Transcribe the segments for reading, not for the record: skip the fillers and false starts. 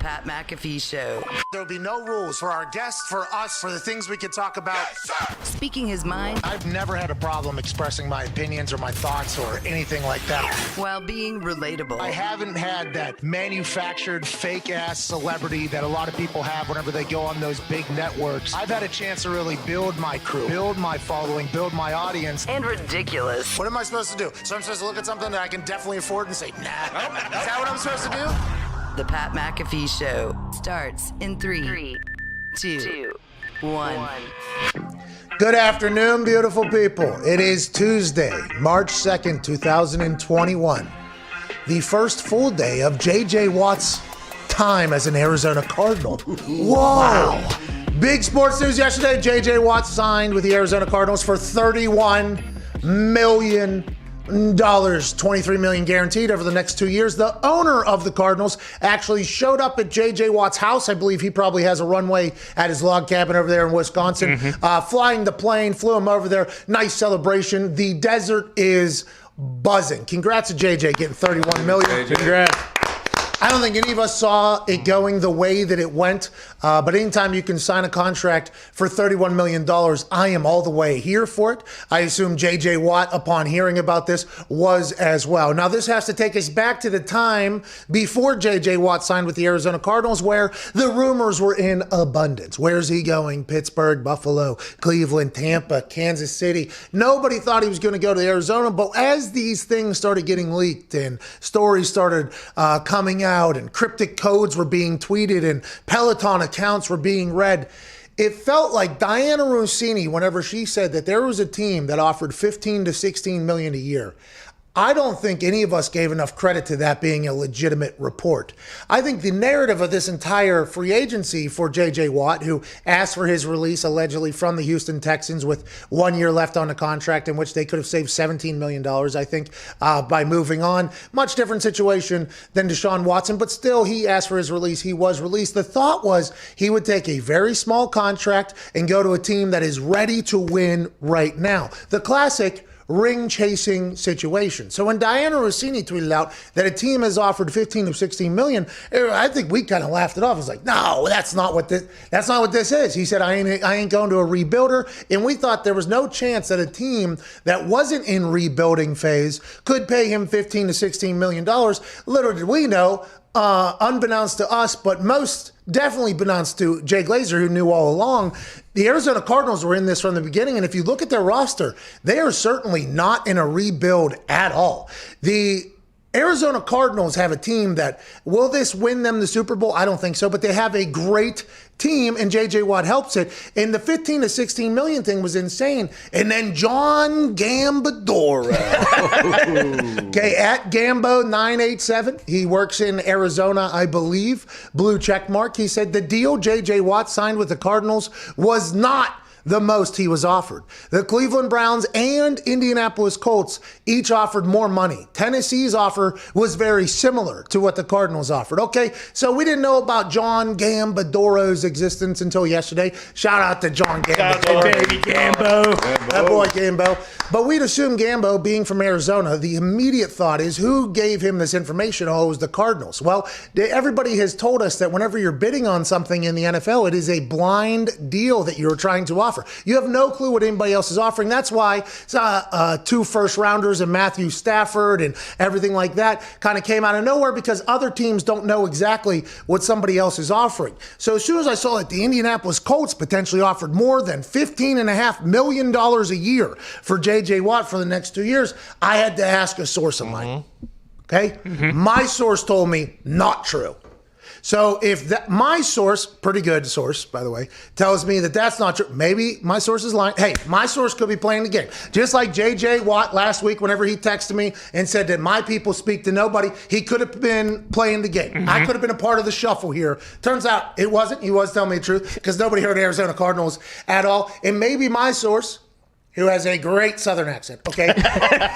Pat McAfee Show. There will be no rules for our guests, for us, for the things we can talk about. Yes, speaking his mind. I've never had a problem expressing my opinions or my thoughts or anything like that. While being relatable. I haven't had that manufactured fake-ass celebrity that a lot of people have whenever they go on those big networks. I've had a chance to really build my crew, build my following, build my audience. And ridiculous. What am I supposed to do? So I'm supposed to look at something that I can definitely afford and say, nah. Is that what I'm supposed to do? The Pat McAfee Show starts in 3, 2, 1. Good afternoon, beautiful people. It is Tuesday, March 2nd, 2021. The first full day of J.J. Watt's time as an Arizona Cardinal. Whoa! Wow. Big sports news yesterday. J.J. Watt signed with the Arizona Cardinals for $31 million. $23 million guaranteed over the next 2 years. The owner of the Cardinals actually showed up at J.J. Watt's house. I believe he probably has a runway at his log cabin over there in Wisconsin. Flying the plane, flew him over there. Nice celebration. The desert is buzzing. Congrats to J.J. getting $31 million. Congrats. I don't think any of us saw it going the way that it went, but anytime you can sign a contract for $31 million, I am all the way here for it. I assume J.J. Watt, upon hearing about this, was as well. Now, this has to take us back to the time before J.J. Watt signed with the Arizona Cardinals, where the rumors were in abundance. Where's he going? Pittsburgh, Buffalo, Cleveland, Tampa, Kansas City. Nobody thought he was going to go to Arizona, but as these things started getting leaked and stories started coming out and cryptic codes were being tweeted and Peloton accounts were being read, it felt like Diana Rossini, whenever she said that there was a team that offered 15 to 16 million a year, I don't think any of us gave enough credit to that being a legitimate report. I think the narrative of this entire free agency for J.J. Watt, who asked for his release allegedly from the Houston Texans with 1 year left on the contract in which they could have saved $17 million, I think, by moving on. Much different situation than Deshaun Watson, but still he asked for his release. He was released. The thought was he would take a very small contract and go to a team that is ready to win right now. The classic ring-chasing situation. So when Diana Rossini tweeted out that a team has offered 15 to 16 million, I think we kind of laughed it off. It was like, no, that's not what this is. He said, I ain't going to a rebuilder. And we thought there was no chance that a team that wasn't in rebuilding phase could pay him 15 to 16 million dollars. Little did we know, unbeknownst to us, but most definitely beknownst to Jay Glazer, who knew all along, the Arizona Cardinals were in this from the beginning. And if you look at their roster, they are certainly not in a rebuild at all. The Arizona Cardinals have a team that, will this win them the Super Bowl? I don't think so, but they have a great team, and J.J. Watt helps it. And the 15 to 16 million thing was insane. And then John Gambadoro, okay, at Gambo987, he works in Arizona, I believe, blue check mark. He said the deal J.J. Watt signed with the Cardinals was not the most he was offered. The Cleveland Browns and Indianapolis Colts each offered more money. Tennessee's offer was very similar to what the Cardinals offered. Okay, so we didn't know about John Gambadoro's existence until yesterday. Shout out to John Gambadoro. Baby Gambo. That boy Gambo. But we'd assume Gambo, being from Arizona, the immediate thought is, who gave him this information? Oh, it was the Cardinals. Well, everybody has told us that whenever you're bidding on something in the NFL, it is a blind deal that you're trying to offer. You have no clue what anybody else is offering. That's why 2 first-rounders and Matthew Stafford and everything like that kind of came out of nowhere, because other teams don't know exactly what somebody else is offering. So as soon as I saw that the Indianapolis Colts potentially offered more than $15.5 million a year for J.J. Watt for the next 2 years, I had to ask a source of mine. Okay? My source told me not true. So if that, my source, pretty good source, by the way, tells me that that's not true, maybe my source is lying. Hey, my source could be playing the game. Just like J.J. Watt last week, whenever he texted me and said that my people speak to nobody, he could have been playing the game. I could have been a part of the shuffle here. Turns out it wasn't. He was telling me the truth, because nobody heard Arizona Cardinals at all. And maybe my source, who has a great Southern accent, okay,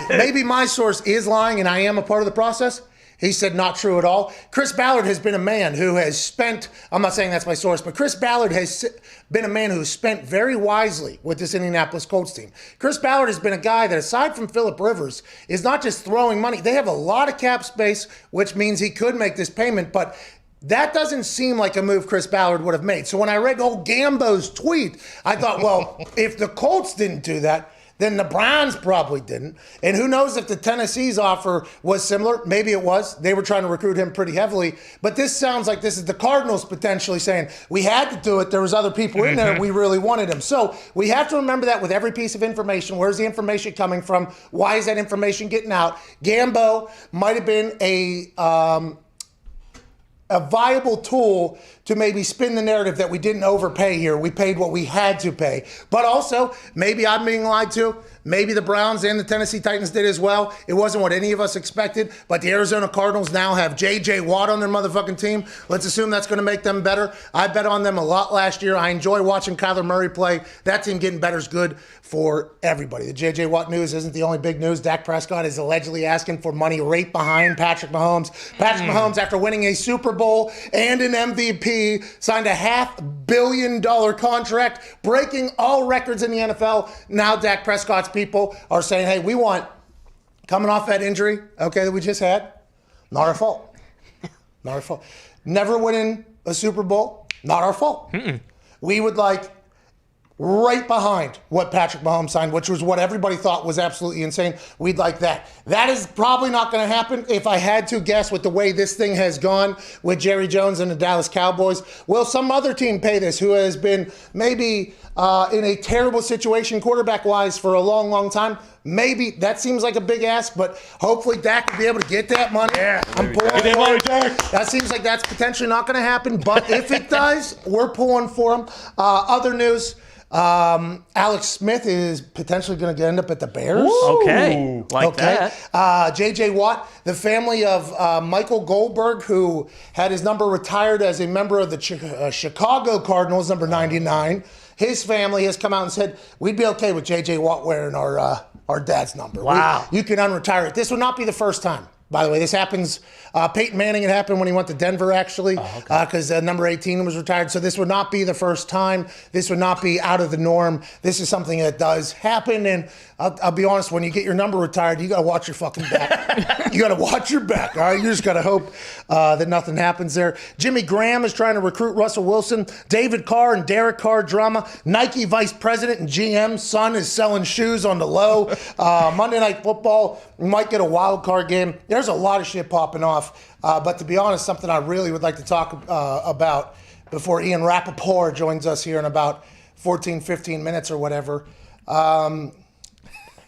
maybe my source is lying and I am a part of the process. He said not true at all. Chris Ballard has been a man who has spent, I'm not saying that's my source, but Chris Ballard has been a man who has spent very wisely with this Indianapolis Colts team. Chris Ballard has been a guy that, aside from Phillip Rivers, is not just throwing money. They have a lot of cap space, which means he could make this payment, but That doesn't seem like a move Chris Ballard would have made. So when I read old Gambo's tweet, I thought, well, if the Colts didn't do that, then the Browns probably didn't. And who knows if the Tennessee's offer was similar. Maybe it was. They were trying to recruit him pretty heavily. But this sounds like this is the Cardinals potentially saying, we had to do it. There was other people in there. We really wanted him. So we have to remember that with every piece of information. Where's the information coming from? Why is that information getting out? Gambo might have been a viable tool to maybe spin the narrative that we didn't overpay here. We paid what we had to pay. But also, maybe I'm being lied to. Maybe the Browns and the Tennessee Titans did as well. It wasn't what any of us expected, but the Arizona Cardinals now have J.J. Watt on their motherfucking team. Let's assume that's going to make them better. I bet on them a lot last year. I enjoy watching Kyler Murray play. That team getting better is good for everybody. The J.J. Watt news isn't the only big news. Dak Prescott is allegedly asking for money right behind Patrick Mahomes. Patrick Mahomes, after winning a Super Bowl and an MVP, signed a $500 million contract, breaking all records in the NFL. Now Dak Prescott's people are saying, hey, we want, coming off that injury, okay, that we just had, not our fault. Not our fault. Never winning a Super Bowl, not our fault. We would like right behind what Patrick Mahomes signed, which was what everybody thought was absolutely insane. We'd like that. That is probably not going to happen. If I had to guess with the way this thing has gone with Jerry Jones and the Dallas Cowboys, will some other team pay this who has been maybe in a terrible situation quarterback-wise for a long, long time? Maybe. That seems like a big ask, but hopefully Dak will be able to get that money. Yeah, I'm pulling for it. That seems like that's potentially not going to happen, but if it does, we're pulling for him. Other news, Alex Smith is potentially going to end up at the Bears. Okay, like that. J.J. Watt, the family of Michael Goldberg, who had his number retired as a member of the Chicago Cardinals, number 99. His family has come out and said, we'd be okay with J.J. Watt wearing our dad's number. Wow. You can unretire it. This would not be the first time. By the way, this happens, Peyton Manning, it happened when he went to Denver, actually, because number 18 was retired. So this would not be the first time. This would not be out of the norm. This is something that does happen. And I'll be honest, when you get your number retired, you got to watch your fucking back. You got to watch your back, all right? You just got to hope that nothing happens there. Jimmy Graham is trying to recruit Russell Wilson. David Carr and Derek Carr drama. Nike vice president and GM's son is selling shoes on the low. Monday Night Football, we might get a wild card game. There's a lot of shit popping off. But to be honest, something I really would like to talk about before Ian Rapoport joins us here in about 14, 15 minutes or whatever.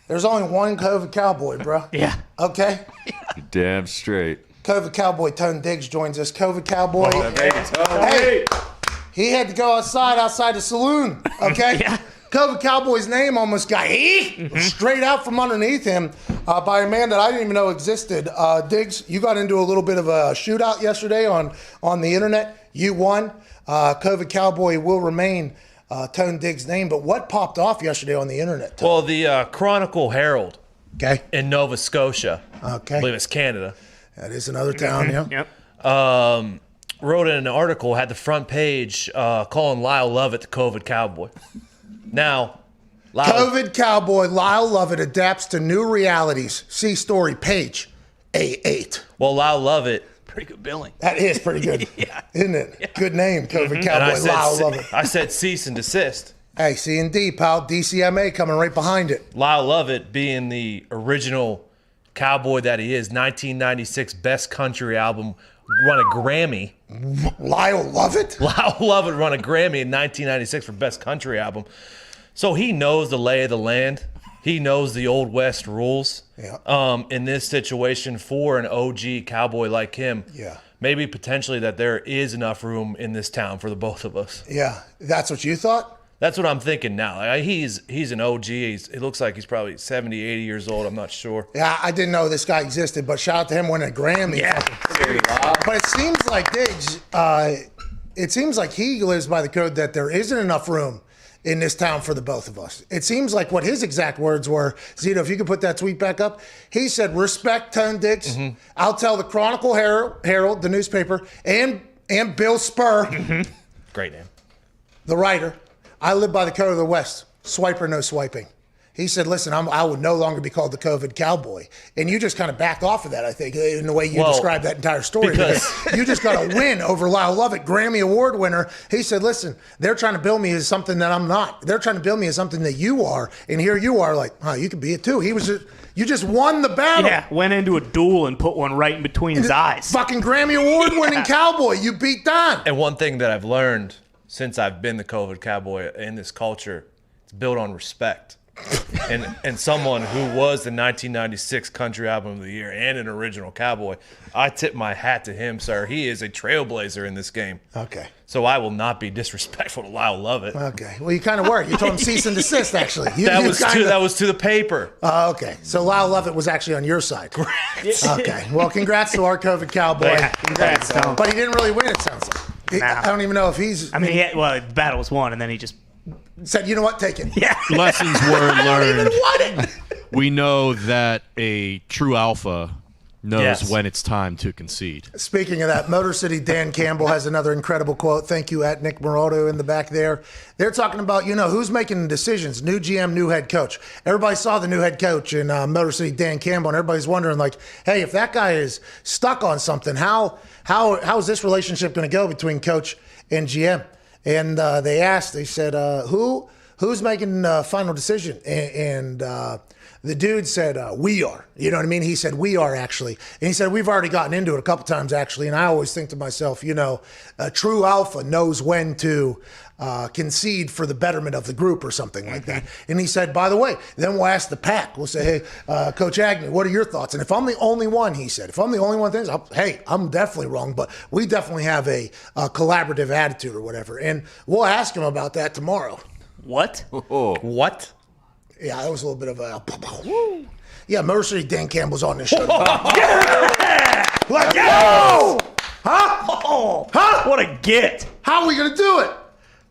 There's only one COVID cowboy, bro. Yeah. Okay? You're damn straight. COVID cowboy Tone Digz joins us. COVID cowboy. Hey, He had to go outside the saloon, okay? Yeah. COVID Cowboy's name almost got straight out from underneath him by a man that I didn't even know existed. Digz, you got into a little bit of a shootout yesterday on the internet. You won. COVID Cowboy will remain Tone Digz' name, but what popped off yesterday on the internet? Tone? Well, the Chronicle Herald Okay. in Nova Scotia, Okay. I believe it's Canada, That is another town, yeah. Yep. wrote in an article, had the front page calling Lyle Lovett the COVID Cowboy. Now, Lyle, COVID Cowboy Lyle Lovett adapts to new realities. See story page A8. well, Lyle Lovett, Pretty good billing. That is pretty good, isn't it? Yeah. Good name, COVID and Cowboy Lyle Lovett. I said cease and desist. Hey, C&D, pal. DCMA coming right behind it. Lyle Lovett being the original cowboy that he is, 1996 Best Country Album, won a Grammy. Lyle Lovett? Lyle Lovett won a Grammy in 1996 for Best Country Album. So he knows the lay of the land. He knows the Old West rules. Yeah. In this situation for an OG cowboy like him. Yeah. Maybe potentially that there is enough room in this town for the both of us. Yeah. That's what you thought? That's what I'm thinking now. Like, he's an OG. It looks like he's probably 70, 80 years old. I'm not sure. Yeah, I didn't know this guy existed, but shout out to him winning a Grammy. Yeah. But it seems like Digz, it seems like he lives by the code that there isn't enough room in this town for the both of us. It seems like what his exact words were, Zito, if you could put that tweet back up, he said, respect Tone Digz. Mm-hmm. I'll tell the Chronicle Herald, the newspaper, and Bill Spur, Great name. the writer, I live by the code of the West. Swiper, no swiping. He said, listen, I would no longer be called the COVID cowboy. And you just kind of backed off of that, I think, in the way you described that entire story. Because you just got a win over Lyle Lovett, Grammy Award winner. He said, listen, they're trying to build me as something that I'm not. They're trying to build me as something that you are. And here you are like, you could be it too. You just won the battle. Yeah, went into a duel and put one right in between his eyes. Fucking Grammy Award winning cowboy. You beat Don. And one thing that I've learned since I've been the COVID cowboy in this culture, it's built on respect. and someone who was the 1996 Country Album of the Year and an original cowboy, I tip my hat to him, sir. He is a trailblazer in this game. Okay. So I will not be disrespectful to Lyle Lovett. Okay. Well, you kind of were. You told him cease and desist, actually. That was to the paper. Okay. So Lyle Lovett was actually on your side. Correct. Okay. Well, congrats to our COVID cowboy. Yeah, congrats, Tom. But he didn't really win, it sounds like. Nah. I don't even know if he's... the battle was won, and then he just... said, you know what, take it. Yeah. Lessons were learned. Won it. We know that a true alpha knows Yes. when it's time to concede. Speaking of that, Motor City Dan Campbell has another incredible quote. Thank you, at Nick Moroto in the back there. They're talking about, who's making the decisions. New GM, new head coach. Everybody saw the new head coach in Motor City Dan Campbell, and everybody's wondering, like, hey, if that guy is stuck on something, how is this relationship going to go between coach and GM? And they said, who's making the final decision? And the dude said, we are. You know what I mean? He said, we are, actually. And he said, we've already gotten into it a couple times, actually. And I always think to myself, a true alpha knows when to concede for the betterment of the group or something like that. And he said, by the way, then we'll ask the pack. We'll say, hey, Coach Agnew, what are your thoughts? And if I'm the only one, he said, I'm definitely wrong, but we definitely have a collaborative attitude or whatever. And we'll ask him about that tomorrow. What? What? Yeah, that was a little bit of a... Yeah, Motor City Dan Campbell's on this show. Let's go! Huh? Huh? What a get. How are we going to do it?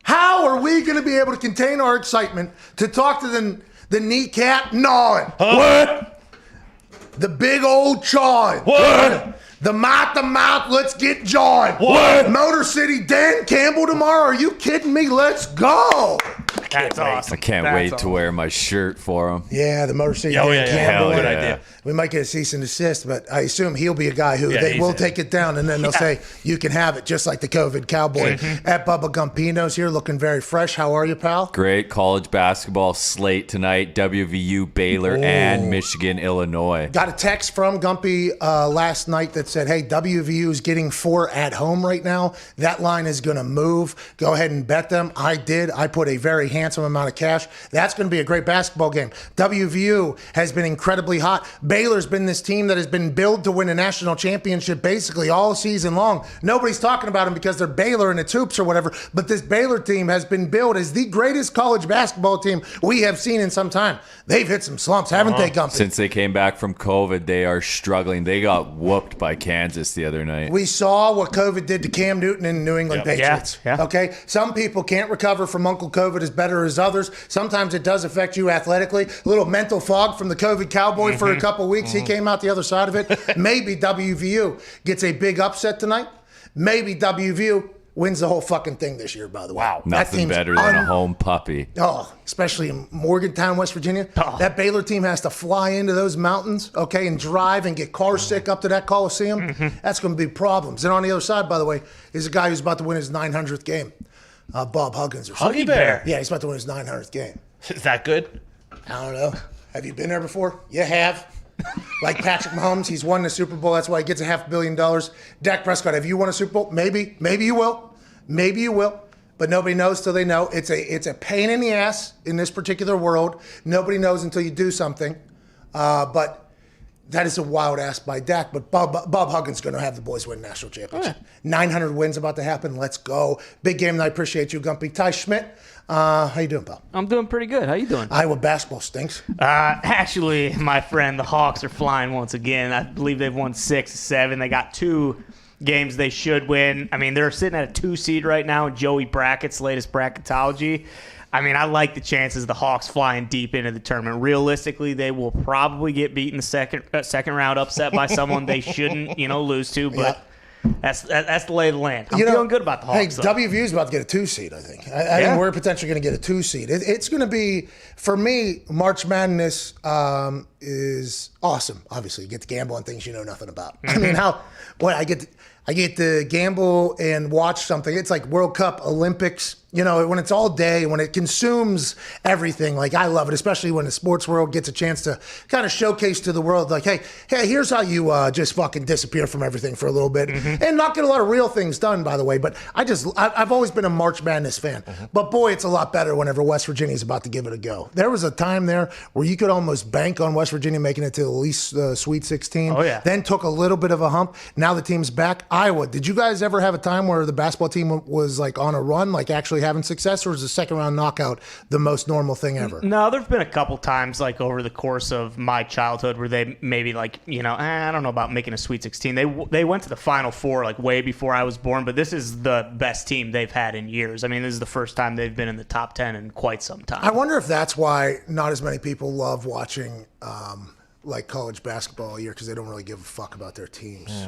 How are we going to be able to contain our excitement to talk to the kneecap gnawing? What? The big old chawing? What? The mouth, let's get jawing. What? Motor City Dan Campbell tomorrow? Are you kidding me? Let's go. That's awesome. I can't wait to wear my shirt for him. Yeah, the Motor City Dan Campbell. Hell one. yeah. Good idea. We might get a cease and desist, but I assume he'll be a guy who they will take it down, and then they'll say, you can have it, just like the COVID cowboy. At Bubba Gumpino's here, looking very fresh. How are you, pal? Great college basketball slate tonight. WVU, Baylor, and Michigan, Illinois. Got a text from Gumpy last night that said, hey, WVU is getting 4 at home right now. That line is going to move. Go ahead and bet them. I did. I put a very handsome amount of cash. That's going to be a great basketball game. WVU has been incredibly hot. Baylor's been this team that has been billed to win a national championship basically all season long. Nobody's talking about them because they're Baylor and it's hoops or whatever, but this Baylor team has been billed as the greatest college basketball team we have seen in some time. They've hit some slumps, haven't they, Gumpy? Since they came back from COVID, they are struggling. They got whooped by Kansas the other night. We saw what COVID did to Cam Newton and New England Patriots. Yeah. Okay? Some people can't recover from Uncle COVID as better as others. Sometimes it does affect you athletically. A little mental fog from the COVID cowboy for a couple weeks. He came out the other side of it. Maybe WVU gets a big upset tonight. Maybe WVU wins the whole fucking thing this year, by the way. Wow. Nothing better than a home puppy. Oh, especially in Morgantown, West Virginia. Oh. That Baylor team has to fly into those mountains, okay, and drive and get car sick up to that Coliseum. That's going to be problems. And on the other side, by the way, is a guy who's about to win his 900th game. Bob Huggins or something. Huggy Bear. Yeah, he's about to win his 900th game. Is that good? I don't know. Have you been there before? You have. Like Patrick Mahomes, he's won the Super Bowl. That's why he gets $500 million. Dak Prescott, have you won a Super Bowl? Maybe. Maybe you will. Maybe you will. But nobody knows till they know. It's a pain in the ass in this particular world. Nobody knows until you do something. But that is a wild ass by Dak. But Bob Huggins is going to have the boys win national championship. 900 wins about to happen. Let's go. Big game, and I appreciate you, Gumpy. Ty Schmidt, how you doing, pal? I'm doing pretty good. How you doing? Iowa basketball stinks. Actually, my friend, the Hawks are flying once again. I believe they've won 6 or 7. They got 2 games they should win. I mean, they're sitting at a 2 seed right now in Joey Brackett's latest bracketology. I mean, I like the chances of the Hawks flying deep into the tournament. Realistically, they will probably get beat in the second round, upset by someone they shouldn't, lose to. But That's the lay of the land. I'm feeling good about the Hawks. Hey, WVU is about to get a 2 seed, I think. I think we're potentially going to get a 2 seed. It's going to be, for me, March Madness is awesome. Obviously, you get to gamble on things you know nothing about. I mean, I get to gamble and watch something. It's like World Cup, Olympics. You know, when it's all day, when it consumes everything, like I love it, especially when the sports world gets a chance to kind of showcase to the world, like, hey, here's how you just fucking disappear from everything for a little bit and not get a lot of real things done, by the way. But I've always been a March Madness fan. But boy, it's a lot better whenever West Virginia's about to give it a go. There was a time there where you could almost bank on West Virginia making it to at least Sweet 16. Oh, yeah. Then took a little bit of a hump. Now the team's back. Iowa, did you guys ever have a time where the basketball team was like on a run, like actually having success, or is the second round knockout the most normal thing ever? No, there've been a couple times like over the course of my childhood where they maybe like, I don't know about making a Sweet 16. They went to the Final Four like way before I was born, but this is the best team they've had in years. I mean, this is the first time they've been in the top 10 in quite some time. I wonder if that's why not as many people love watching like college basketball all year, because they don't really give a fuck about their teams.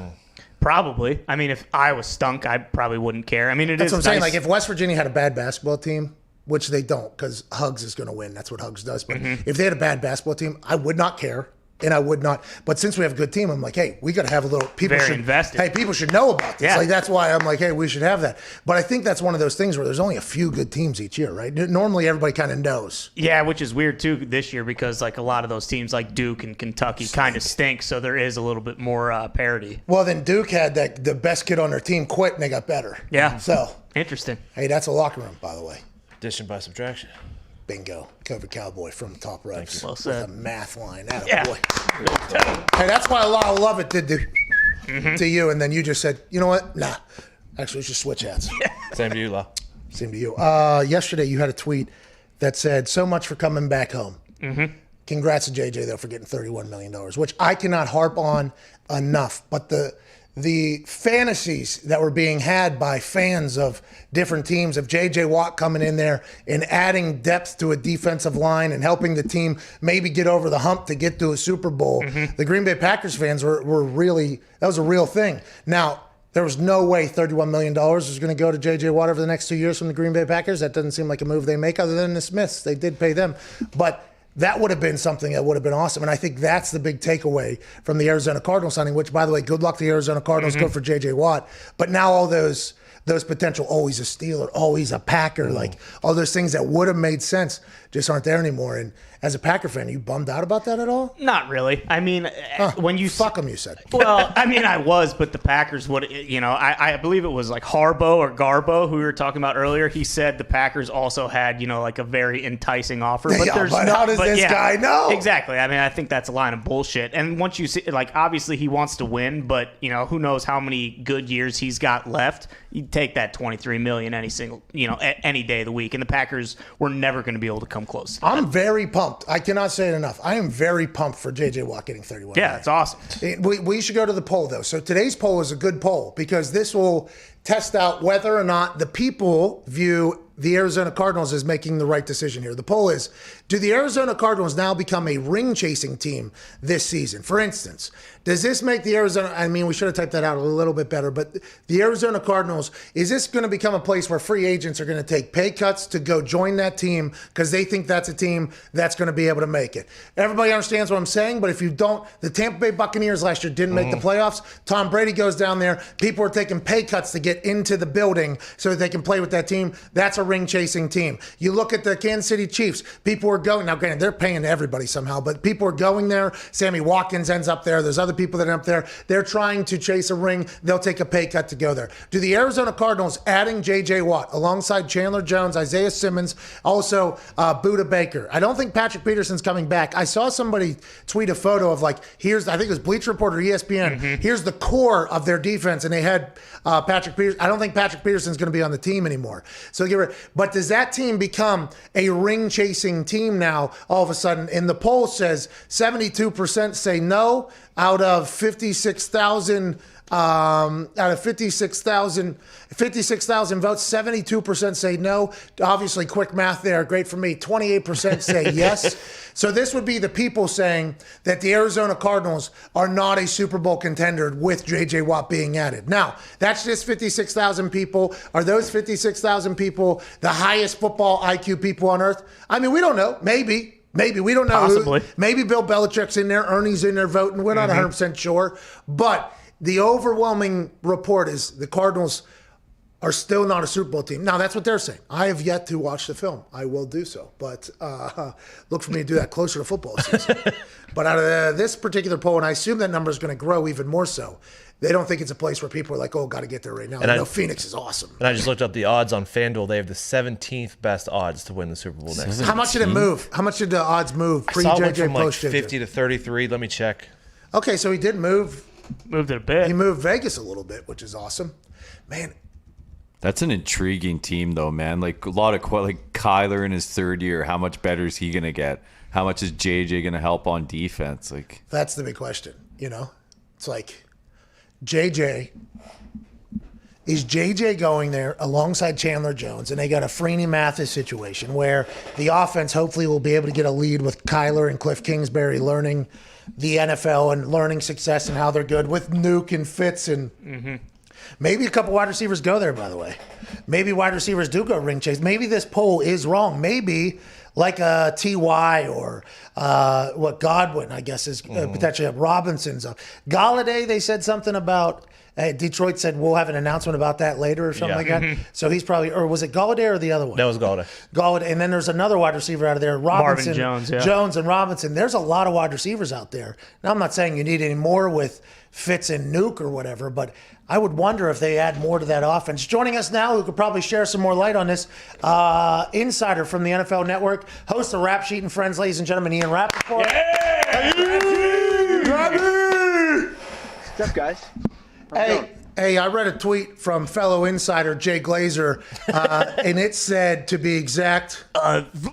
Probably. I mean, if Iowa stunk, I probably wouldn't care. I mean, That's what I'm saying. Like, if West Virginia had a bad basketball team, which they don't, because Hugs is going to win. That's what Hugs does. But if they had a bad basketball team, I would not care. And I would not. But since we have a good team, I'm like, hey, we got to have a little. People Very should invested. Hey, people should know about this. Yeah. Like, that's why I'm like, hey, we should have that. But I think that's one of those things where there's only a few good teams each year, right? Normally, everybody kind of knows. Yeah, which is weird too this year because like a lot of those teams like Duke and Kentucky kind of stink, so there is a little bit more parity. Well, then Duke had the best kid on their team quit, and they got better. Yeah. So Interesting. hey, that's a locker room, by the way. Addition by subtraction. Bingo. Covered Cowboy from the top right. Well With said. a math line. Yeah. Boy. Hey, that's why Lyle Lovett did to you, and then you just said, you know what? Nah. Actually, we should switch hats. Same to you, Lyle. Same to you. Yesterday, you had a tweet that said, so much for coming back home. Congrats to JJ, though, for getting $31 million, which I cannot harp on enough. But the fantasies that were being had by fans of different teams, of J.J. Watt coming in there and adding depth to a defensive line and helping the team maybe get over the hump to get to a Super Bowl, the Green Bay Packers fans were really, that was a real thing. Now, there was no way $31 million was going to go to J.J. Watt over the next 2 years from the Green Bay Packers. That doesn't seem like a move they make, other than the Smiths. They did pay them. But that would have been something that would have been awesome. And I think that's the big takeaway from the Arizona Cardinals signing, which, by the way, good luck to the Arizona Cardinals. Good for J.J. Watt. But now all those potential, he's a Steeler, he's a Packer, like all those things that would have made sense just aren't there anymore. And as a Packer fan, are you bummed out about that at all? Not really. I mean, when you fuck them, you said. Well, I mean, I was, but the Packers would, I believe it was like Harbaugh or Garbo who we were talking about earlier. He said the Packers also had, like a very enticing offer. But yeah, but how does this guy know? Exactly. I mean, I think that's a line of bullshit. And once you see, like, obviously he wants to win, but who knows how many good years he's got left. You take that $23 million any single, any day of the week, and the Packers were never going to be able to come close to that. I'm very pumped. I cannot say it enough. I am very pumped for J.J. Watt getting 31. Yeah, that's awesome. We should go to the poll, though. So today's poll is a good poll because this will test out whether or not the people view the Arizona Cardinals as making the right decision here. The poll is, do the Arizona Cardinals now become a ring-chasing team this season? For instance, does this make the Arizona, we should have typed that out a little bit better, but the Arizona Cardinals, is this going to become a place where free agents are going to take pay cuts to go join that team because they think that's a team that's going to be able to make it? Everybody understands what I'm saying, but if you don't, the Tampa Bay Buccaneers last year didn't make the playoffs. Tom Brady goes down there. People are taking pay cuts to get into the building so that they can play with that team. That's a ring-chasing team. You look at the Kansas City Chiefs. People are going, now granted, they're paying everybody somehow, but people are going there. Sammy Watkins ends up there. There's other people that end up there. They're trying to chase a ring. They'll take a pay cut to go there. Do the Arizona Cardinals adding J.J. Watt alongside Chandler Jones, Isaiah Simmons, also Budda Baker? I don't think Patrick Peterson's coming back. I saw somebody tweet a photo of I think it was Bleacher Report or ESPN. Here's the core of their defense, and they had Patrick Peterson. I don't think Patrick Peterson's going to be on the team anymore. So but does that team become a ring-chasing team now all of a sudden? And the poll says 72% say no out of 56,000 56,000 votes, 72% say no. Obviously, quick math there. Great for me. 28% say yes. So this would be the people saying that the Arizona Cardinals are not a Super Bowl contender with J.J. Watt being added. Now, that's just 56,000 people. Are those 56,000 people the highest football IQ people on earth? I mean, we don't know. Maybe. We don't know. Possibly. Maybe Bill Belichick's in there. Ernie's in there voting. We're not 100% sure. But the overwhelming report is the Cardinals are still not a Super Bowl team. Now, that's what they're saying. I have yet to watch the film. I will do so. But look for me to do that closer to football season. But out of this particular poll, and I assume that number is going to grow even more so, they don't think it's a place where people are like, oh, got to get there right now. And I know Phoenix is awesome. And I just looked up the odds on FanDuel. They have the 17th best odds to win the Super Bowl next year. How much did it move? How much did the odds move? I saw it went Pre-JJ, from like post-JJ? 50 to 33. Let me check. Okay, so he did move. Moved it a bit. He moved Vegas a little bit, which is awesome. Man, That's an intriguing team, though, man. Like a lot of like Kyler in his third year. How much better is he gonna get? How much is JJ gonna help on defense? Like that's the big question. You know, it's like JJ. Is JJ going there alongside Chandler Jones, and they got a Freeney Mathis situation where the offense hopefully will be able to get a lead with Kyler and Cliff Kingsbury learning the NFL and learning success and how they're good with Nuke and Fitz and. Maybe a couple wide receivers go there, by the way. Maybe wide receivers do go ring chase. Maybe this poll is wrong. Maybe like a T.Y. or what Godwin, I guess, is potentially up. Robinson's up. Galladay, they said something about Detroit said we'll have an announcement about that later or something like that. So he's probably, or was it Galladay or the other one? That was Galladay. Galladay. And then there's another wide receiver out of there, Robinson. Marvin Jones, yeah. Jones and Robinson. There's a lot of wide receivers out there. Now, I'm not saying you need any more with Fitz and Nuke or whatever, but I would wonder if they add more to that offense. Joining us now, who could probably share some more light on this, insider from the NFL Network, host of Rap Sheet and Friends, ladies and gentlemen, Ian Rapoport. What's up, guys? Hey, I read a tweet from fellow insider Jay Glazer, and it said, to be exact...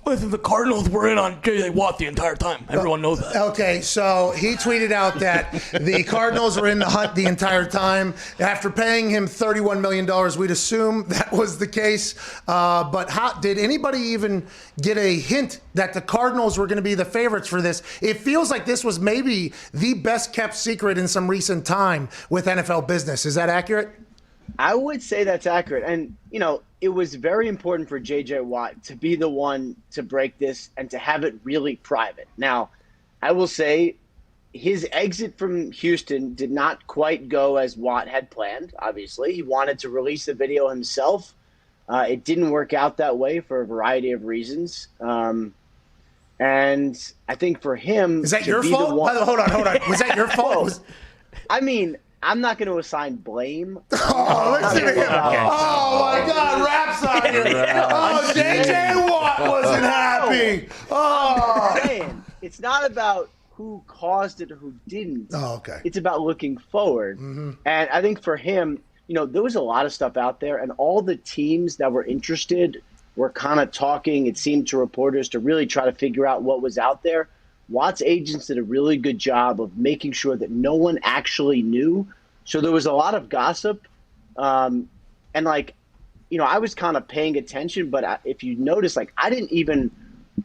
Listen, the Cardinals were in on J.J. Watt the entire time. Everyone knows that. Okay, so he tweeted out that the Cardinals were in the hunt the entire time. After paying him $31 million, we'd assume that was the case. But how did anybody even get a hint that the Cardinals were going to be the favorites for this? It feels like this was maybe the best kept secret in some recent time with NFL business. Is that accurate? I would say that's accurate. And, you know, it was very important for J.J. Watt to be the one to break this and to have it really private. Now, I will say his exit from Houston did not quite go as Watt had planned, obviously. He wanted to release the video himself. It didn't work out that way for a variety of reasons. And I think for him... Is that your fault? Hold on. Was that your fault? I mean... I'm not going to assign blame. Oh, listen to him. Oh, my God. Rap's on here. Oh, J.J. Watt wasn't happy. Oh. I'm saying, it's not about who caused it or who didn't. Oh, okay. It's about looking forward. And I think for him, you know, there was a lot of stuff out there, and all the teams that were interested were kind of talking, it seemed to reporters, to really try to figure out what was out there. Watt's agents did a really good job of making sure that no one actually knew. So there was a lot of gossip. And, like, you know, I was kind of paying attention. But if you notice, like, I didn't even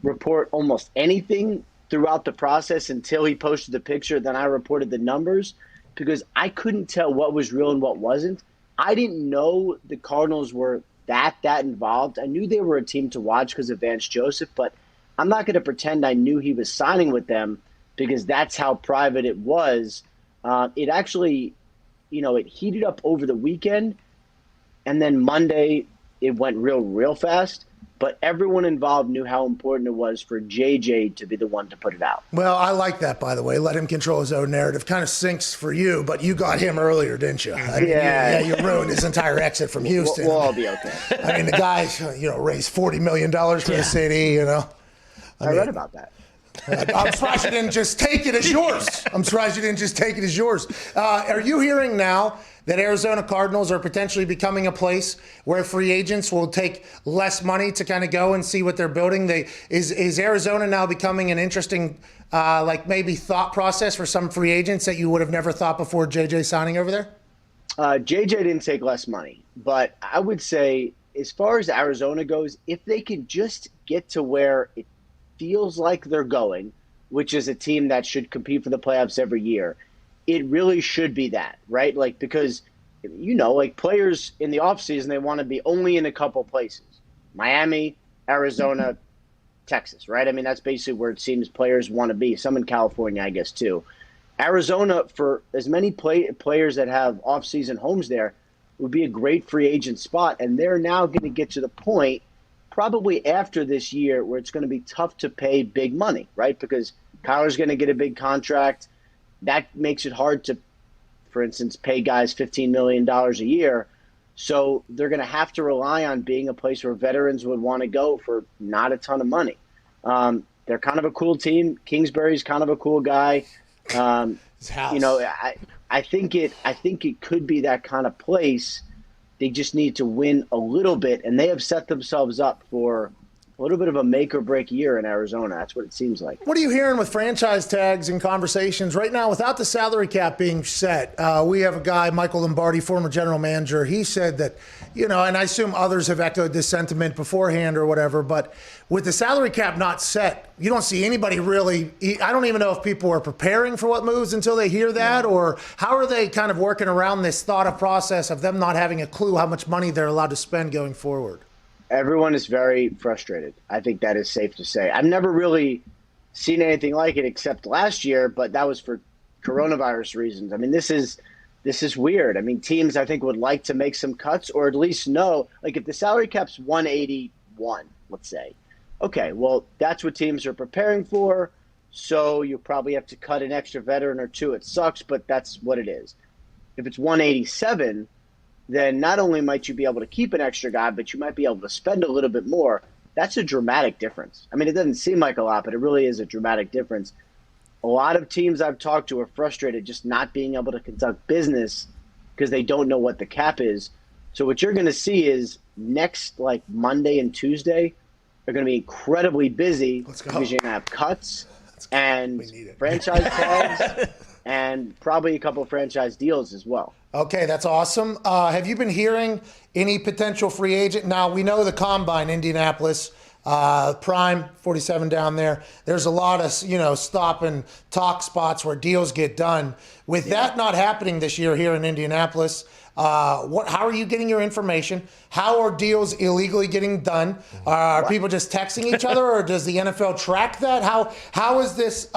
report almost anything throughout the process until he posted the picture. Then I reported the numbers because I couldn't tell what was real and what wasn't. I didn't know the Cardinals were that involved. I knew they were a team to watch because of Vance Joseph, but I'm not going to pretend I knew he was signing with them because that's how private it was. It actually, you know, it heated up over the weekend, and then Monday it went real fast. But everyone involved knew how important it was for JJ to be the one to put it out. Well, I like that, by the way. Let him control his own narrative. Kind of sinks for you, but you got him earlier, didn't you? I mean, you ruined his entire exit from Houston. We'll all be okay. I mean, the guy, you know, raised $40 million for the city, you know. I read about that. I'm surprised you didn't just take it as yours. Are you hearing now that Arizona Cardinals are potentially becoming a place where free agents will take less money to kind of go and see what they're building? Is Arizona now becoming an interesting, like maybe thought process for some free agents that you would have never thought before JJ signing over there? JJ didn't take less money, but I would say as far as Arizona goes, if they can just get to where feels like they're going, which is a team that should compete for the playoffs every year, it really should be that, right? Like, because, like players in the offseason, they want to be only in a couple places. Miami, Arizona, Texas, right? I mean, that's basically where it seems players want to be. Some in California, I guess, too. Arizona, for as many players that have off-season homes there, would be a great free agent spot. And they're now going to get to the point, probably after this year, where it's going to be tough to pay big money, right? Because Kyler's going to get a big contract. That makes it hard to, for instance, pay guys $15 million a year. So they're going to have to rely on being a place where veterans would want to go for not a ton of money. They're kind of a cool team. Kingsbury's kind of a cool guy. His house. I think it could be that kind of place. They just need to win a little bit, and they have set themselves up for a little bit of a make or break year in Arizona. That's what it seems like. What are you hearing with franchise tags and conversations right now without the salary cap being set? We have a guy, Michael Lombardi, former general manager. He said that, and I assume others have echoed this sentiment beforehand or whatever, but with the salary cap not set, you don't see anybody really. I don't even know if people are preparing for what moves until they hear that, or how are they kind of working around this thought of process of them not having a clue how much money they're allowed to spend going forward? Everyone is very frustrated. I think that is safe to say. I've never really seen anything like it except last year, but that was for coronavirus reasons. I mean, this is weird. I mean, teams, I think, would like to make some cuts or at least know, like if the salary cap's 181, let's say, okay, well, that's what teams are preparing for, so you probably have to cut an extra veteran or two. It sucks, but that's what it is. If it's 187, then not only might you be able to keep an extra guy, but you might be able to spend a little bit more. That's a dramatic difference. I mean, it doesn't seem like a lot, but it really is a dramatic difference. A lot of teams I've talked to are frustrated just not being able to conduct business because they don't know what the cap is. So what you're going to see is next, like Monday and Tuesday, are going to be incredibly busy because you're going to have cuts and franchise tags and probably a couple of franchise deals as well. Okay, that's awesome. Have you been hearing any potential free agent? Now, we know the Combine, Indianapolis, Prime, 47 down there. There's a lot of, stop and talk spots where deals get done. With that not happening this year here in Indianapolis, how are you getting your information? How are deals illegally getting done? Are people just texting each other, or does the NFL track that? How is this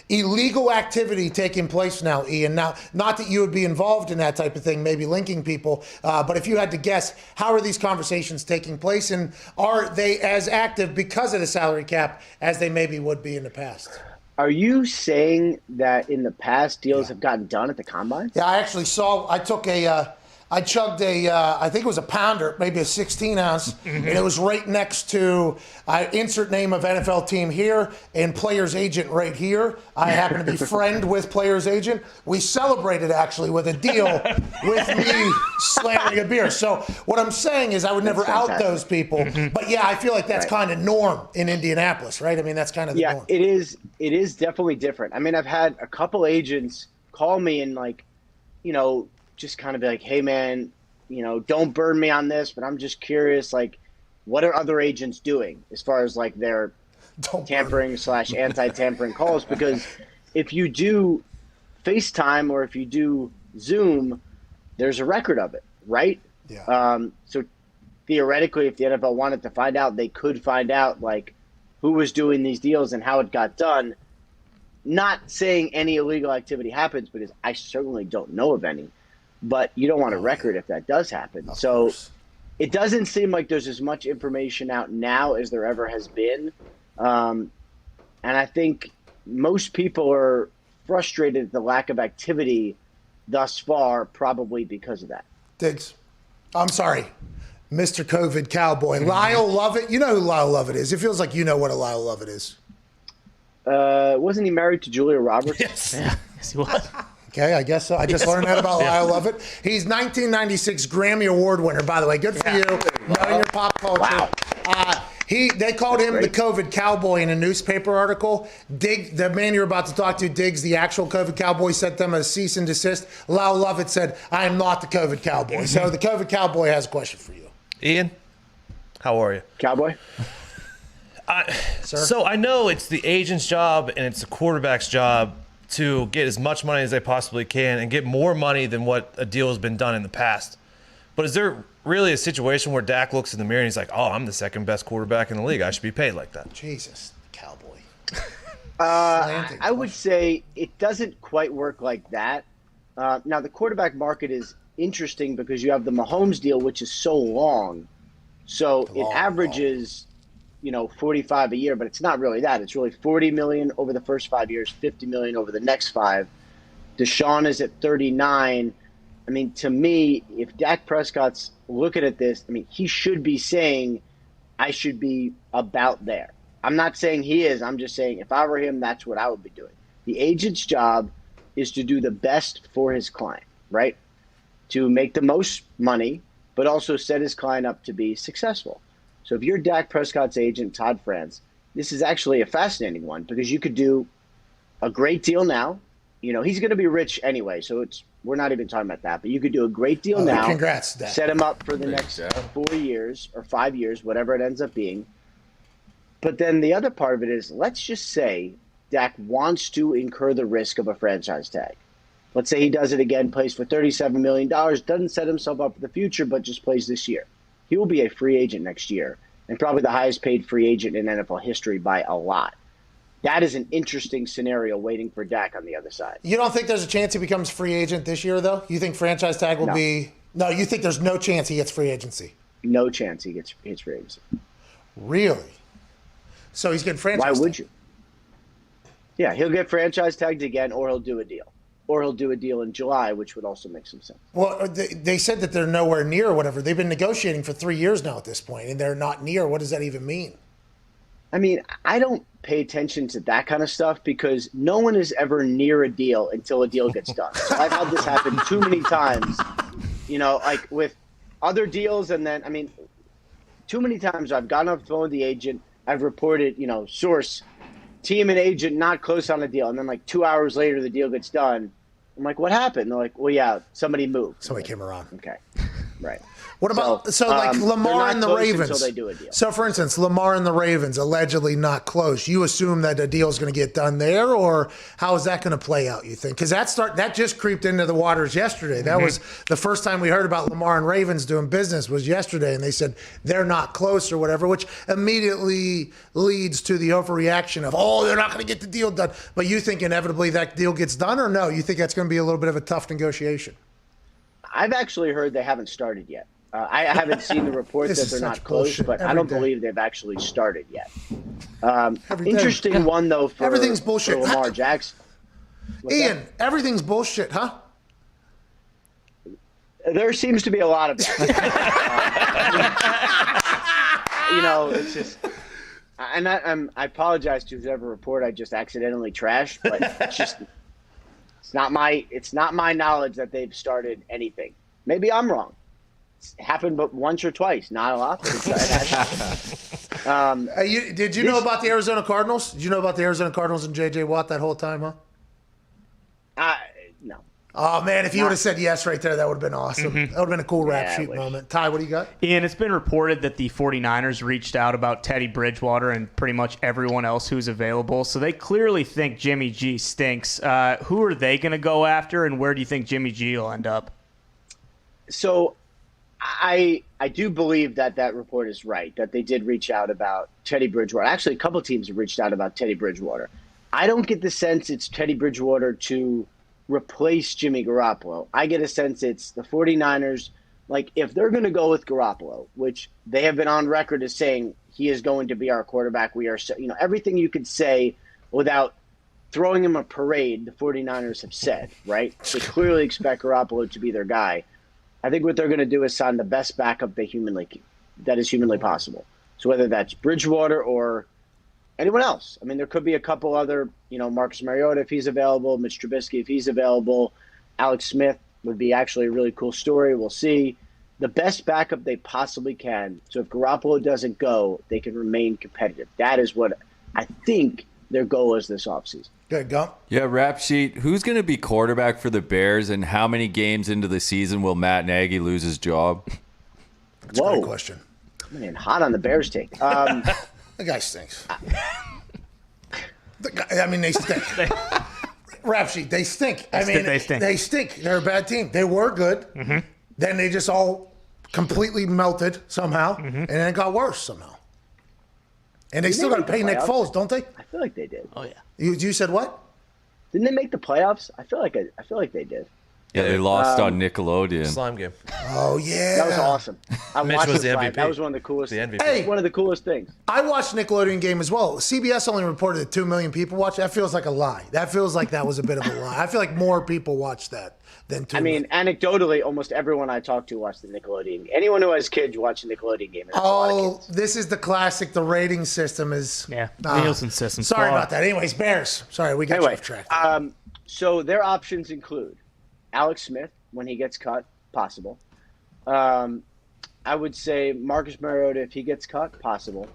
illegal activity taking place now, Ian? Now, not that you would be involved in that type of thing, maybe linking people, but if you had to guess, how are these conversations taking place, and are they as active because of the salary cap as they maybe would be in the past? Are you saying that in the past deals have gotten done at the Combine? Yeah, I actually saw, I chugged I think it was a pounder, maybe a 16 ounce, and it was right next to, insert name of NFL team here and player's agent right here. I happen to be friend with player's agent. We celebrated actually with a deal with me slamming a beer. So what I'm saying is I would never out those people. But yeah, I feel like that's kind of norm in Indianapolis, right? I mean, that's kind of the norm. It is definitely different. I mean, I've had a couple agents call me and just kind of be like, hey man, don't burn me on this, but I'm just curious, like, what are other agents doing as far as like their tampering / anti-tampering calls? Because if you do FaceTime or if you do Zoom, there's a record of it, right? Yeah. So theoretically, if the NFL wanted to find out, they could find out like who was doing these deals and how it got done. Not saying any illegal activity happens, because I certainly don't know of any. But you don't want a record if that does happen. Of so course. It doesn't seem like there's as much information out now as there ever has been. And I think most people are frustrated at the lack of activity thus far, probably because of that. Digz. I'm sorry. Mr. COVID Cowboy. Lyle Lovett. You know who Lyle Lovett is. It feels like you know what a Lyle Lovett is. Wasn't he married to Julia Roberts? Yes. Yeah. Yes, he was. Okay, I guess so. I just learned that about Lyle Lovett. He's 1996 Grammy Award winner, by the way. Good for you. Knowing your pop culture. Wow. They called him the COVID Cowboy in a newspaper article. Digz, the man you're about to talk to, Digz, the actual COVID Cowboy, sent them a cease and desist. Lyle Lovett said, I am not the COVID Cowboy. So the COVID Cowboy has a question for you. Ian, how are you? Cowboy? So I know it's the agent's job and it's the quarterback's job to get as much money as they possibly can and get more money than what a deal has been done in the past. But is there really a situation where Dak looks in the mirror and he's like, oh, I'm the second best quarterback in the league. I should be paid like that? Jesus, cowboy. I would say it doesn't quite work like that. Now, the quarterback market is interesting because you have the Mahomes deal, which is so long. So it averages, 45 a year, but it's not really that. It's really 40 million over the first 5 years, 50 million over the next 5. Deshaun is at 39. I mean, to me, if Dak Prescott's looking at this, I mean, he should be saying, I should be about there. I'm not saying he is. I'm just saying if I were him, that's what I would be doing. The agent's job is to do the best for his client, right? To make the most money, but also set his client up to be successful. So if you're Dak Prescott's agent, Todd France, this is actually a fascinating one because you could do a great deal now. He's going to be rich anyway, so we're not even talking about that. But you could do a great deal now. Congrats, Dak. Set him up for the next 4 years or 5 years, whatever it ends up being. But then the other part of it is, let's just say Dak wants to incur the risk of a franchise tag. Let's say he does it again, plays for $37 million, doesn't set himself up for the future, but just plays this year. He will be a free agent next year and probably the highest paid free agent in NFL history by a lot. That is an interesting scenario waiting for Dak on the other side. You don't think there's a chance he becomes free agent this year, though? You think franchise tag will be – no, you think there's no chance he gets free agency? No chance he gets free agency. Really? So he's getting franchise tagged. Why would you? Yeah, he'll get franchise tagged again or he'll do a deal. Or he'll do a deal in July, which would also make some sense. Well, they said that they're nowhere near or whatever. They've been negotiating for 3 years now at this point, and they're not near. What does that even mean? I mean, I don't pay attention to that kind of stuff because no one is ever near a deal until a deal gets done. So I've had this happen too many times, like with other deals. And then, I mean, too many times I've gotten off the phone with the agent. I've reported, source, team and agent not close on a deal. And then like 2 hours later, the deal gets done. I'm like, what happened? They're like, well, yeah, somebody moved. Somebody came around. Okay. Right. What about like Lamar and the Ravens? Until they do a deal. So, for instance, Lamar and the Ravens allegedly not close. You assume that a deal is going to get done there, or how is that going to play out? You think? Because that just creeped into the waters yesterday. That was the first time we heard about Lamar and Ravens doing business was yesterday, and they said they're not close or whatever, which immediately leads to the overreaction of they're not going to get the deal done. But you think inevitably that deal gets done, or no? You think that's going to be a little bit of a tough negotiation? I've actually heard they haven't started yet. I haven't seen the report that they're not close, but I don't believe they've actually started yet. Interesting one, though, for everything's bullshit. For Lamar Jackson. Ian, everything's bullshit, huh? There seems to be a lot of that. It's just – and I apologize to whoever report I just accidentally trashed, but it's just – it's not my knowledge that they've started anything. Maybe I'm wrong. It's happened but once or twice, not a lot. But did you know about the Arizona Cardinals? Did you know about the Arizona Cardinals and J.J. Watt that whole time, huh? No. Oh, man, if you would have said yes right there, that would have been awesome. That would have been a cool rap sheet moment. Ty, what do you got? Ian, it's been reported that the 49ers reached out about Teddy Bridgewater and pretty much everyone else who's available. So they clearly think Jimmy G stinks. Who are they going to go after, and where do you think Jimmy G will end up? So I do believe that report is right, that they did reach out about Teddy Bridgewater. Actually, a couple teams have reached out about Teddy Bridgewater. I don't get the sense it's Teddy Bridgewater to replace Jimmy Garoppolo. I get a sense it's the 49ers. Like, if they're going to go with Garoppolo, which they have been on record as saying he is going to be our quarterback, we are, everything you could say without throwing him a parade, the 49ers have said, right? They clearly expect Garoppolo to be their guy. I think what they're going to do is sign the best backup that is humanly possible. So whether that's Bridgewater or anyone else. I mean, there could be a couple other, Marcus Mariota if he's available, Mitch Trubisky if he's available, Alex Smith would be actually a really cool story. We'll see. The best backup they possibly can. So if Garoppolo doesn't go, they can remain competitive. That is what I think their goal is this offseason. Good, go. Yeah, rap sheet. Who's going to be quarterback for the Bears, and how many games into the season will Matt Nagy lose his job? That's a great question. Man, hot on the Bears take. The guy stinks. They stink. Rap sheet, they stink. They stink. They stink. They're a bad team. They were good. Mm-hmm. Then they just all completely melted somehow, and then it got worse somehow. And they still got to pay Nick Foles, don't they? I feel like they did. Oh, yeah. You said what? Didn't they make the playoffs? I feel like they did. Yeah, they lost on Nickelodeon. Slime game. Oh, yeah. That was awesome. I Mitch watched was the live. MVP. That was one of the coolest. The MVP. Hey. One of the coolest things. I watched Nickelodeon game as well. CBS only reported that 2 million people watched. That feels like a lie. That feels like that was a bit of a lie. I feel like more people watched that than 2 million. Anecdotally, almost everyone I talked to watched the Nickelodeon. Anyone who has kids watch the Nickelodeon game. And that's a lot of kids. This is the classic. The rating system is... Yeah, Nielsen system. Sorry about that. Anyways, Bears. Sorry, we got you off track. So their options include Alex Smith when he gets cut, possible. I would say Marcus Mariota if he gets cut, possible.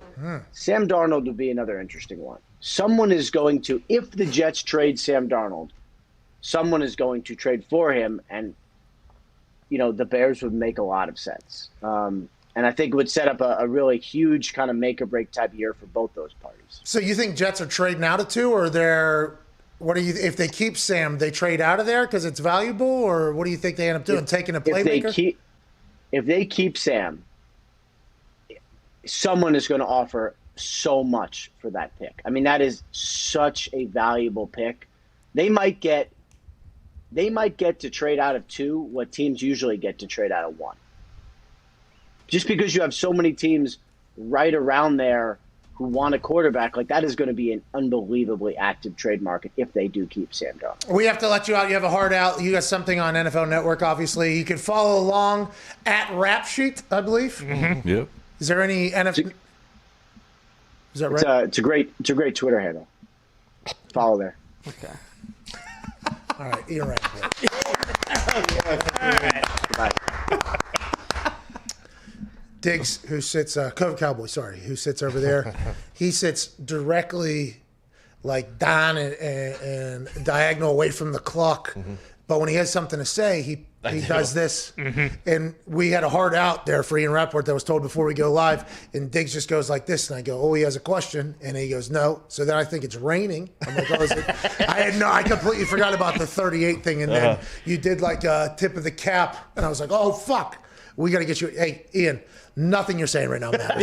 Sam Darnold would be another interesting one. Someone is going to, if the Jets trade Sam Darnold, someone is going to trade for him, and the Bears would make a lot of sense. And I think it would set up a really huge kind of make or break type year for both those parties. So you think Jets are trading out of 2, or they're... if they keep Sam, they trade out of there because it's valuable, or what do you think they end up doing? Taking a playmaker? If they keep Sam, someone is going to offer so much for that pick. I mean, that is such a valuable pick. They might get to trade out of 2 what teams usually get to trade out of 1. Just because you have so many teams right around there who want a quarterback, like that is going to be an unbelievably active trade market if they do keep Sam Darnold. We have to let you out. You have a hard out. You got something on NFL Network, obviously. You can follow along at Rap Sheet, I believe. Mm-hmm. Yep. Is there any NFL? Is that right? It's a great Twitter handle. Follow there. Okay. All right, Ian Rapoport. All right. Bye. Digz, who sits, Cover Cowboy, sorry, who sits over there, he sits directly like down and diagonal away from the clock. Mm-hmm. But when he has something to say, he does this. Mm-hmm. And we had a hard out there for Ian Rapoport that was told before we go live. And Digz just goes like this. And I go, oh, he has a question. And he goes, no. So then I think it's raining. I'm like, oh, is it? I completely forgot about the 38 thing. And then you did like a tip of the cap. And I was like, oh, fuck. We got to get you. Hey, Ian. Nothing you're saying right now, man.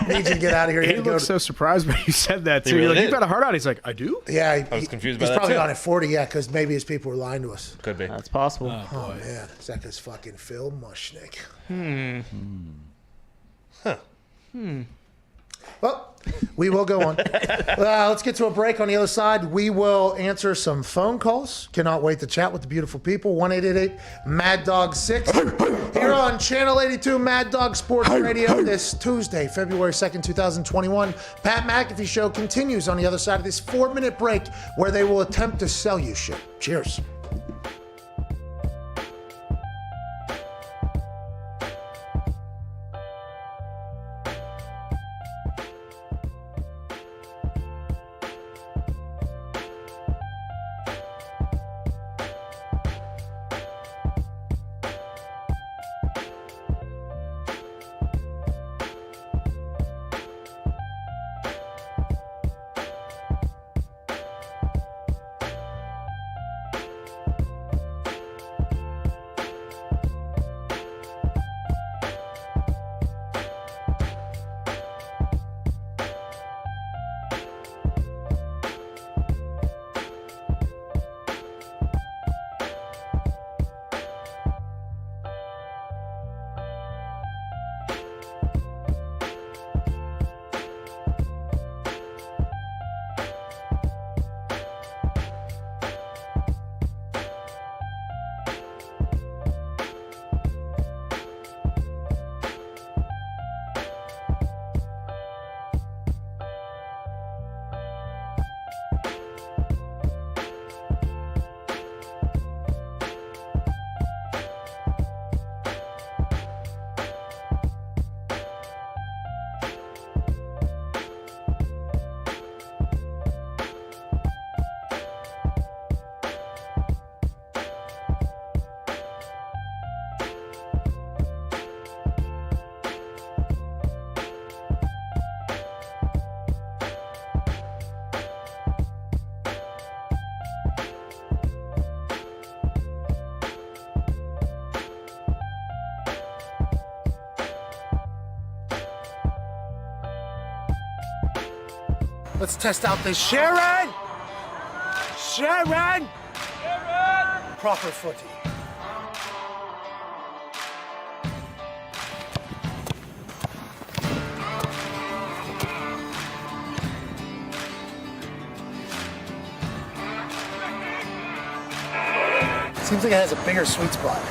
Need you to get out of here. He looked so surprised when you said that, too. You're like, you've got a heart out. He's like, I do? Yeah. I was confused by that, He's probably too. on at 40, because maybe his people were lying to us. Could be. That's possible. Oh man. Zach fucking Phil Mushnick. Well, we will go on. Let's get to a break. On the other side, we will answer some phone calls. Cannot wait to chat with the beautiful people. 1-888-MAD-DOG-6. Here on Channel 82 Mad Dog Sports Radio this Tuesday, February 2nd, 2021. Pat McAfee Show continues on the other side of this 4-minute break where they will attempt to sell you shit. Cheers. Let's test out this Sharon! Sharon! Proper footy. Seems like it has a bigger sweet spot.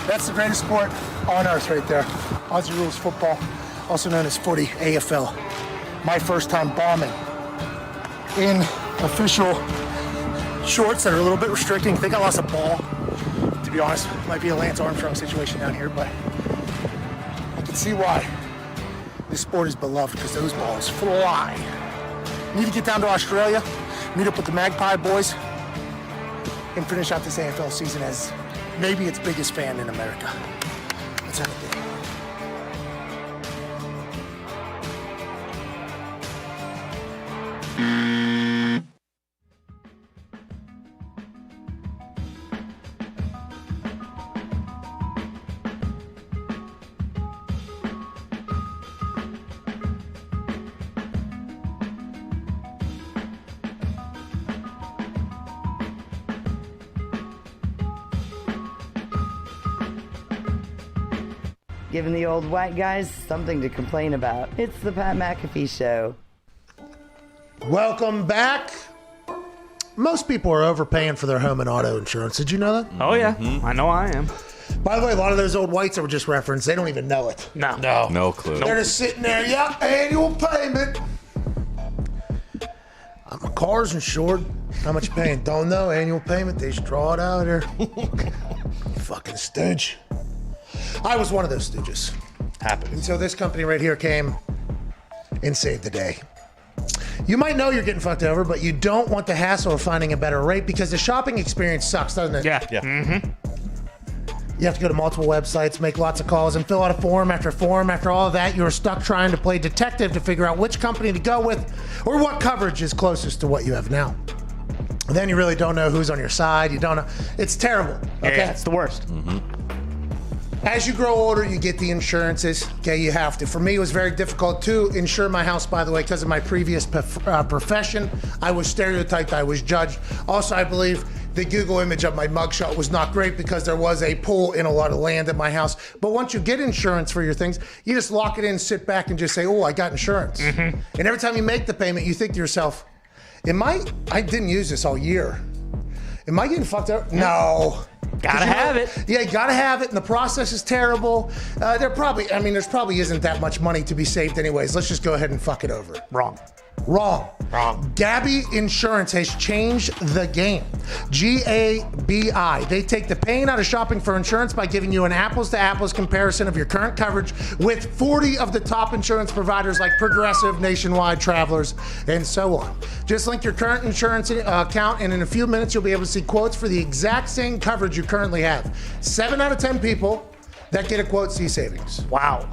That's the greatest sport on earth right there. Aussie rules football, also known as footy, AFL. My first time bombing in official shorts that are a little bit restricting. I think I lost a ball, to be honest. Might be a Lance Armstrong situation down here, but I can see why this sport is beloved, because those balls fly. Need to get down to Australia, meet up with the Magpie boys, and finish out this AFL season as maybe its biggest fan in America. Let's have a day. Giving the old white guys something to complain about. It's the Pat McAfee Show. Welcome back. Most people are overpaying for their home and auto insurance. Did you know that? Oh, yeah. I know I am. By the way, a lot of those old whites that were just referenced, they don't even know it. No clue. They're just sitting there, annual payment. My car's insured. How much you paying? Don't know. Annual payment. They just draw it out here. Fucking stooge. I was one of those stooges. Happened. And so this company right here came and saved the day. You might know you're getting fucked over, but you don't want the hassle of finding a better rate because the shopping experience sucks, doesn't it? Yeah. Yeah. You have to go to multiple websites, make lots of calls, and fill out a form. After all of that, you're stuck trying to play detective to figure out which company to go with or what coverage is closest to what you have now. And then you really don't know who's on your side. You don't know. It's terrible. Okay? Yeah, it's the worst. As you grow older, you get the insurances. Okay, you have to. For me, it was very difficult to insure my house, by the way, because of my previous profession. I was stereotyped. I was judged. Also, I believe the Google image of my mugshot was not great because there was a pool in a lot of land at my house. But once you get insurance for your things, you just lock it in, sit back, and just say, oh, I got insurance. And every time you make the payment, you think to yourself, I didn't use this all year. Am I getting fucked up? No. Gotta have it. Yeah, you gotta have it, and the process is there's probably isn't that much money to be saved anyways. Let's just go ahead and fuck it over. Wrong. Gabi Insurance has changed the game. GABI. They take the pain out of shopping for insurance by giving you an apples-to-apples comparison of your current coverage with 40 of the top insurance providers like Progressive, Nationwide, Travelers, and so on. Just link your current insurance account, and in a few minutes, you'll be able to see quotes for the exact same coverage you currently have. 7 out of 10 people that get a quote see savings. Wow.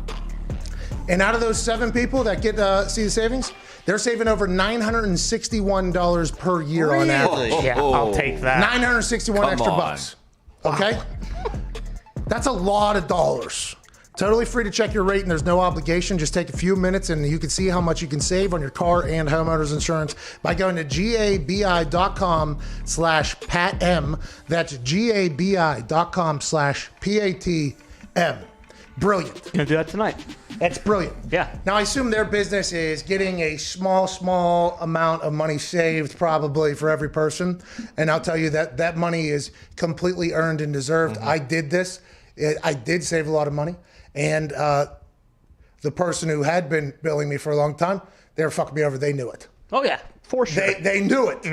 And out of those 7 people that get see the savings, they're saving over $961 per year on average. Yeah, I'll take that. 961 Come extra on. bucks. Okay? That's a lot of dollars. Totally free to check your rate, and there's no obligation. Just take a few minutes, and you can see how much you can save on your car and homeowners insurance by going to gabi.com/PatM. That's gabi.com/PATM. Brilliant. Gonna do that tonight. That's brilliant. Yeah. Now, I assume their business is getting a small amount of money saved probably for every person. And I'll tell you that money is completely earned and deserved. I did this. I did save a lot of money. And the person who had been billing me for a long time, they were fucking me over. They knew it. Oh, yeah, for sure. They knew it.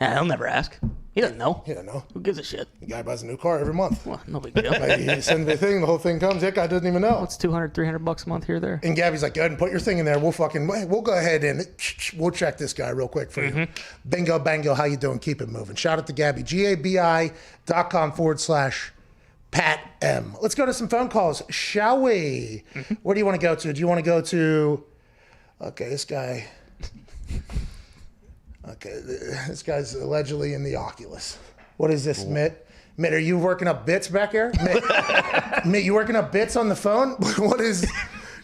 Yeah, he'll never ask. He doesn't know. He doesn't know. Who gives a shit? The guy buys a new car every month. Well, no big deal. Like, he sends the thing, the whole thing comes. That guy doesn't even know. What's $200, $300 a month here or there? And Gabby's like, go ahead and put your thing in there. We'll go ahead and we'll check this guy real quick for you. Bingo, bango, how you doing? Keep it moving. Shout out to Gabby. GABI.com/Pat M. Let's go to some phone calls, shall we? Where do you want to go to? Do you want to go to, okay, this guy. Okay, this guy's allegedly in the Oculus. What is this, Mitt? Mitt, are you working up bits back here? Mitt, you working up bits on the phone? What is?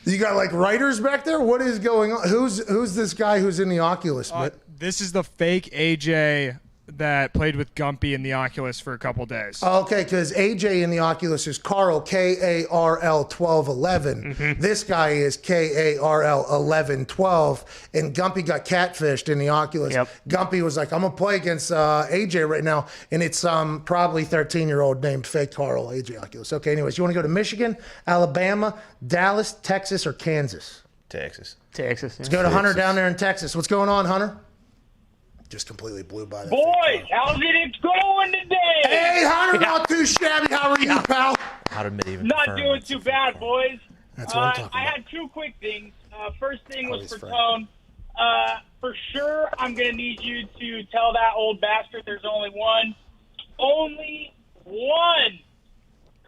You got like writers back there? What is going on? Who's this guy who's in the Oculus, Mitt? This is the fake AJ that played with Gumpy in the Oculus for a couple days. Okay, because AJ in the Oculus is Carl, Karl 1211. This guy is Karl 1112. And Gumpy got catfished in the Oculus. Gumpy was like, I'm going to play against AJ right now. And it's probably 13-year-old named fake Carl, AJ Oculus. Okay, anyways, you want to go to Michigan, Alabama, Dallas, Texas, or Kansas? Texas. Let's go to Hunter down there in Texas. What's going on, Hunter? Just completely blew by that. Boys, how's it going today? Hey, Hunter, not too shabby. How are you, pal? Not doing too bad, boys. That's what I'm talking I about. had two quick things. First thing was for Tone. For sure, I'm going to need you to tell that old bastard there's only one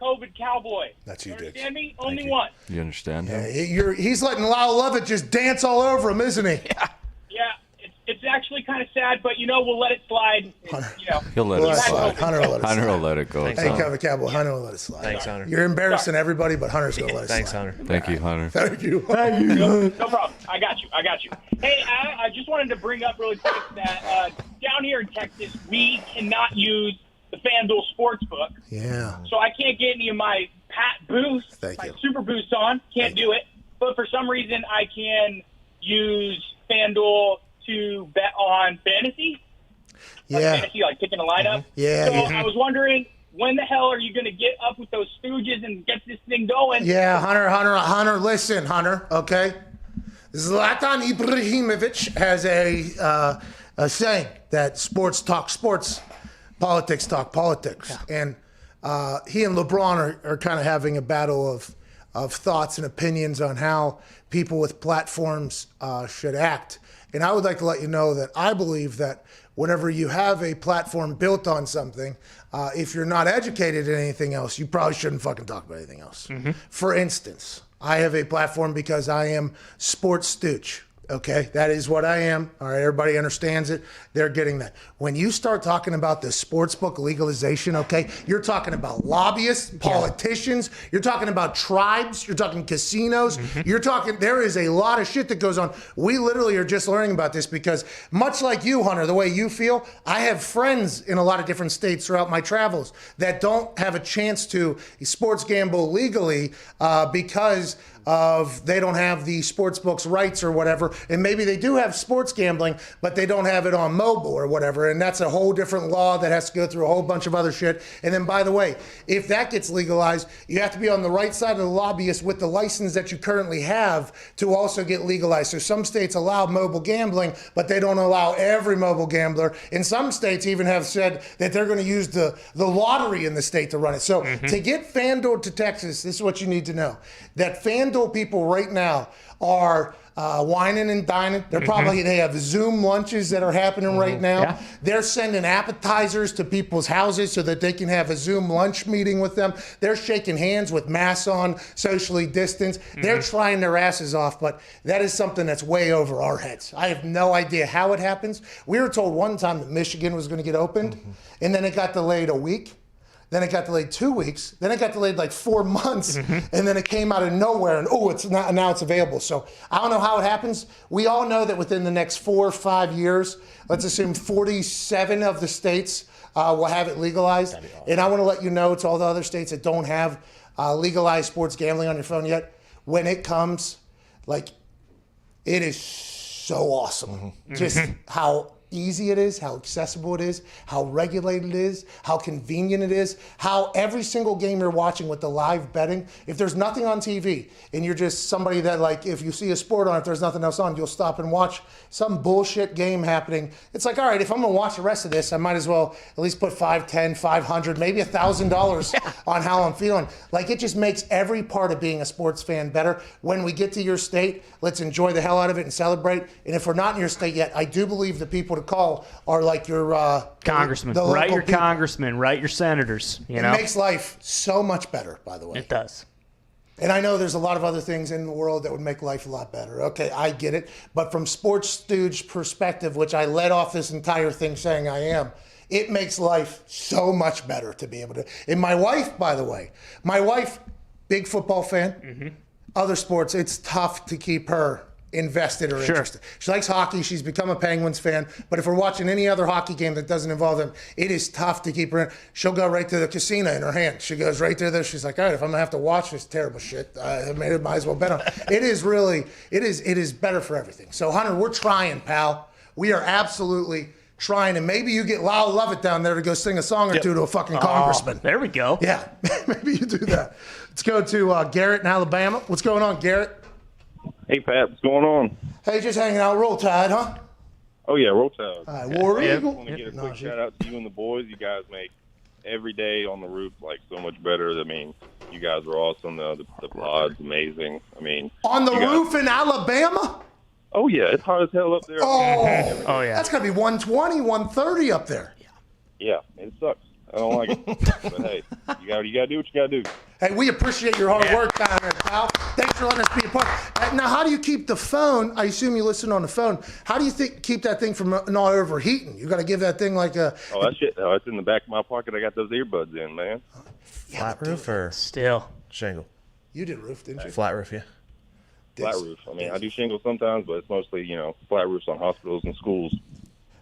COVID cowboy. That's you, Digz. Understand me? Only one. You understand him? He's letting Lyle Lovett just dance all over him, isn't he? Yeah, it's actually kind of sad, but, we'll let it slide. He'll let it slide. Hunter will let it slide. Hunter will let it go. Hey, Cover Cowboy, Hunter will let it slide. Thanks, Hunter. You're embarrassing everybody, but Hunter's going to let it slide. Thanks, Hunter. Thank you, Hunter. Thank you. No problem. I got you. Hey, I just wanted to bring up really quick that down here in Texas, we cannot use the FanDuel Sportsbook. Yeah. So I can't get any of my Pat boosts, super boosts on. Can't do it. But for some reason, I can use FanDuel to bet on fantasy. Like picking a lineup. So I was wondering, when the hell are you going to get up with those stooges and get this thing going? Yeah, Hunter, listen, Hunter, okay? Zlatan Ibrahimovic has a saying that sports talk sports, politics talk politics. And he and LeBron are kind of having a battle of thoughts and opinions on how people with platforms should act. And I would like to let you know that I believe that whenever you have a platform built on something, if you're not educated in anything else, you probably shouldn't fucking talk about anything else. For instance, I have a platform because I am sports stooge. Okay, that is what I am. All right, everybody understands it. They're getting that. When you start talking about the sportsbook legalization, okay, you're talking about lobbyists, politicians, you're talking about tribes, you're talking casinos, you're talking, there is a lot of shit that goes on. We literally are just learning about this because much like you, Hunter, the way you feel, I have friends in a lot of different states throughout my travels that don't have a chance to sports gamble legally because of they don't have the sports books rights or whatever, and maybe they do have sports gambling, but they don't have it on mobile or whatever, and that's a whole different law that has to go through a whole bunch of other shit. And then, by the way, if that gets legalized, you have to be on the right side of the lobbyist with the license that you currently have to also get legalized. So some states allow mobile gambling, but they don't allow every mobile gambler. And some states even have said that they're going to use the lottery in the state to run it. So to get FanDuel to Texas, this is what you need to know, that FanDuel people right now are whining and dining. They're probably, they have Zoom lunches that are happening right now. Yeah. They're sending appetizers to people's houses so that they can have a Zoom lunch meeting with them. They're shaking hands with masks on, socially distanced. They're trying their asses off, but that is something that's way over our heads. I have no idea how it happens. We were told one time that Michigan was going to get opened, and then it got delayed a week. Then it got delayed 2 weeks. Then it got delayed like 4 months. And then it came out of nowhere and it's not, now it's available. So I don't know how it happens. We all know that within the next 4 or 5 years, let's assume 47 of the states will have it legalized. Awesome. And I want to let you know to all the other states that don't have legalized sports gambling on your phone yet, when it comes, like, it is so awesome. Just how easy it is, how accessible it is, how regulated it is, how convenient it is, how every single game you're watching with the live betting, if there's nothing on TV and you're just somebody that, like, if you see a sport on, if there's nothing else on, you'll stop and watch some bullshit game happening. It's like, all right, if I'm going to watch the rest of this, I might as well at least put 5, 10, 500, maybe $1,000 on how I'm feeling. Like, it just makes every part of being a sports fan better. When we get to your state, let's enjoy the hell out of it and celebrate. And if we're not in your state yet, I do believe the people to call are like your congressmen. Write your congressmen, write your senators. It makes life so much better, by the way. It does. And I know there's a lot of other things in the world that would make life a lot better. Okay, I get it. But from sports stooge perspective, which I led off this entire thing saying I am, it makes life so much better to be able to. And my wife, by the way, big football fan, other sports, it's tough to keep her invested or interested. She likes hockey. She's become a Penguins fan. But if we're watching any other hockey game that doesn't involve them, it is tough to keep her in. She'll go right to the casino in her hand. She goes right there. She's like, all right, if I'm going to have to watch this terrible shit, I might as well bet on it. It is better for everything. So, Hunter, we're trying, pal. We are absolutely trying. And maybe you get Lyle Lovett down there to go sing a song or two to a fucking congressman. There we go. Yeah, maybe you do that. Let's go to Garrett in Alabama. What's going on, Garrett? Hey, Pat, what's going on? Hey, just hanging out. Roll Tide, huh? Oh, yeah, Roll Tide. All right, War Eagle. I want to get a quick shout-out to you and the boys. You guys make every day on the roof, like, so much better. I mean, you guys are awesome. The pod's amazing. I mean, on the roof in Alabama? Oh, yeah, it's hot as hell up there. Oh, yeah. That's got to be 120, 130 up there. Yeah, it sucks. I don't like it. But, hey, you got to do what you got to do. Hey, we appreciate your hard work down there, pal. Thanks for letting us be a part. Now, how do you keep the phone? I assume you listen on the phone. How do you keep that thing from not overheating? You got to give that thing like a... Oh, that shit. Oh, it's in the back of my pocket. I got those earbuds in, man. Flat roof or still shingle? You did roof, didn't you? Flat roof, yeah. Flat roof. I mean, I do shingle sometimes, but it's mostly, flat roofs on hospitals and schools.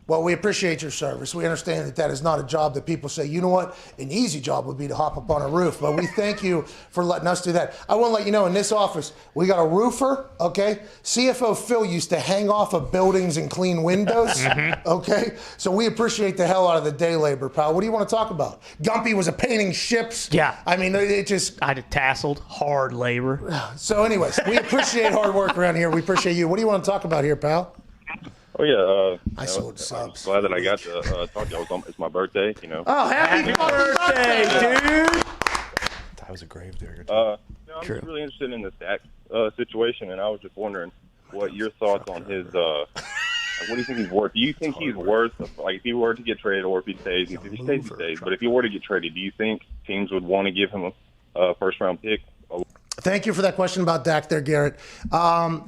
Well, we appreciate your service. We understand that that is not a job that people say, you know what, an easy job would be to hop up on a roof. But we thank you for letting us do that. I want to let you know, in this office, we got a roofer, okay? CFO Phil used to hang off of buildings and clean windows, okay? So we appreciate the hell out of the day labor, pal. What do you want to talk about? Gumpy was a painting ships. Yeah. I mean, it just... I did tasseled, hard labor. So anyways, we appreciate hard work around here. We appreciate you. What do you want to talk about here, pal? Oh, yeah. I sold subs. I'm glad that I got to talk to you. It's my birthday, Oh, happy birthday, dude! That was a gravedigger. I'm just really interested in this Dak situation, and I was just wondering what your thoughts on his. What do you think he's worth? Do you think he's worth, like, if he were to get traded, or if he stays? If he stays, he stays. But if he were to get traded, do you think teams would want to give him a first-round pick? Thank you for that question about Dak there, Garrett. I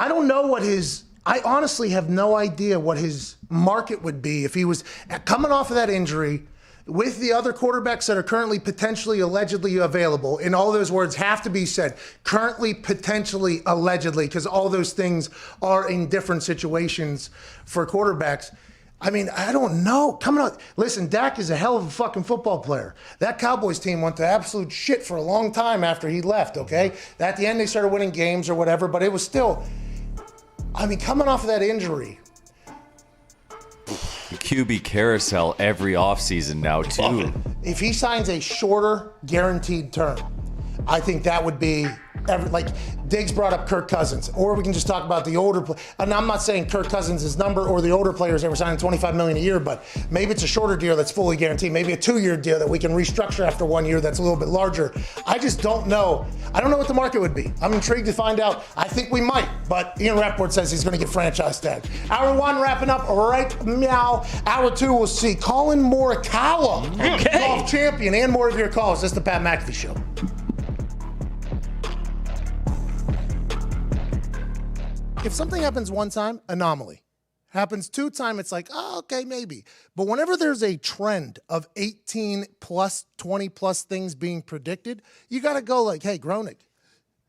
don't know what his... I honestly have no idea what his market would be if he was coming off of that injury with the other quarterbacks that are currently potentially allegedly available. And all those words have to be said. Currently, potentially, allegedly, because all those things are in different situations for quarterbacks. I mean, I don't know. Coming on, listen, Dak is a hell of a fucking football player. That Cowboys team went to absolute shit for a long time after he left, okay? At the end, they started winning games or whatever, but it was still... I mean, coming off of that injury. QB carousel every offseason now, too. If he signs a shorter guaranteed term, I think that would be... like Digz brought up Kirk Cousins, or we can just talk about the older. And I'm not saying Kirk Cousins' number or the older players that were signing $25 million a year, but maybe it's a shorter deal that's fully guaranteed. Maybe a 2-year deal that we can restructure after 1 year that's a little bit larger. I just don't know. I don't know what the market would be. I'm intrigued to find out. I think we might, but Ian Rapoport says he's going to get franchise tag. Hour 1 wrapping up right meow. Hour 2 we'll see Collin Morikawa, golf champion, and more of your calls. This is the Pat McAfee Show. If something happens one time, anomaly. Happens 2 times, it's like, oh, okay, maybe. But whenever there's a trend of 18 plus, 20 plus things being predicted, you got to go like, hey, Groening,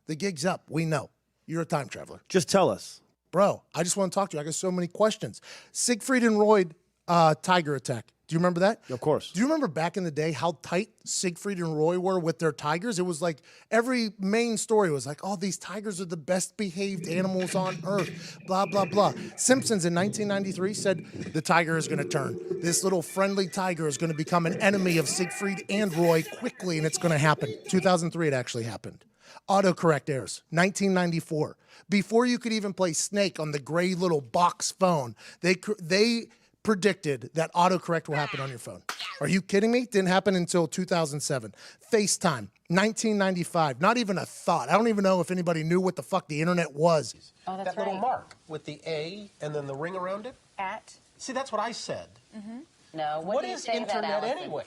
the gig's up. We know. You're a time traveler. Just tell us. Bro, I just want to talk to you. I got so many questions. Siegfried and Roy tiger attack. Do you remember that? Of course. Do you remember back in the day how tight Siegfried and Roy were with their tigers? It was like every main story was like, oh, these tigers are the best behaved animals on earth, blah, blah, blah. Simpsons in 1993 said the tiger is going to turn. This little friendly tiger is going to become an enemy of Siegfried and Roy quickly, and it's going to happen. 2003, it actually happened. Autocorrect errors, 1994. Before you could even play Snake on the gray little box phone, they predicted that autocorrect will happen on your phone. Are you kidding me? Didn't happen until 2007. FaceTime, 1995. Not even a thought. I don't even know if anybody knew what the fuck the internet was. Oh, that's that little mark with the A and then the ring around it? At? See, that's what I said. Mm-hmm. No, what is internet anyway?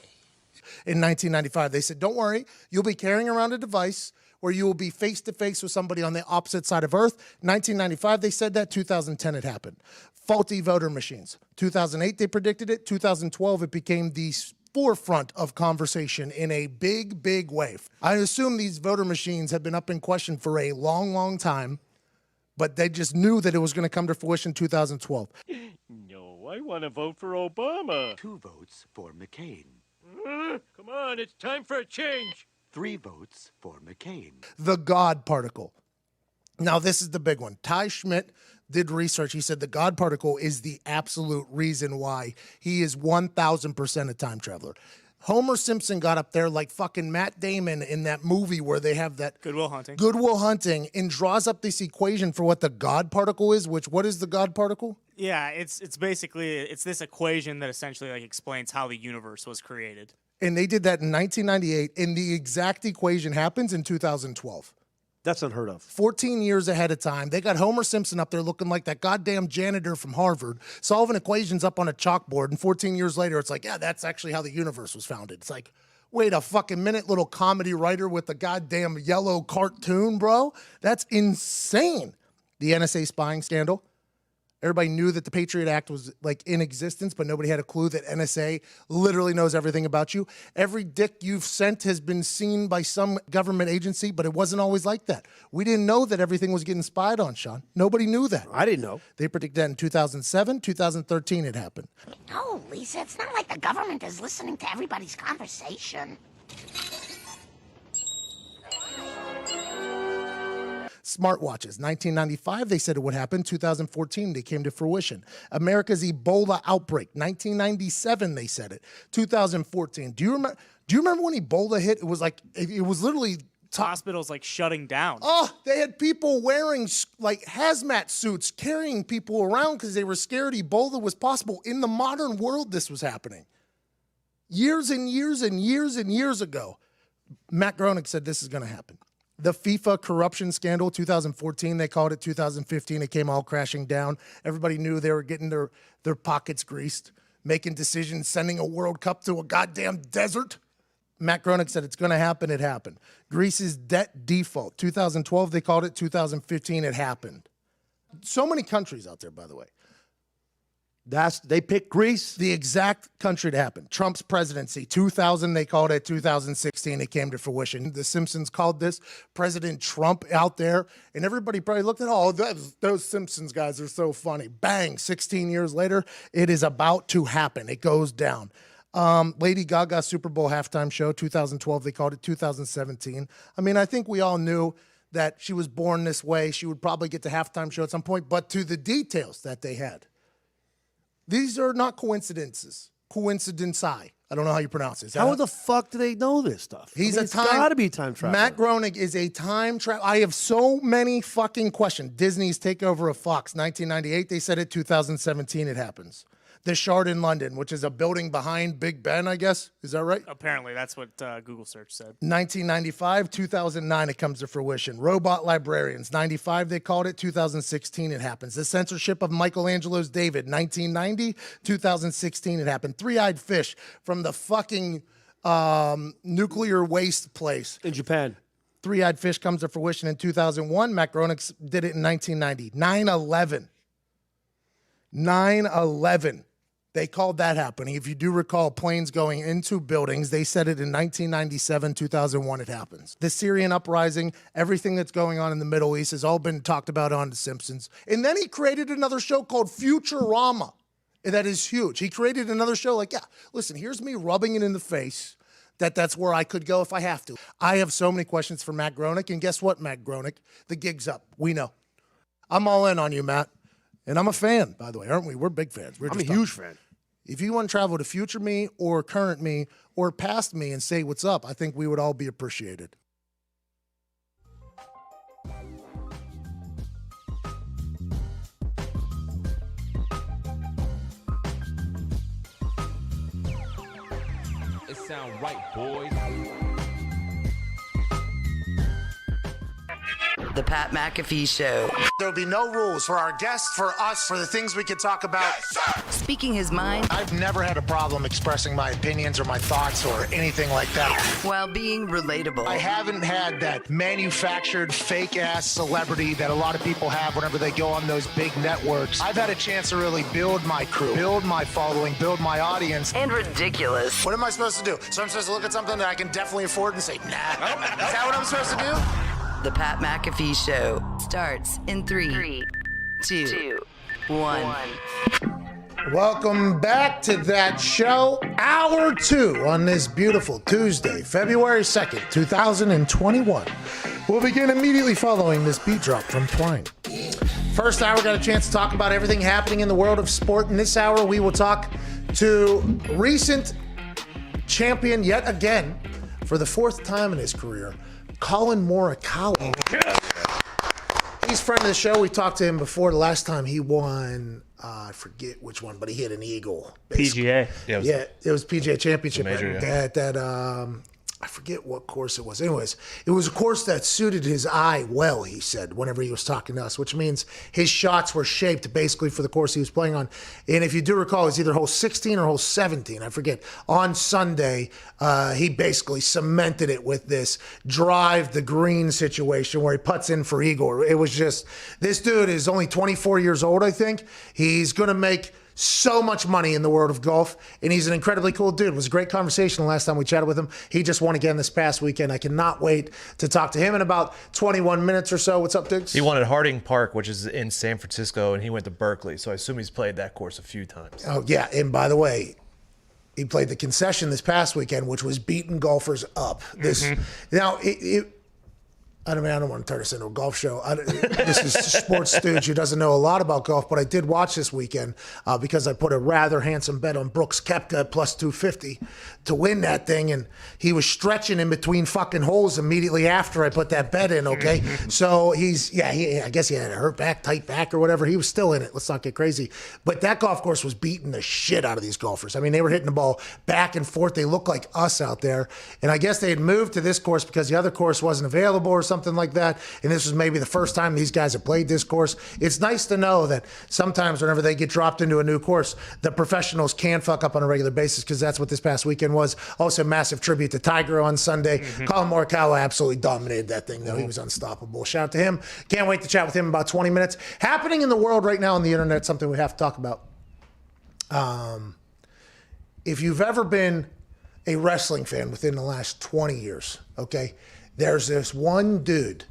In 1995, they said, don't worry, you'll be carrying around a device where you will be face-to-face with somebody on the opposite side of Earth. 1995, they said that. 2010, it happened. Faulty voter machines. 2008, they predicted it. 2012, it became the forefront of conversation in a big, big way. I assume these voter machines have been up in question for a long, long time, but they just knew that it was going to come to fruition in 2012. No, I want to vote for Obama. 2 votes for McCain. Come on, it's time for a change. 3 votes for McCain. The God particle. Now, this is the big one. Ty Schmidt did research. He said the God particle is the absolute reason why he is 1,000% a time traveler. Homer Simpson got up there like fucking Matt Damon in that movie where they have that Good Will Hunting. Good Will Hunting, and draws up this equation for what the God particle is, what is the God particle? Yeah, it's basically this equation that essentially like explains how the universe was created. And they did that in 1998, and the exact equation happens in 2012. That's unheard of. 14 years ahead of time. They got Homer Simpson up there looking like that goddamn janitor from Harvard, solving equations up on a chalkboard. And 14 years later, it's like, yeah, that's actually how the universe was founded. It's like, wait a fucking minute, little comedy writer with a goddamn yellow cartoon, bro. That's insane. The NSA spying scandal. Everybody knew that the Patriot Act was like in existence, but nobody had a clue that NSA literally knows everything about you. Every dick you've sent has been seen by some government agency, but it wasn't always like that. We didn't know that everything was getting spied on, Sean. Nobody knew that. I didn't know. They predicted that in 2007, 2013 it happened. No, Lisa, it's not like the government is listening to everybody's conversation. Smartwatches, 1995, they said it would happen. 2014, they came to fruition. America's Ebola outbreak, 1997, they said it. 2014, do you remember when Ebola hit? It was literally hospitals like shutting down. Oh, they had people wearing like hazmat suits, carrying people around because they were scared Ebola was possible. In the modern world, this was happening. Years and years and years and years ago, Matt Groening said this is going to happen. The FIFA corruption scandal, 2014, they called it. 2015, it came all crashing down. Everybody knew they were getting their pockets greased, making decisions, sending a World Cup to a goddamn desert. Matt Groening said it's going to happen. It happened. Greece's debt default, 2012, they called it. 2015, it happened. So many countries out there, by the way. They picked Greece. The exact country to happen. Trump's presidency, 2000, they called it. 2016, it came to fruition. The Simpsons called this. President Trump out there, and everybody probably looked at, those Simpsons guys are so funny. Bang, 16 years later, it is about to happen. It goes down. Lady Gaga Super Bowl halftime show, 2012, they called it. 2017. I mean, I think we all knew that she was born this way. She would probably get the halftime show at some point, but to the details that they had. These are not coincidences. Coincidenci. I don't know how you pronounce it. How the fuck do they know this stuff? It's got to be time travel. Matt Groening is a time travel. I have so many fucking questions. Disney's takeover of Fox, 1998. They said it. 2017, it happens. The Shard in London, which is a building behind Big Ben, I guess. Is that right? Apparently, that's what Google search said. 1995, 2009, it comes to fruition. Robot librarians, 95, they called it. 2016, it happens. The censorship of Michelangelo's David, 1990, 2016, it happened. Three-eyed fish from the fucking nuclear waste place. In Japan. Three-eyed fish comes to fruition in 2001. Matt Groening did it in 1990. 9/11. 9/11. They called that happening. If you do recall, planes going into buildings, they said it in 1997, 2001, it happens. The Syrian uprising, everything that's going on in the Middle East has all been talked about on The Simpsons. And then he created another show called Futurama. That is huge. He created another show like, yeah, listen, here's me rubbing it in the face that's where I could go if I have to. I have so many questions for Matt Groening, and guess what, Matt Groening? The gig's up. We know. I'm all in on you, Matt. And I'm a fan, by the way, aren't we? We're big fans. I'm a huge fan. If you want to travel to future me or current me or past me and say what's up, I think we would all be appreciated. It sound right, boys. The Pat McAfee Show. There'll be no rules for our guests, for us, for the things we can talk about. Yes, speaking his mind. I've never had a problem expressing my opinions or my thoughts or anything like that. While being relatable. I haven't had that manufactured fake-ass celebrity that a lot of people have whenever they go on those big networks. I've had a chance to really build my crew, build my following, build my audience. And ridiculous. What am I supposed to do? So I'm supposed to look at something that I can definitely afford and say, nah. Is that what I'm supposed to do? The Pat McAfee Show starts in 3, 2, 1. Welcome back to that show. Hour 2 on this beautiful Tuesday, February 2nd, 2021. We'll begin immediately following this beat drop from Twine. First hour, got a chance to talk about everything happening in the world of sport. In this hour, we will talk to recent champion yet again for the 4th time in his career, Collin Morikawa. He's a friend of the show. We talked to him before. The last time he won, I forget which one, but he hit an eagle. Basically. PGA. Yeah, it was PGA Championship. Major, yeah. I forget what course it was. Anyways, it was a course that suited his eye well, he said, whenever he was talking to us, which means his shots were shaped basically for the course he was playing on. And if you do recall, it was either hole 16 or hole 17, I forget. On Sunday, he basically cemented it with this drive the green situation where he putts in for eagle. It was just, this dude is only 24 years old, I think. He's going to make so much money in the world of golf, and he's an incredibly cool dude. It was a great conversation the last time we chatted with him. He just won again this past weekend. I cannot wait to talk to him in about 21 minutes or so. What's up, Digz? He won at Harding Park, which is in San Francisco, and he went to Berkeley, so I assume he's played that course a few times. Oh, yeah, and by the way, he played the concession this past weekend, which was beating golfers up. Now, I don't want to turn this into a golf show. This is Sports Stooge who doesn't know a lot about golf, but I did watch this weekend because I put a rather handsome bet on Brooks Koepka at plus 250 to win that thing, and he was stretching in between fucking holes immediately after I put that bet in, okay? So I guess he had a hurt back, tight back or whatever. He was still in it. Let's not get crazy. But that golf course was beating the shit out of these golfers. I mean, they were hitting the ball back and forth. They looked like us out there. And I guess they had moved to this course because the other course wasn't available or something like that. And this was maybe the first time these guys have played this course. It's nice to know that sometimes whenever they get dropped into a new course, the professionals can fuck up on a regular basis, because that's what this past weekend was. Also, massive tribute to Tiger on Sunday. Collin Morikawa absolutely dominated that thing, though. He was unstoppable. Shout out to him. Can't wait to chat with him in about 20 minutes. Happening in the world right now on the internet, something we have to talk about. If you've ever been a wrestling fan within the last 20 years, okay, there's this one dude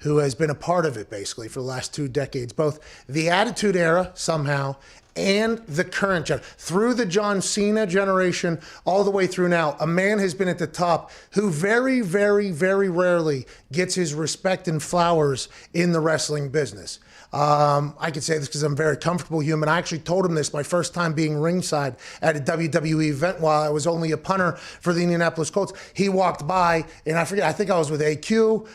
who has been a part of it basically for the last 2 decades, both the Attitude Era somehow and the current generation. Through the John Cena generation all the way through now, a man has been at the top who very, very, very rarely gets his respect and flowers in the wrestling business. I can say this because I'm a very comfortable human. I actually told him this my first time being ringside at a WWE event while I was only a punter for the Indianapolis Colts. He walked by, and I forget, I think I was with AQ.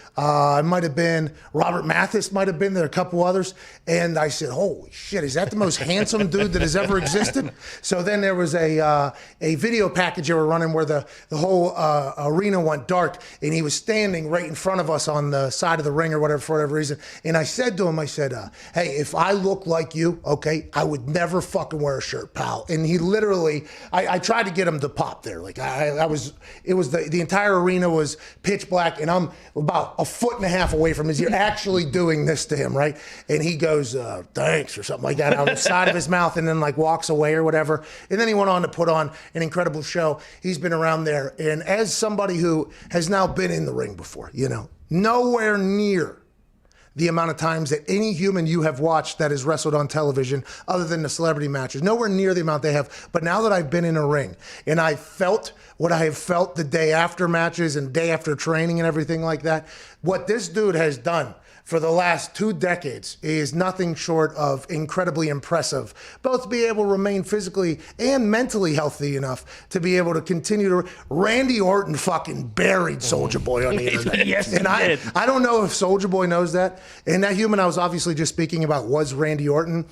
It might have been Robert Mathis, might have been there, a couple others. And I said, holy shit, is that the most handsome dude that has ever existed? So then there was a video package they were running where the whole arena went dark, and he was standing right in front of us on the side of the ring or whatever, for whatever reason. And I said to him, I said, hey, if I look like you, okay, I would never fucking wear a shirt, pal. And he literally, I tried to get him to pop there. Like the entire arena was pitch black, and I'm about 1.5 feet away from his ear, actually doing this to him, right? And he goes, thanks, or something like that out of the side of his mouth, and then like walks away or whatever. And then he went on to put on an incredible show. He's been around there. And as somebody who has now been in the ring before, you know, nowhere near the amount of times that any human you have watched that has wrestled on television other than the celebrity matches. Nowhere near the amount they have. But now that I've been in a ring and I felt what I have felt the day after matches and day after training and everything like that, what this dude has done for the last 2 decades is nothing short of incredibly impressive. Both to be able to remain physically and mentally healthy enough to be able to continue to. Randy Orton fucking buried Soulja Boy on the internet. Yes, and he did. I don't know if Soulja Boy knows that. And that human I was obviously just speaking about was Randy Orton.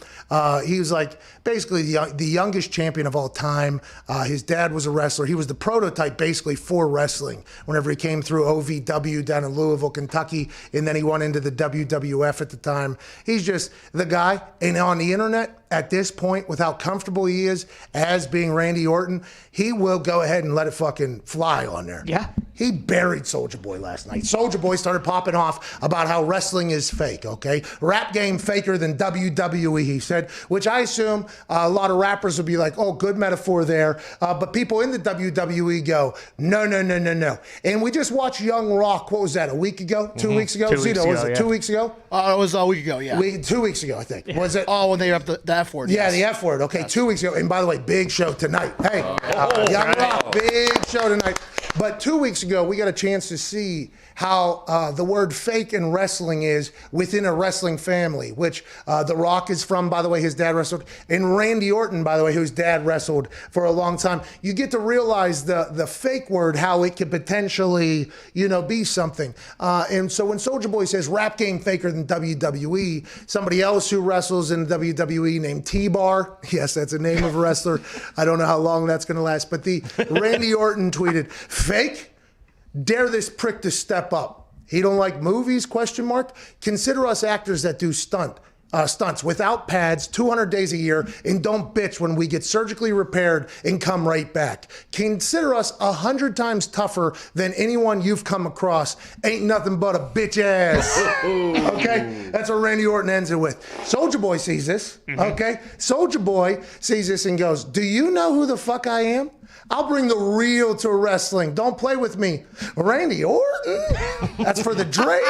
He was like basically the youngest champion of all time. His dad was a wrestler. He was the prototype basically for wrestling whenever he came through OVW down in Louisville, Kentucky, and then he went into the WWF at the time. He's just the guy. And on the internet, at this point, with how comfortable he is as being Randy Orton, he will go ahead and let it fucking fly on there. Yeah. He buried Soulja Boy last night. Soulja Boy started popping off about how wrestling is fake, okay? Rap game faker than WWE, he said, which I assume a lot of rappers would be like, oh, good metaphor there. But people in the WWE go, no. And we just watched Young Rock, what was that, a week ago? 2 weeks ago? 2 weeks Zito, was ago, it yeah. 2 weeks ago? It was a week ago, yeah. 2 weeks ago, I think. Was it? Oh, when they were up the F word. Yeah, yes. the F word. Okay, 2 weeks ago. And by the way, big show tonight. Hey, Young Rock, big show tonight. But 2 weeks ago, we got a chance to see how the word fake in wrestling is within a wrestling family, which The Rock is from, by the way, his dad wrestled, and Randy Orton, by the way, whose dad wrestled for a long time. You get to realize the fake word, how it could potentially, be something. And so when Soulja Boy says rap game faker than WWE, somebody else who wrestles in WWE named T-Bar, yes, that's a name of a wrestler. I don't know how long that's going to last, but the Randy Orton tweeted, fake? Dare this prick to step up. He don't like movies, ? Consider us actors that do stunts without pads 200 days a year and don't bitch when we get surgically repaired and come right back. Consider us 100 times tougher than anyone you've come across. Ain't nothing but a bitch ass. Okay? That's what Randy Orton ends it with. Soulja Boy sees this. Okay? Soulja Boy sees this and goes, do you know who the fuck I am? I'll bring the real to wrestling. Don't play with me. Randy Orton? That's for the Drake.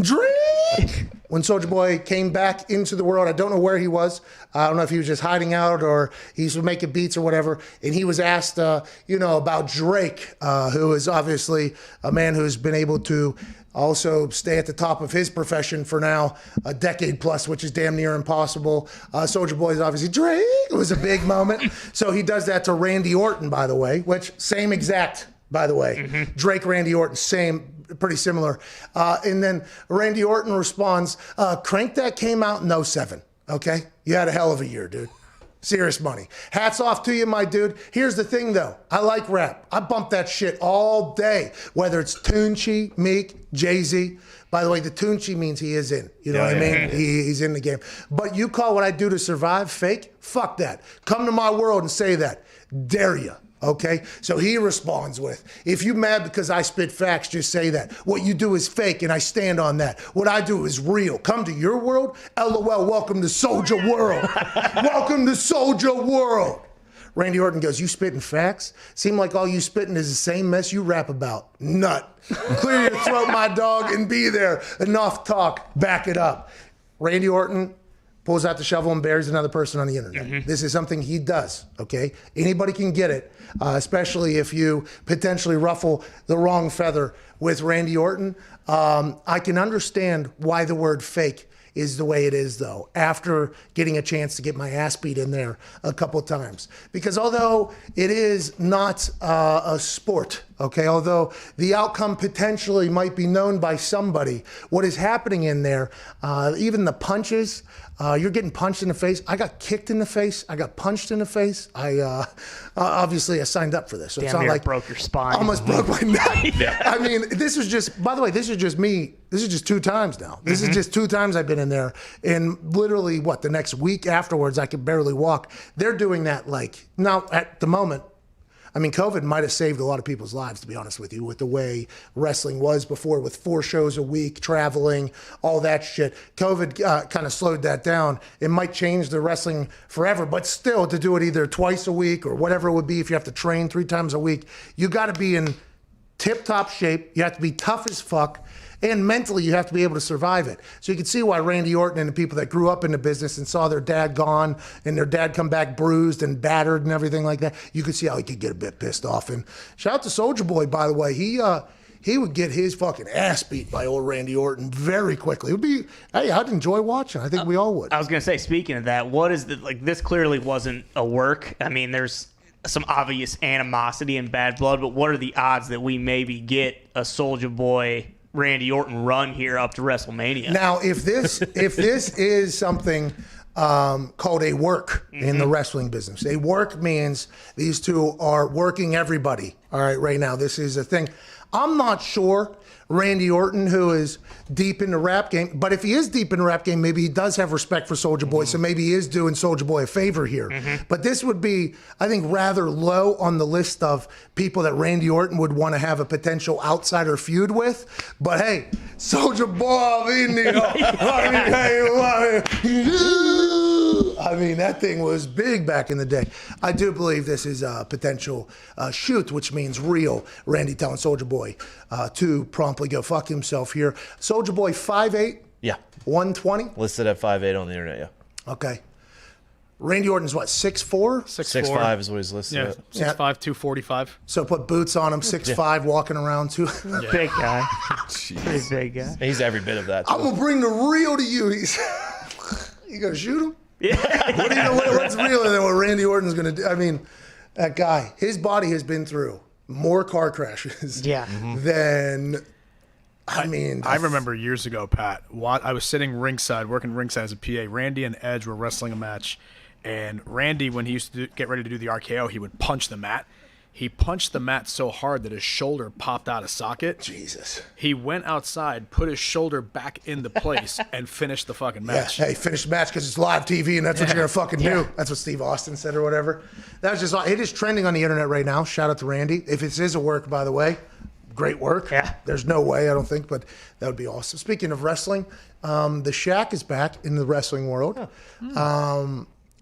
Drake. When Soulja Boy came back into the world, I don't know where he was. I don't know if he was just hiding out or he's making beats or whatever. And he was asked, about Drake, who is obviously a man who's been able to also stay at the top of his profession for now a decade plus, which is damn near impossible. Soulja Boy is obviously Drake. It was a big moment. So he does that to Randy Orton, by the way, which same exact, by the way. Drake, Randy Orton, same, pretty similar. And then Randy Orton responds, Crank That came out in 07, okay? You had a hell of a year, dude. Serious money. Hats off to you, my dude. Here's the thing, though. I like rap. I bump that shit all day, whether it's Tunchi, Meek, Jay-Z. By the way, the Tunchi means he is in. You know what I mean? He's in the game. But you call what I do to survive fake? Fuck that. Come to my world and say that. Dare you. Okay? So he responds with, if you mad because I spit facts, just say that. What you do is fake and I stand on that. What I do is real. Come to your world? LOL, welcome to Soulja World. Welcome to Soulja World. Randy Orton goes, you spitting facts? Seem like all you spitting is the same mess you rap about. Nut. Clear your throat, my dog, and be there. Enough talk. Back it up. Randy Orton pulls out the shovel and buries another person on the internet. This is something he does, okay? Anybody can get it, especially if you potentially ruffle the wrong feather with Randy Orton. I can understand why the word fake is the way it is, though, after getting a chance to get my ass beat in there a couple times. Because although it is not a sport, okay, although the outcome potentially might be known by somebody, what is happening in there, even the punches, you're getting punched in the face. I got kicked in the face. I got punched in the face. Obviously I signed up for this. So Damn it's not near like broke your spine. Almost broke my neck. I mean, this is just, by the way, this is just me. This is just 2 times now. This is just 2 times I've been in there. And literally, the next week afterwards, I could barely walk. They're doing that now at the moment. I mean, COVID might have saved a lot of people's lives, to be honest with you, with the way wrestling was before, with 4 shows a week, traveling, all that shit. COVID kind of slowed that down. It might change the wrestling forever, but still, to do it either twice a week or whatever it would be if you have to train 3 times a week, you got to be in tip-top shape. You have to be tough as fuck. And mentally, you have to be able to survive it. So you can see why Randy Orton and the people that grew up in the business and saw their dad gone and their dad come back bruised and battered and everything like that, you could see how he could get a bit pissed off. And shout out to Soulja Boy, by the way. He would get his fucking ass beat by old Randy Orton very quickly. It would be, hey, I'd enjoy watching. I think we all would. I was going to say, speaking of that, what is the, like, this clearly wasn't a work. I mean, there's some obvious animosity and bad blood, but what are the odds that we maybe get a Soulja Boy Randy Orton run here up to WrestleMania? Now, if this is something called a work in the wrestling business, a work means these two are working everybody. All right now, this is a thing. I'm not sure Randy Orton, who is deep in the rap game, but if he is deep in the rap game, maybe he does have respect for Soulja Boy, so maybe he is doing Soulja Boy a favor here. But this would be, I think, rather low on the list of people that Randy Orton would want to have a potential outsider feud with. But hey, Soulja Boy, I mean, that thing was big back in the day. I do believe this is a potential shoot, which means real Randy telling Soulja Boy to promptly go fuck himself here. Soulja Boy 5'8"? Yeah. 120? Listed at 5'8" on the internet, yeah. Okay. Randy Orton's what, 6'4"? 6'5" is what he's listed at. 6'5", 245. So put boots on him, 6'5", walking around too. Big guy. Pretty big guy. He's every bit of that, too. I'm going to bring the real to you. You going to shoot him? Yeah. What do you know? What's realer than what Randy Orton's going to do? I mean, that guy, his body has been through more car crashes than, I remember years ago, Pat, I was sitting ringside, working ringside as a PA. Randy and Edge were wrestling a match, and Randy, when he used to get ready to do the RKO, he would punch the mat. He punched the mat so hard that his shoulder popped out of socket. Jesus. He went outside, put his shoulder back into place, and finished the fucking match. Yeah, hey, finish the match because it's live TV and that's what you're going to fucking do. That's what Steve Austin said or whatever. That was just, it is trending on the internet right now. Shout out to Randy. If it is a work, by the way, great work. Yeah. There's no way, I don't think, but that would be awesome. Speaking of wrestling, the Shaq is back in the wrestling world.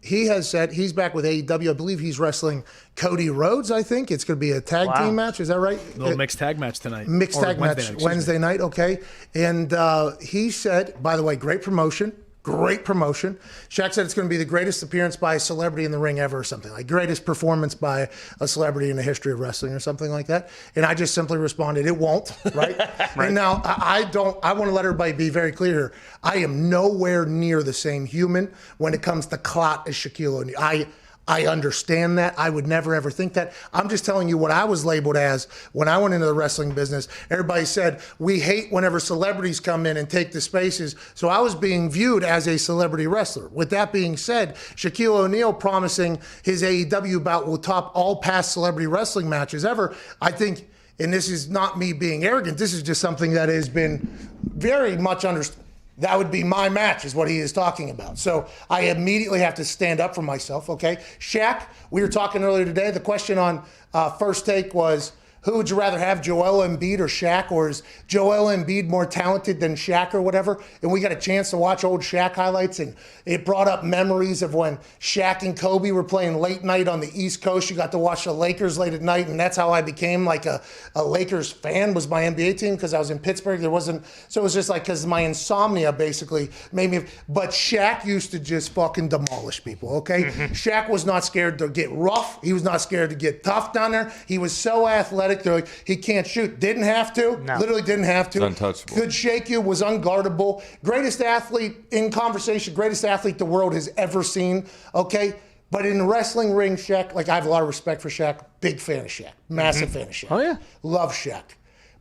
He has said he's back with AEW. I believe he's wrestling Cody Rhodes, I think. It's going to be a tag team match. Is that right? A little mixed tag match tonight. Mixed tag match Wednesday night, okay. And he said, by the way, great promotion. Great promotion. Shaq said it's going to be the greatest appearance by a celebrity in the ring ever or something, like greatest performance by a celebrity in the history of wrestling or something like that. And I just simply responded, it won't, right? And now I want to let everybody be very clear here. I am nowhere near the same human when it comes to clout as Shaquille O'Neal. I understand that. I would never, ever think that. I'm just telling you what I was labeled as when I went into the wrestling business. Everybody said, we hate whenever celebrities come in and take the spaces. So I was being viewed as a celebrity wrestler. With that being said, Shaquille O'Neal promising his AEW bout will top all past celebrity wrestling matches ever. I think, and this is not me being arrogant, this is just something that has been very much understood. That would be my match, is what he is talking about. So I immediately have to stand up for myself, okay? Shaq, we were talking earlier today. The question on First Take was, who would you rather have, Joel Embiid or Shaq? Or is Joel Embiid more talented than Shaq or whatever? And we got a chance to watch old Shaq highlights, and it brought up memories of when Shaq and Kobe were playing late night on the East Coast. You got to watch the Lakers late at night, and that's how I became like a Lakers fan, was my NBA team, because I was in Pittsburgh. So it was just like, because my insomnia basically made me, but Shaq used to just fucking demolish people, okay? Shaq was not scared to get rough. He was not scared to get tough down there. He was so athletic. They're like, he can't shoot. Didn't have to. No. Literally didn't have to. Untouchable. Could shake you, was unguardable. Greatest athlete in conversation, greatest athlete the world has ever seen, okay? But in the wrestling ring, Shaq, like, I have a lot of respect for Shaq. Big fan of Shaq. Massive fan of Shaq. Oh, yeah. Love Shaq.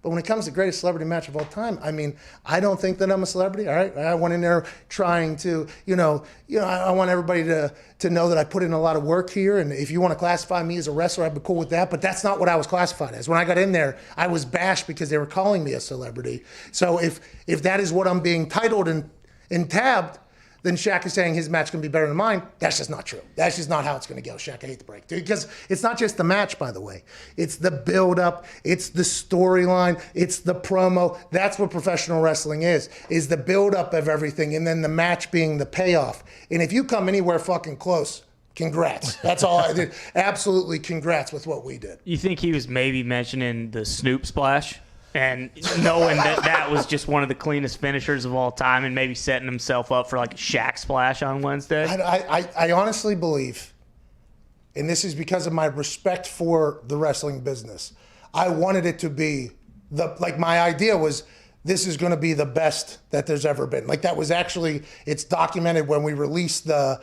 But when it comes to greatest celebrity match of all time, I mean, I don't think that I'm a celebrity, all right? I went in there trying to, I want everybody to know that I put in a lot of work here, and if you want to classify me as a wrestler, I'd be cool with that, but that's not what I was classified as. When I got in there, I was bashed because they were calling me a celebrity. So if that is what I'm being titled and tabbed, then Shaq is saying his match can be better than mine. That's just not true. That's just not how it's going to go, Shaq. I hate to break it. Because it's not just the match, by the way. It's the build-up. It's the storyline. It's the promo. That's what professional wrestling is the build-up of everything, and then the match being the payoff. And if you come anywhere fucking close, Congrats. That's all I did. Absolutely congrats with what we did. You think he was maybe mentioning the Snoop splash? And knowing that was just one of the cleanest finishers of all time and maybe setting himself up for like a Shaq splash on Wednesday? I honestly believe, and this is because of my respect for the wrestling business, I wanted it to be my idea was this is going to be the best that there's ever been. Like that was actually, it's documented when we release the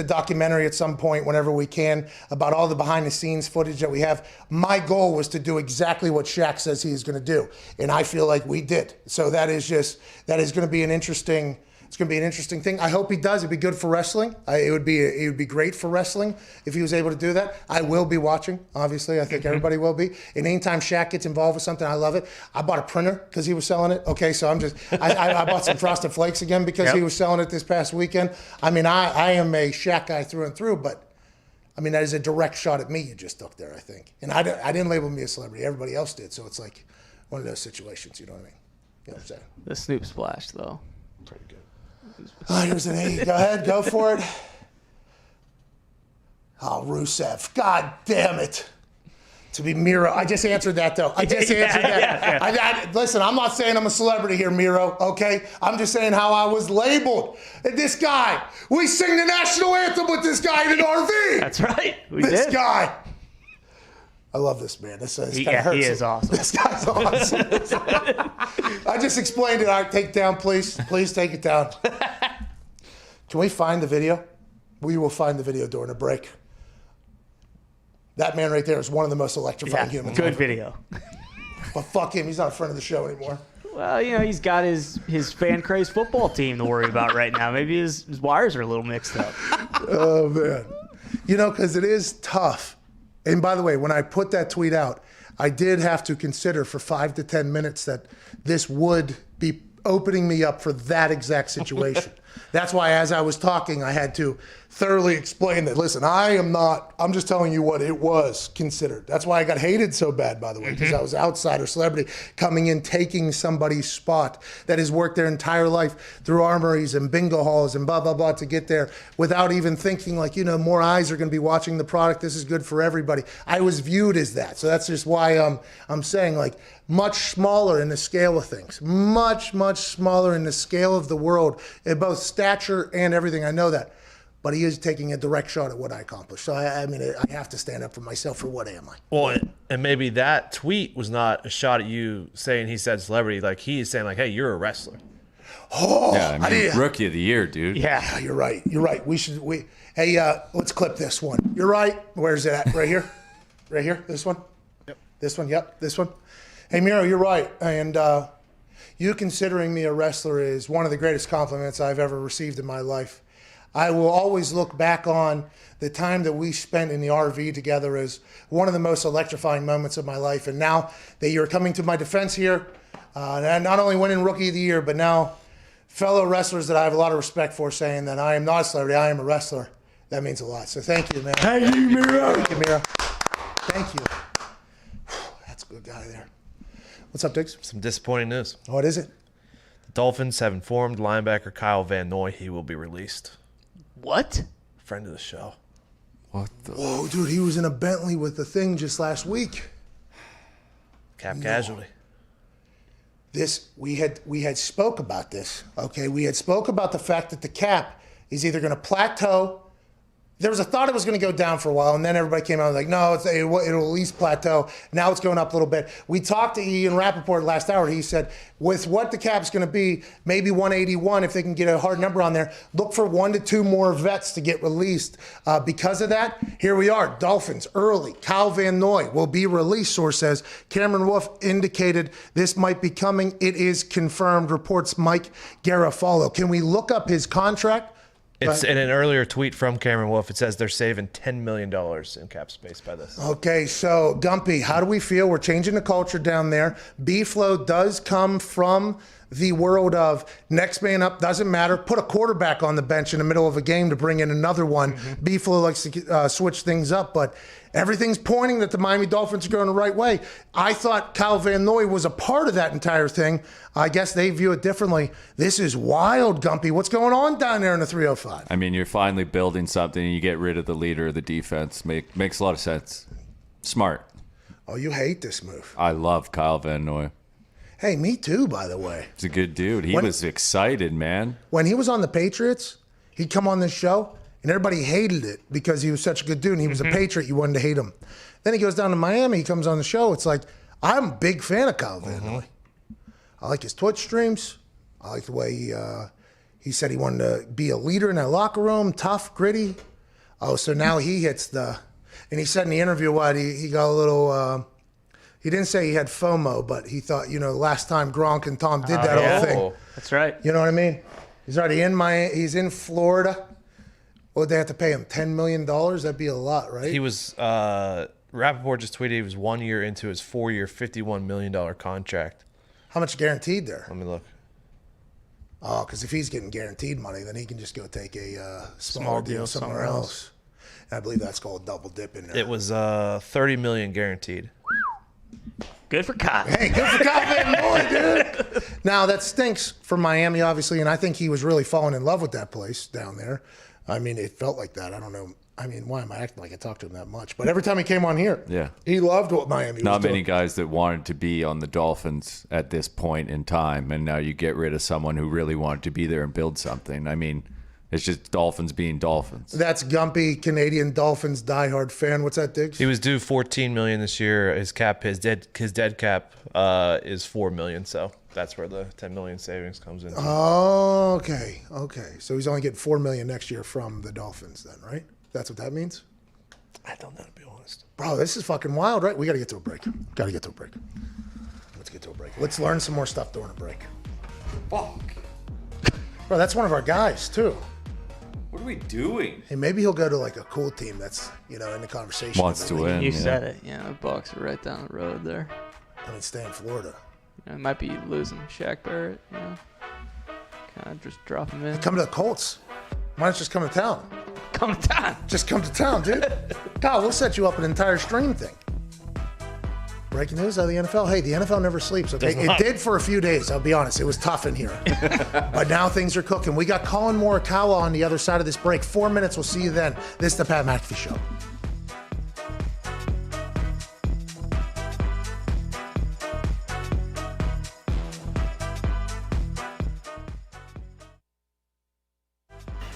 documentary at some point, whenever we can, about all the behind the scenes footage that we have. My goal was to do exactly what Shaq says he's going to do. And I feel like we did. So that is going to be an interesting thing. I hope he does. It'd be good for wrestling. It would be great for wrestling if he was able to do that. I will be watching, obviously. I think everybody will be. And anytime Shaq gets involved with something, I love it. I bought a printer because he was selling it. Okay, so I bought some Frosted Flakes again because he was selling it this past weekend. I mean, I am a Shaq guy through and through, but I mean, that is a direct shot at me you just took there, I think. And I didn't label me a celebrity. Everybody else did. So it's like one of those situations, you know what I mean? You know what I'm saying? The Snoop splash, though. Pretty good. Oh, here's an A. Go ahead. Go for it. Oh, Rusev. God damn it. To be Miro. I just answered that, though. I just answered that. Yeah. Listen, I'm not saying I'm a celebrity here, Miro, okay? I'm just saying how I was labeled. This guy. We sing the national anthem with this guy in an RV. That's right. This guy. I love this man. This guy hurts. He is awesome. This guy's awesome. I just explained it. All right, take it down, please. Please take it down. Can we find the video? We will find the video during a break. That man right there is one of the most electrifying humans. Good video. But fuck him. He's not a friend of the show anymore. Well, he's got his fan crazed football team to worry about right now. Maybe his wires are a little mixed up. Oh, man. Because it is tough. And by the way, when I put that tweet out, I did have to consider for 5 to 10 minutes that this would be opening me up for that exact situation. That's why as I was talking, I had to thoroughly explain that, listen, I'm just telling you what it was considered. That's why I got hated so bad, by the way, because I was an outsider celebrity coming in, taking somebody's spot that has worked their entire life through armories and bingo halls and blah, blah, blah to get there without even thinking more eyes are going to be watching the product. This is good for everybody. I was viewed as that. So that's just why I'm saying much smaller in the scale of things, much, much smaller in the scale of the world, in both stature and everything. I know that. But he is taking a direct shot at what I accomplished. So, I have to stand up for myself for what am I. Well, and maybe that tweet was not a shot at you saying he said celebrity. Like, he is saying, hey, you're a wrestler. Oh, yeah, rookie of the year, dude. Yeah, you're right. You're right. Hey, let's clip this one. You're right. Where's it at? Right here? Right here? This one? Yep. This one? Yep. This one? Hey, Miro, you're right. And you considering me a wrestler is one of the greatest compliments I've ever received in my life. I will always look back on the time that we spent in the RV together as one of the most electrifying moments of my life. And now that you're coming to my defense here, and not only winning Rookie of the Year, but now fellow wrestlers that I have a lot of respect for saying that I am not a celebrity, I am a wrestler. That means a lot. So thank you, man. Thank you, Miro. Thank you, Miro. Thank you. That's a good guy there. What's up, Digz? Some disappointing news. What is it? The Dolphins have informed linebacker Kyle Van Noy he will be released. What? Friend of the show. What the? Whoa, dude, he was in a Bentley with the thing just last week. Cap casualty. We had spoke about this. Okay, we had spoke about the fact that the cap is either going to plateau. There was a thought it was going to go down for a while, and then everybody came out and was like, no, it'll at least plateau. Now it's going up a little bit. We talked to Ian Rapoport last hour. He said, with what the cap's going to be, maybe 181, if they can get a hard number on there, look for 1 to 2 more vets to get released. Because of that, here we are. Dolphins, early. Kyle Van Noy will be released, source says. Cameron Wolf indicated this might be coming. It is confirmed, reports Mike Garafolo. Can we look up his contract? It's in an earlier tweet from Cameron Wolf. It says they're saving $10 million in cap space by this. Okay, so Gumpy, how do we feel? We're changing the culture down there. B-Flow does come from the world of next man up, doesn't matter. Put a quarterback on the bench in the middle of a game to bring in another one. Beefalo likes to switch things up, but everything's pointing that the Miami Dolphins are going the right way. I thought Kyle Van Noy was a part of that entire thing. I guess they view it differently. This is wild, Gumpy. What's going on down there in the 305? I mean, you're finally building something and you get rid of the leader of the defense. Makes a lot of sense. Smart. Oh, you hate this move. I love Kyle Van Noy. Hey, me too, by the way. He's a good dude. He was excited, man. When he was on the Patriots, he'd come on this show, and everybody hated it because he was such a good dude, and he was a Patriot. You wanted to hate him. Then he goes down to Miami. He comes on the show. It's like, I'm a big fan of Kyle Van Noy. I like his Twitch streams. I like the way he said he wanted to be a leader in that locker room, tough, gritty. Oh, so now he hits the – and he said in the interview what he got a little he didn't say he had FOMO, but he thought, last time Gronk and Tom did that whole thing. That's right. You know what I mean? He's already in he's in Florida. What would they have to pay him? $10 million? That'd be a lot, right? He was Rapoport just tweeted he was 1 year into his 4-year, $51 million contract. How much guaranteed there? Let me look. Oh, because if he's getting guaranteed money, then he can just go take a small deal somewhere else. And I believe that's called double dipping. It was $30 million guaranteed. Good for Kyle. Hey, good for Kyle Van Noy, dude. Now, that stinks for Miami, obviously, and I think he was really falling in love with that place down there. I mean, it felt like that. I don't know. I mean, why am I acting like I talked to him that much? But every time he came on here, he loved what Miami was doing. Not many guys that wanted to be on the Dolphins at this point in time, and now you get rid of someone who really wanted to be there and build something. I mean, it's just Dolphins being Dolphins. That's Gumpy, Canadian Dolphins diehard fan. What's that, Digz? He was due $14 million this year. His dead cap is $4 million. So that's where the $10 million savings comes in. Oh, okay. So he's only getting $4 million next year from the Dolphins, then, right? That's what that means. I don't know, to be honest. Bro, this is fucking wild, right? We got to get to a break. Let's get to a break. Let's learn some more stuff during a break. Fuck. Bro, that's one of our guys too. What are we doing? Hey, maybe he'll go to like a cool team that's, in the conversation. Wants to win. You said it. Yeah, the Bucs are right down the road there. I mean, stay in Florida. It might be losing Shaq Barrett, Kind of just drop him in. Come to the Colts. Why don't you just come to town? Come to town. Just come to town, dude. Kyle, we'll set you up an entire stream thing. Breaking news out of the NFL. Hey, the NFL never sleeps, okay? It did for a few days, I'll be honest. It was tough in here. But now things are cooking. We got Collin Morikawa on the other side of this break. 4 minutes. We'll see you then. This is the Pat McAfee Show.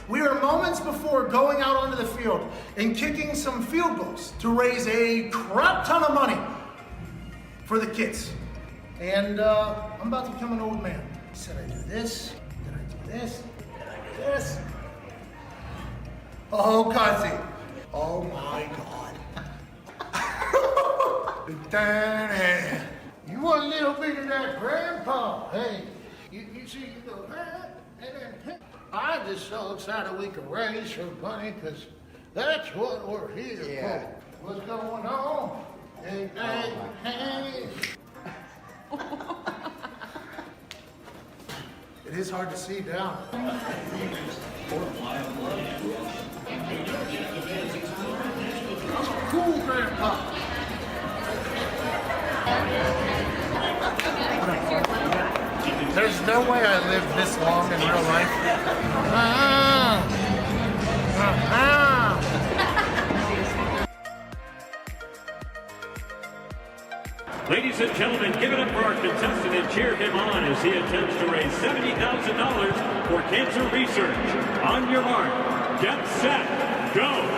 We are moments before going out onto the field and kicking some field goals to raise a crap ton of money for the kids. And I'm about to become an old man. Said I do this, then I do this, then I do this. Oh, Kazi. Oh my God. You want a little bit of that grandpa. Hey, you see, you go, and then I'm just so excited we can raise some money because that's what we're here for. What's going on? Hey, hey, hey. It is hard to see down. Cool, Grandpa. There's no way I lived this long in real life. Ladies and gentlemen, give it up for our contestant and cheer him on as he attempts to raise $70,000 for cancer research. On your mark, get set, go!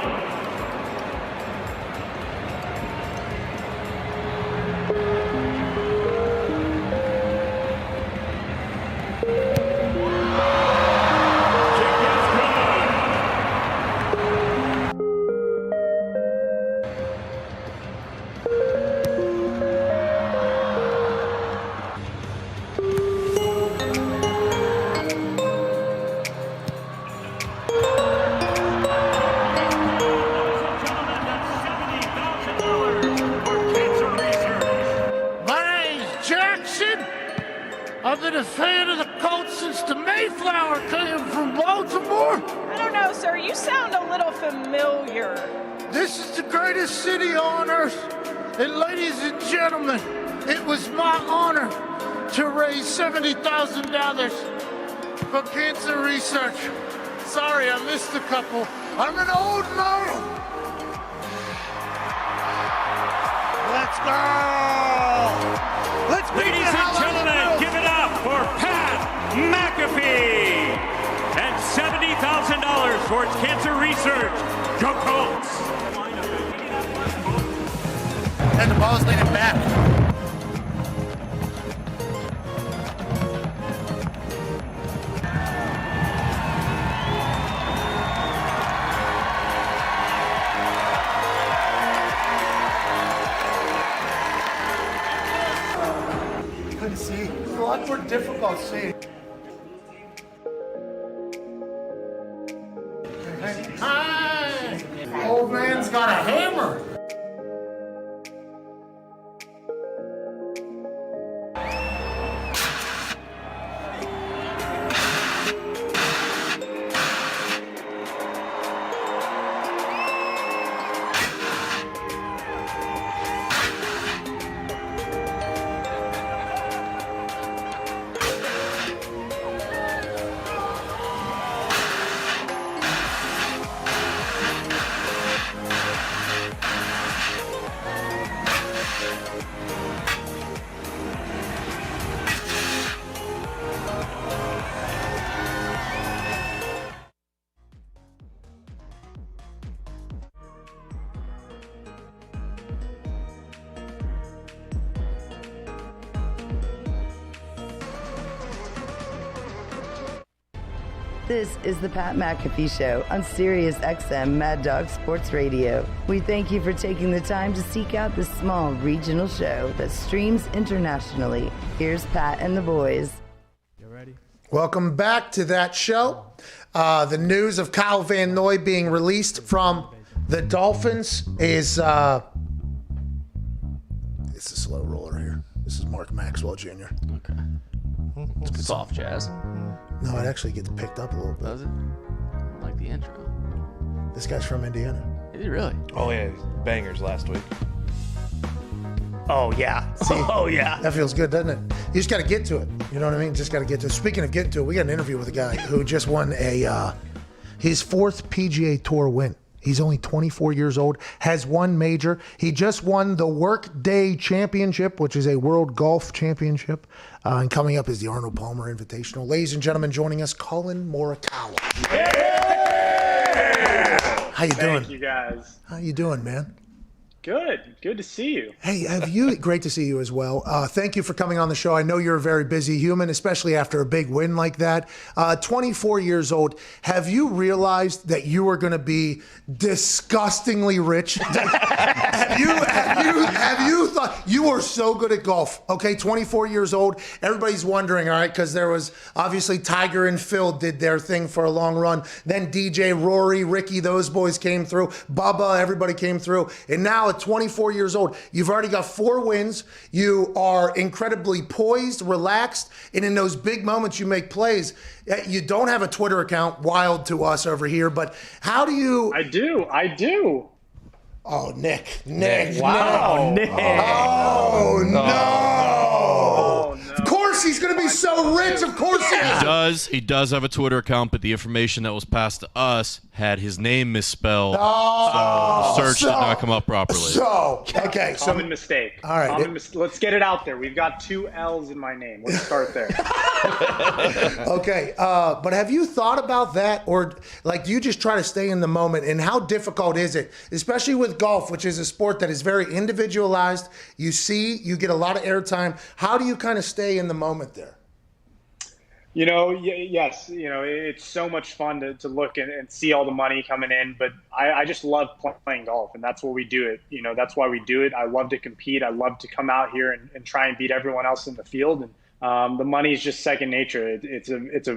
familiar. This is the greatest city on earth. And ladies and gentlemen, it was my honor to raise $70,000 for cancer research. Sorry, I missed a couple. I'm an old man. Let's go. Let's beat Ladies and gentlemen, give it up for Pat McAfee and $70,000 towards cancer research. Go Colts! And the ball's leaning back. Couldn't see. It's a lot more difficult seeing. Hi! Old man's got a hammer. This is the Pat McAfee Show on Sirius XM Mad Dog Sports Radio. We thank you for taking the time to seek out this small regional show that streams internationally. Here's Pat and the boys. You ready? Welcome back to that show. The news of Kyle Van Noy being released from the Dolphins is it's a slow roller here. This is Mark Maxwell Jr. Okay. It's soft jazz. No, it actually gets picked up a little bit. Does it? I like the intro. This guy's from Indiana. Is he really? Oh, yeah. Bangers last week. Oh, yeah. See, oh, yeah. That feels good, doesn't it? You just got to get to it. You know what I mean? Just got to get to it. Speaking of getting to it, we got an interview with a guy who just won his fourth PGA Tour win. He's only 24 years old, has one major. He just won the Workday Championship, which is a world golf championship. And coming up is the Arnold Palmer Invitational. Ladies and gentlemen, joining us, Collin Morikawa. Yeah! How you doing? Thank you, guys. How you doing, man? Good. Good to see you. Hey, great to see you as well. Thank you for coming on the show. I know you're a very busy human, especially after a big win like that. 24 years old. Have you realized that you are going to be disgustingly rich? have you thought you are so good at golf? Okay, 24 years old. Everybody's wondering, all right, because there was obviously Tiger and Phil did their thing for a long run. Then DJ, Rory, Ricky, those boys came through. Bubba, everybody came through. And now at 24 years old, you've already got 4 wins. You are incredibly poised, relaxed, and in those big moments you make plays. You don't have a Twitter account, wild to us over here, but how do you... I do. Oh, Nick. Wow, Nick. Oh, no. Of course he's going to be so rich. Of course he is. He does have a Twitter account, but the information that was passed to us had his name misspelled. So the search did not come up properly. Okay. Common mistake. All right. Let's get it out there. We've got 2 L's in my name. Let's start there. Okay. But have you thought about that? Or do you just try to stay in the moment? And how difficult is it? Especially with golf, which is a sport that is very individualized. You get a lot of airtime. How do you kind of stay in the moment there? Yes, it's so much fun to look and see all the money coming in, but I just love playing golf, and that's what we do it. That's why we do it. I love to compete. I love to come out here and try and beat everyone else in the field. And the money is just second nature.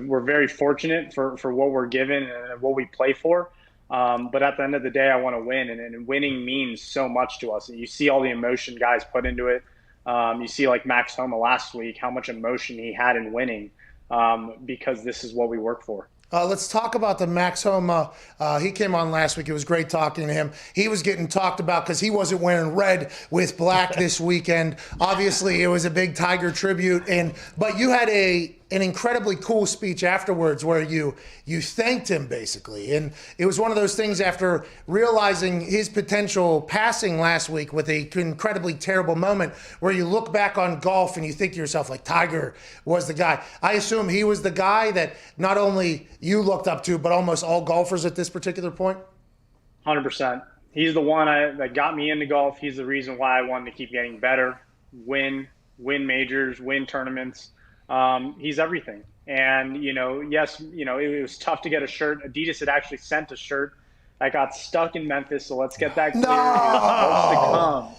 We're very fortunate for what we're given and what we play for. But at the end of the day, I want to win, and winning means so much to us. You see all the emotion guys put into it. You see like Max Homa last week, how much emotion he had in winning. Because this is what we work for. Let's talk about the Max Homa. He came on last week. It was great talking to him. He was getting talked about because he wasn't wearing red with black this weekend. Obviously, it was a big Tiger tribute, but you had an incredibly cool speech afterwards where you thanked him basically, and it was one of those things after realizing his potential passing last week with a incredibly terrible moment where you look back on golf and you think to yourself like Tiger was the guy. I assume he was the guy that not only you looked up to but almost all golfers at this particular point. 100%. He's the one that got me into golf. He's the reason why I wanted to keep getting better, win majors, win tournaments. He's everything. And, yes, it was tough to get a shirt. Adidas had actually sent a shirt. I got stuck in Memphis, so let's get that clear. No!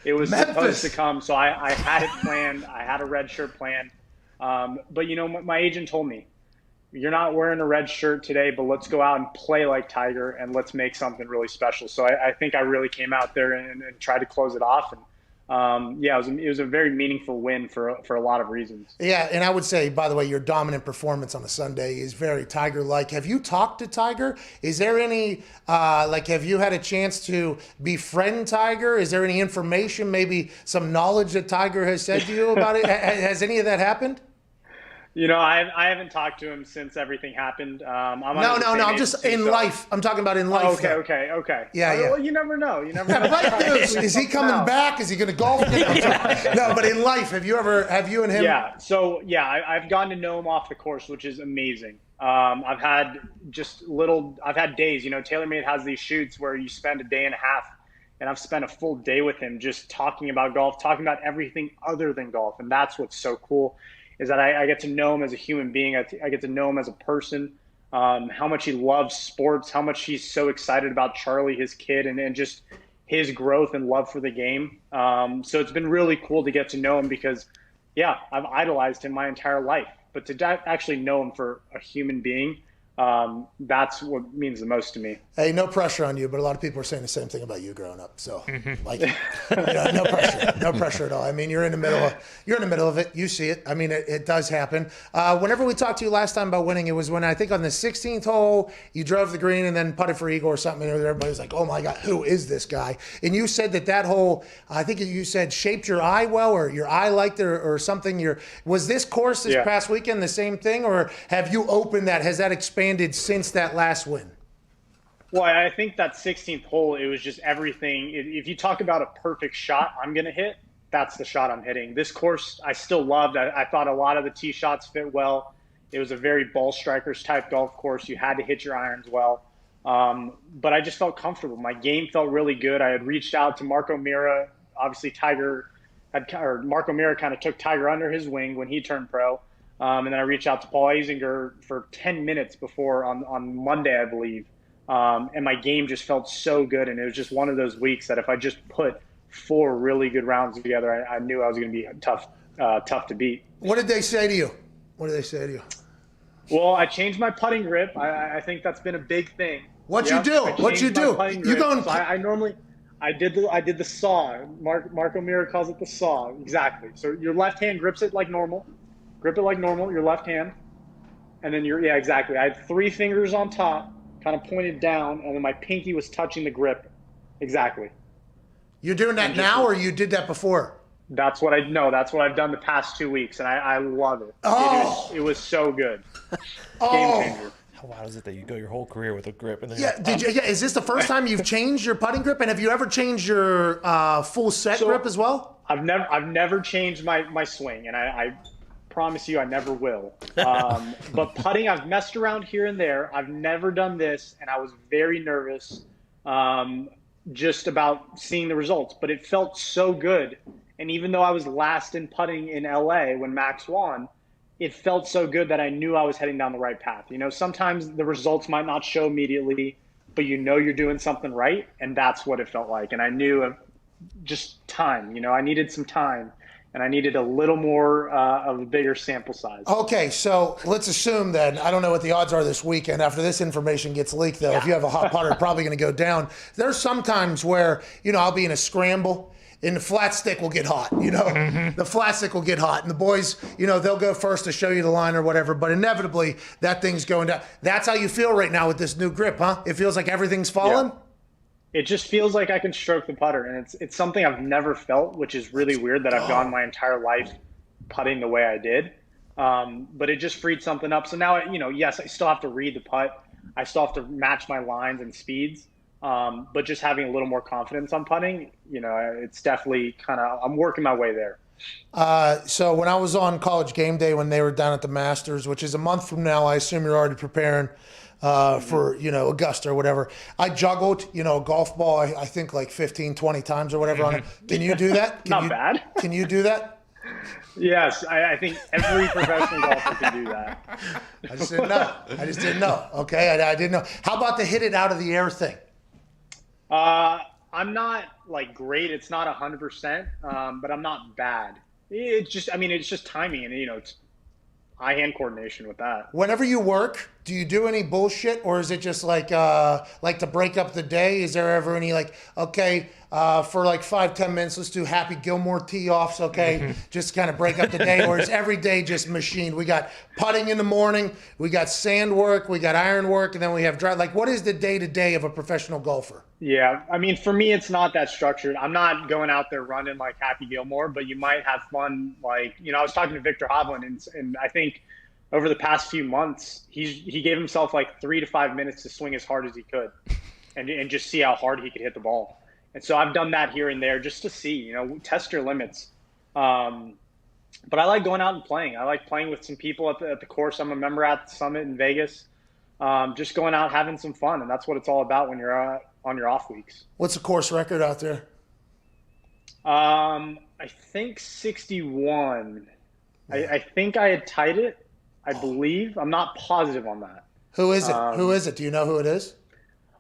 It was supposed to come. So I had it planned. I had a red shirt planned. But, my agent told me, you're not wearing a red shirt today, but let's go out and play like Tiger and let's make something really special. So I think I really came out there and tried to close it off. And it was a very meaningful win for a lot of reasons. Yeah, and I would say, by the way, your dominant performance on a Sunday is very Tiger-like. Have you talked to Tiger? Is there any, have you had a chance to befriend Tiger? Is there any information, maybe some knowledge that Tiger has said to you about it? Has any of that happened? I haven't talked to him since everything happened. I'm just in life. I'm talking about in life. Okay. Yeah. Well, you never know. Is he coming back? Is he going to golf? No, but in life, have you and him? Yeah. So I've gotten to know him off the course, which is amazing. I've had days. TaylorMade has these shoots where you spend a day and a half, and I've spent a full day with him just talking about golf, talking about everything other than golf, and that's what's so cool. Is that I get to know him as a human being. I get to know him as a person, how much he loves sports, how much he's so excited about Charlie, his kid, and just his growth and love for the game. So it's been really cool to get to know him because, I've idolized him my entire life. But to actually know him for a human being, that's what means the most to me. Hey, no pressure on you, but a lot of people are saying the same thing about you growing up. So, no pressure at all. I mean, you're in the middle of it. You see it. I mean, it does happen. Whenever we talked to you last time about winning, it was when I think on the 16th hole you drove the green and then putted for eagle or something, and everybody was like, "Oh my God, who is this guy?" And you said that hole, I think you said, shaped your eye well, or your eye liked it, or something. Was this course this past weekend the same thing, or have you opened that? Has that expanded since that last win? Well, I think that 16th hole, it was just everything. If you talk about a perfect shot I'm going to hit, that's the shot I'm hitting. This course I still loved. I thought a lot of the tee shots fit well. It was a very ball strikers type golf course. You had to hit your irons well. But I just felt comfortable. My game felt really good. I had reached out to Marco Mira. Obviously, Marco Mira kind of took Tiger under his wing when he turned pro. And then I reached out to Paul Azinger for 10 minutes before on Monday, I believe. And my game just felt so good. And it was just one of those weeks that if I just put 4 really good rounds together, I knew I was going to be tough to beat. What did they say to you? Well, I changed my putting grip. I think that's been a big thing. What'd you do? You going? So I did the saw. Marco Mira calls it the saw. Exactly. So your left hand grips it like normal. Grip it like normal, your left hand. And then exactly. I had 3 fingers on top, kind of pointed down, and then my pinky was touching the grip. Exactly. You're doing that now, or you did that before? That's what I've done the past 2 weeks, and I love it. Oh. It was so good. Game changer. How wild is it that you go your whole career with a grip? And then is this the first time you've changed your putting grip? And have you ever changed your full set grip as well? I've never changed my swing, and I promise you I never will. But putting, I've messed around here and there. I've never done this, and I was very nervous just about seeing the results. But it felt so good. And even though I was last in putting in LA when Max won, it felt so good that I knew I was heading down the right path. Sometimes the results might not show immediately, but you're doing something right, and that's what it felt like. And I knew just time. I needed some time. And I needed a little more of a bigger sample size. Okay, so let's assume then, I don't know what the odds are this weekend. After this information gets leaked, though, if you have a hot putter, probably going to go down. There's some times where, I'll be in a scramble, and the flat stick will get hot, The flat stick will get hot. And the boys, they'll go first to show you the line or whatever. But inevitably, that thing's going down. That's how you feel right now with this new grip, huh? It feels like everything's falling? Yeah. It just feels like I can stroke the putter. And it's something I've never felt, which is really weird that I've gone my entire life putting the way I did. But it just freed something up. So now, yes, I still have to read the putt. I still have to match my lines and speeds. But just having a little more confidence on putting, it's definitely I'm working my way there. So when I was on College Game Day, when they were down at the Masters, which is a month from now, I assume you're already preparing for, Augusta or whatever. I juggled, a golf ball, I think like 15, 20 times or whatever on it. Can you do that? Not bad. Can you do that? Yes, I think every professional golfer can do that. I just didn't know. Okay, I didn't know. How about the hit it out of the air thing? I'm not great. It's not 100%, but I'm not bad. It's just timing and it's eye-hand coordination with that. Whenever you work, do you do any bullshit, or is it just like to break up the day? Is there ever any for 5-10 minutes, let's do Happy Gilmore tee-offs, okay? Just kind of break up the day, or is every day just machined? We got putting in the morning, we got sand work, we got iron work, and then we have drive. What is the day-to-day of a professional golfer? Yeah, for me, it's not that structured. I'm not going out there running like Happy Gilmore, but you might have fun. I was talking to Victor Hovland, and I think over the past few months, he gave himself 3 to 5 minutes to swing as hard as he could and just see how hard he could hit the ball. And so I've done that here and there just to see, test your limits. But I like going out and playing. I like playing with some people at the course. I'm a member at the Summit in Vegas. Just going out, having some fun. And that's what it's all about when you're on your off weeks. What's the course record out there? I think 61. I think I had tied it, I believe. I'm not positive on that. Who is it? Who is it? Do you know who it is?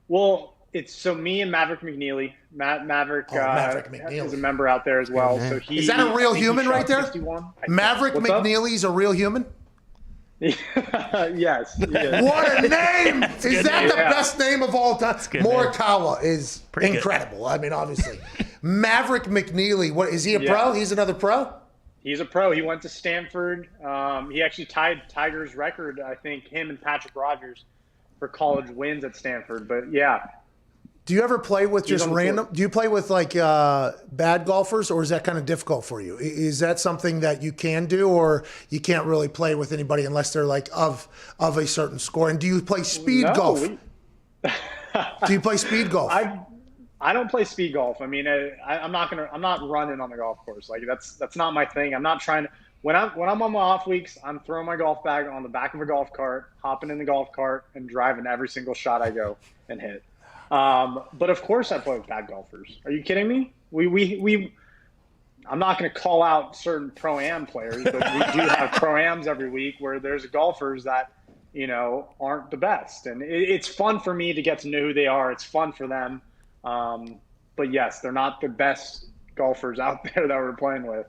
Well, it's me and Maverick McNeely. Maverick McNeely is a member out there as well. So is that a real human right there? 61. Maverick McNeely's a real human? Yes. What a name! Is that the best name of all time? Morikawa is incredible. Good. Obviously. Maverick McNeely, what is he a pro? He's another pro? He's a pro. He went to Stanford. He actually tied Tiger's record, I think, him and Patrick Rogers for college wins at Stanford. But yeah. Do you ever play with just random? Do you play with bad golfers, or is that kind of difficult for you? Is that something that you can do, or you can't really play with anybody unless they're of a certain score? And do you play speed golf? Do you play speed golf? I don't play speed golf. I'm not running on the golf course. That's not my thing. I'm not trying to. When I'm on my off weeks, I'm throwing my golf bag on the back of a golf cart, hopping in the golf cart, and driving every single shot I go and hit. But of course I play with bad golfers. Are you kidding me? I'm not going to call out certain Pro-Am players, but we do have Pro-Ams every week where there's golfers that, aren't the best. And it's fun for me to get to know who they are. It's fun for them. But yes, they're not the best golfers out there that we're playing with.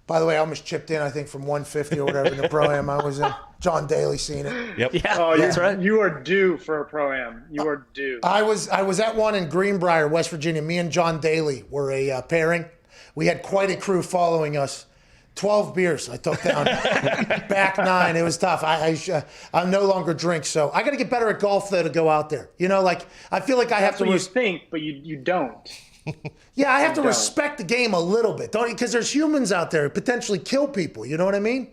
By the way, I almost chipped in, I think, from 150 or whatever in the Pro-Am I was in. John Daly seen it. Yep. Yeah. Oh, that's right. You are due for a Pro-Am. You are due. I was at one in Greenbrier, West Virginia. Me and John Daly were a pairing. We had quite a crew following us. 12 beers I took down. Back 9. It was tough. I no longer drink, so I got to get better at golf, though, to go out there. I feel like I have to. That's what you think, but you don't. Yeah, I have to respect the game a little bit, don't you? Because there's humans out there who potentially kill people. You know what I mean?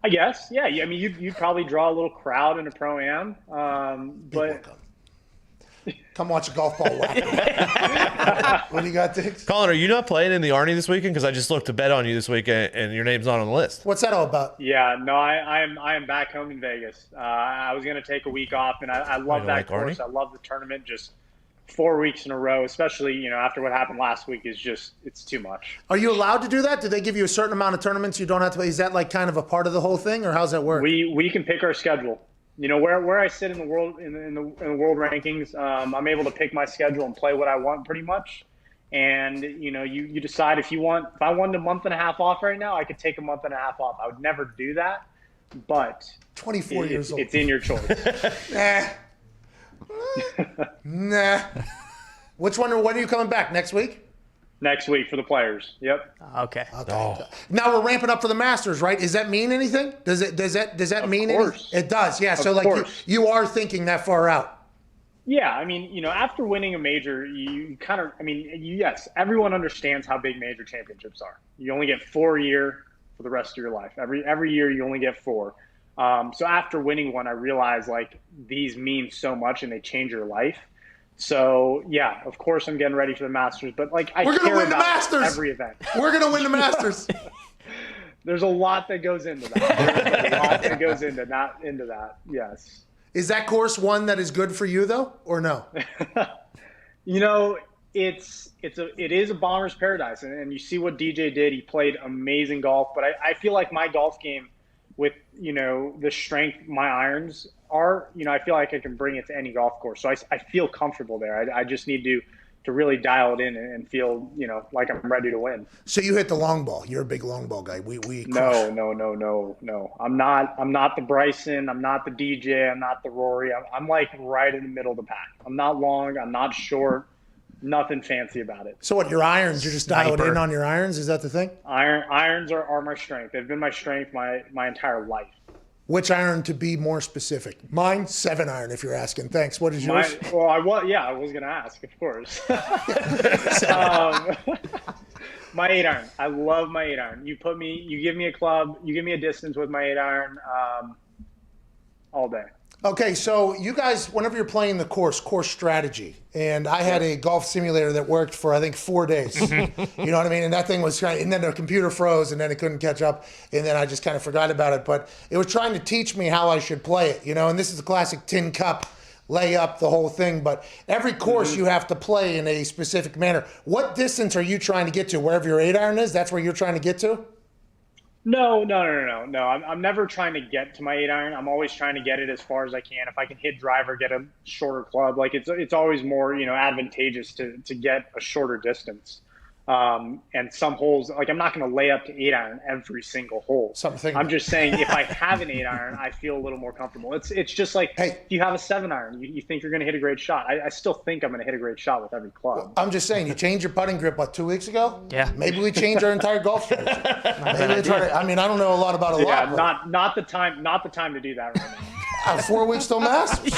I guess. Yeah. You'd probably draw a little crowd in a Pro-Am, but come watch a golf ball whack. What do you got, Digz? Collin, are you not playing in the Arnie this weekend? Because I just looked to bet on you this weekend, and your name's not on the list. What's that all about? Yeah, no, I am back home in Vegas. I was going to take a week off, and I love that course. Arnie? I love the tournament. Just 4 weeks in a row, especially after what happened last week, it's too much. Are you allowed to do that? Do they give you a certain amount of tournaments you don't have to play? Is that kind of a part of the whole thing, or how's that work? We can pick our schedule. Where I sit in the world in the world rankings, I'm able to pick my schedule and play what I want pretty much. And you decide if I wanted a month and a half off right now, I could take a month and a half off. I would never do that, but 24 years old. It's in your choice. Nah. When are you coming back? Next week? Next week for the players. Yep. Okay. Now we're ramping up for the Masters, right? Does that mean anything? Does that mean course. anything? It does, yeah. So you are thinking that far out. Yeah, I mean, after winning a major, you kind of, yes, everyone understands how big major championships are. You only get 4 a year for the rest of your life. Every year you only get 4. So after winning one, I realized like these mean so much and they change your life. So yeah, of course I'm getting ready for the Masters, but like we're gonna win the Masters Masters. Every event. We're gonna win the Masters. There's a lot that goes into that. There's a lot that goes into that. Yes. Is that course one that is good for you though, or no? It is a bomber's paradise, and you see what DJ did. He played amazing golf, but I feel like my golf game, with the strength my irons are, I feel like I can bring it to any golf course. So I feel comfortable there. I just need to really dial it in and feel like I'm ready to win. So you hit the long ball. You're a big long ball guy. No. I'm not the Bryson. I'm not the DJ. I'm not the Rory. I'm like right in the middle of the pack. I'm not long. I'm not short. Nothing fancy about it. So what, your irons, you're just dialing in on your irons? Is that the thing? Irons are my strength. They've been my strength my entire life. Which iron, to be more specific? Mine, 7-iron, if you're asking. Thanks. What is yours? I was going to ask, of course. My 8-iron. I love my 8-iron. You give me a club, you give me a distance with my 8-iron all day. Okay, so you guys, whenever you're playing the course strategy, and I had a golf simulator that worked for, I think, 4 days. You know what I mean? And that thing was trying, and then the computer froze, and then it couldn't catch up, and then I just kind of forgot about it. But it was trying to teach me how I should play it, and this is a classic tin cup, lay up the whole thing. But every course you have to play in a specific manner. What distance are you trying to get to? Wherever your 8-iron is, that's where you're trying to get to? No. I'm never trying to get to my 8-iron. I'm always trying to get it as far as I can. If I can hit driver, get a shorter club. Like it's always more advantageous to get a shorter distance. And some holes, like I'm not going to lay up to 8-iron every single hole. I'm just saying if I have an 8-iron, I feel a little more comfortable. It's just like if you have a 7-iron, you think you're going to hit a great shot. I still think I'm going to hit a great shot with every club. Well, I'm just saying, you changed your putting grip, 2 weeks ago? Yeah. Maybe we change our entire golf strategy. I don't know a lot about a lot. Yeah, not the time to do that right now. 4 weeks till Masters.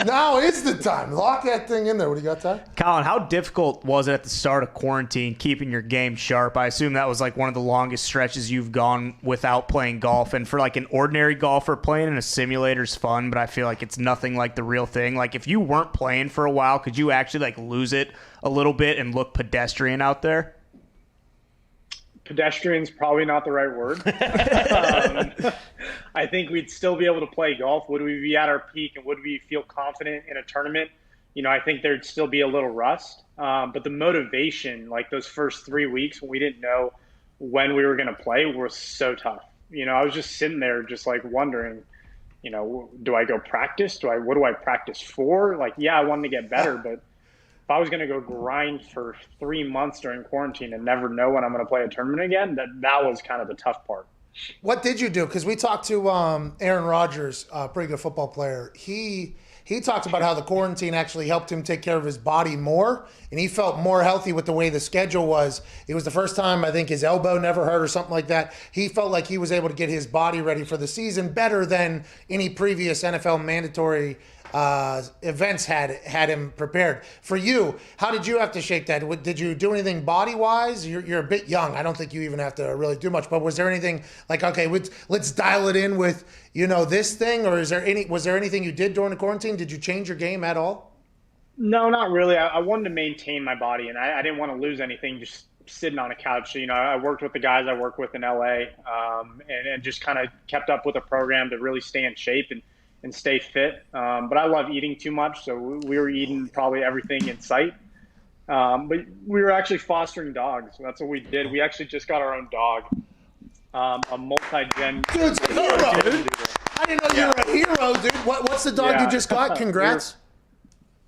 Now is the time. Lock that thing in there. What do you got, Ty? Colin, how difficult was it at the start of quarantine keeping your game sharp? I assume that was like one of the longest stretches you've gone without playing golf. And for like an ordinary golfer, playing in a simulator is fun, but I feel like it's nothing like the real thing. Like if you weren't playing for a while, could you actually like lose it a little bit and look pedestrian out there? Pedestrian's probably not the right word. I think we'd still be able to play golf. Would we be at our peak and would we feel confident in a tournament? I think there'd still be a little rust. But the motivation, like those first 3 weeks when we didn't know when we were going to play, was so tough. I was just sitting there just like wondering, do I go practice? What do I practice for? Like, yeah, I wanted to get better, but if I was going to go grind for 3 months during quarantine and never know when I'm going to play a tournament again, that was kind of the tough part. What did you do? Because we talked to Aaron Rodgers, a pretty good football player. He talked about how the quarantine actually helped him take care of his body more, and he felt more healthy with the way the schedule was. It was the first time, I think, his elbow never hurt or something like that. He felt like he was able to get his body ready for the season better than any previous NFL mandatory events had him prepared. For you, how did you have to shake that? Did you do anything body-wise? You're a bit young. I don't think you even have to really do much. But was there anything like, okay, let's dial it in with this thing, or was there anything you did during the quarantine? Did you change your game at all? No, not really. I wanted to maintain my body, and I didn't want to lose anything just sitting on a couch. So, I worked with the guys I work with in LA, and just kind of kept up with a program to really stay in shape and stay fit. But I love eating too much, so we were eating probably everything in sight. But we were actually fostering dogs. That's what we did. We actually just got our own dog, a multi-gen. Dude's a hero, dude. I didn't know you were a hero, dude. What's the dog you just got? Congrats.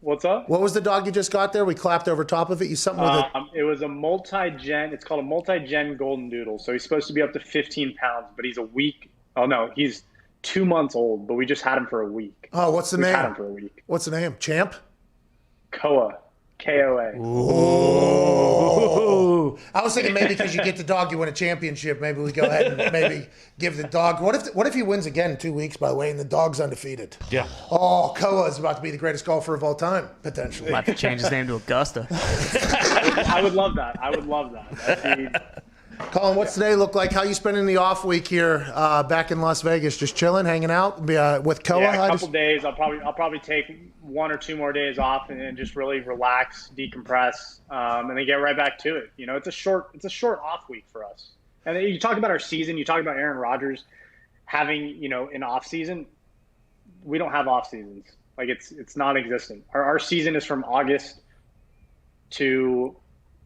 What's up? What was the dog you just got there? We clapped over top of it. You something with it? It was a multi-gen. It's called a multi-gen golden doodle. So he's supposed to be up to 15 pounds, but he's he's 2 months old, but we just had him for a week. Oh, what's the name? Had him for a week. What's the name? Champ? Koa. Koa. Ooh. I was thinking maybe because you get the dog, you win a championship. Maybe we go ahead and maybe give the dog. What if he wins again in 2 weeks, by the way, and the dog's undefeated? Yeah. Oh, Koa is about to be the greatest golfer of all time, potentially. Might have to change his name to Augusta. I would love that. That'd be, Collin, what's today look like? How you spending the off week here back in Las Vegas? Just chilling, hanging out with Koa? Yeah, a couple days. I'll probably take 1 or 2 more days off and just really relax, decompress, and then get right back to it. You know, it's a short off week for us. And you talk about our season. You talk about Aaron Rodgers having an off season. We don't have off seasons. Like it's non-existent. Our season is from August to,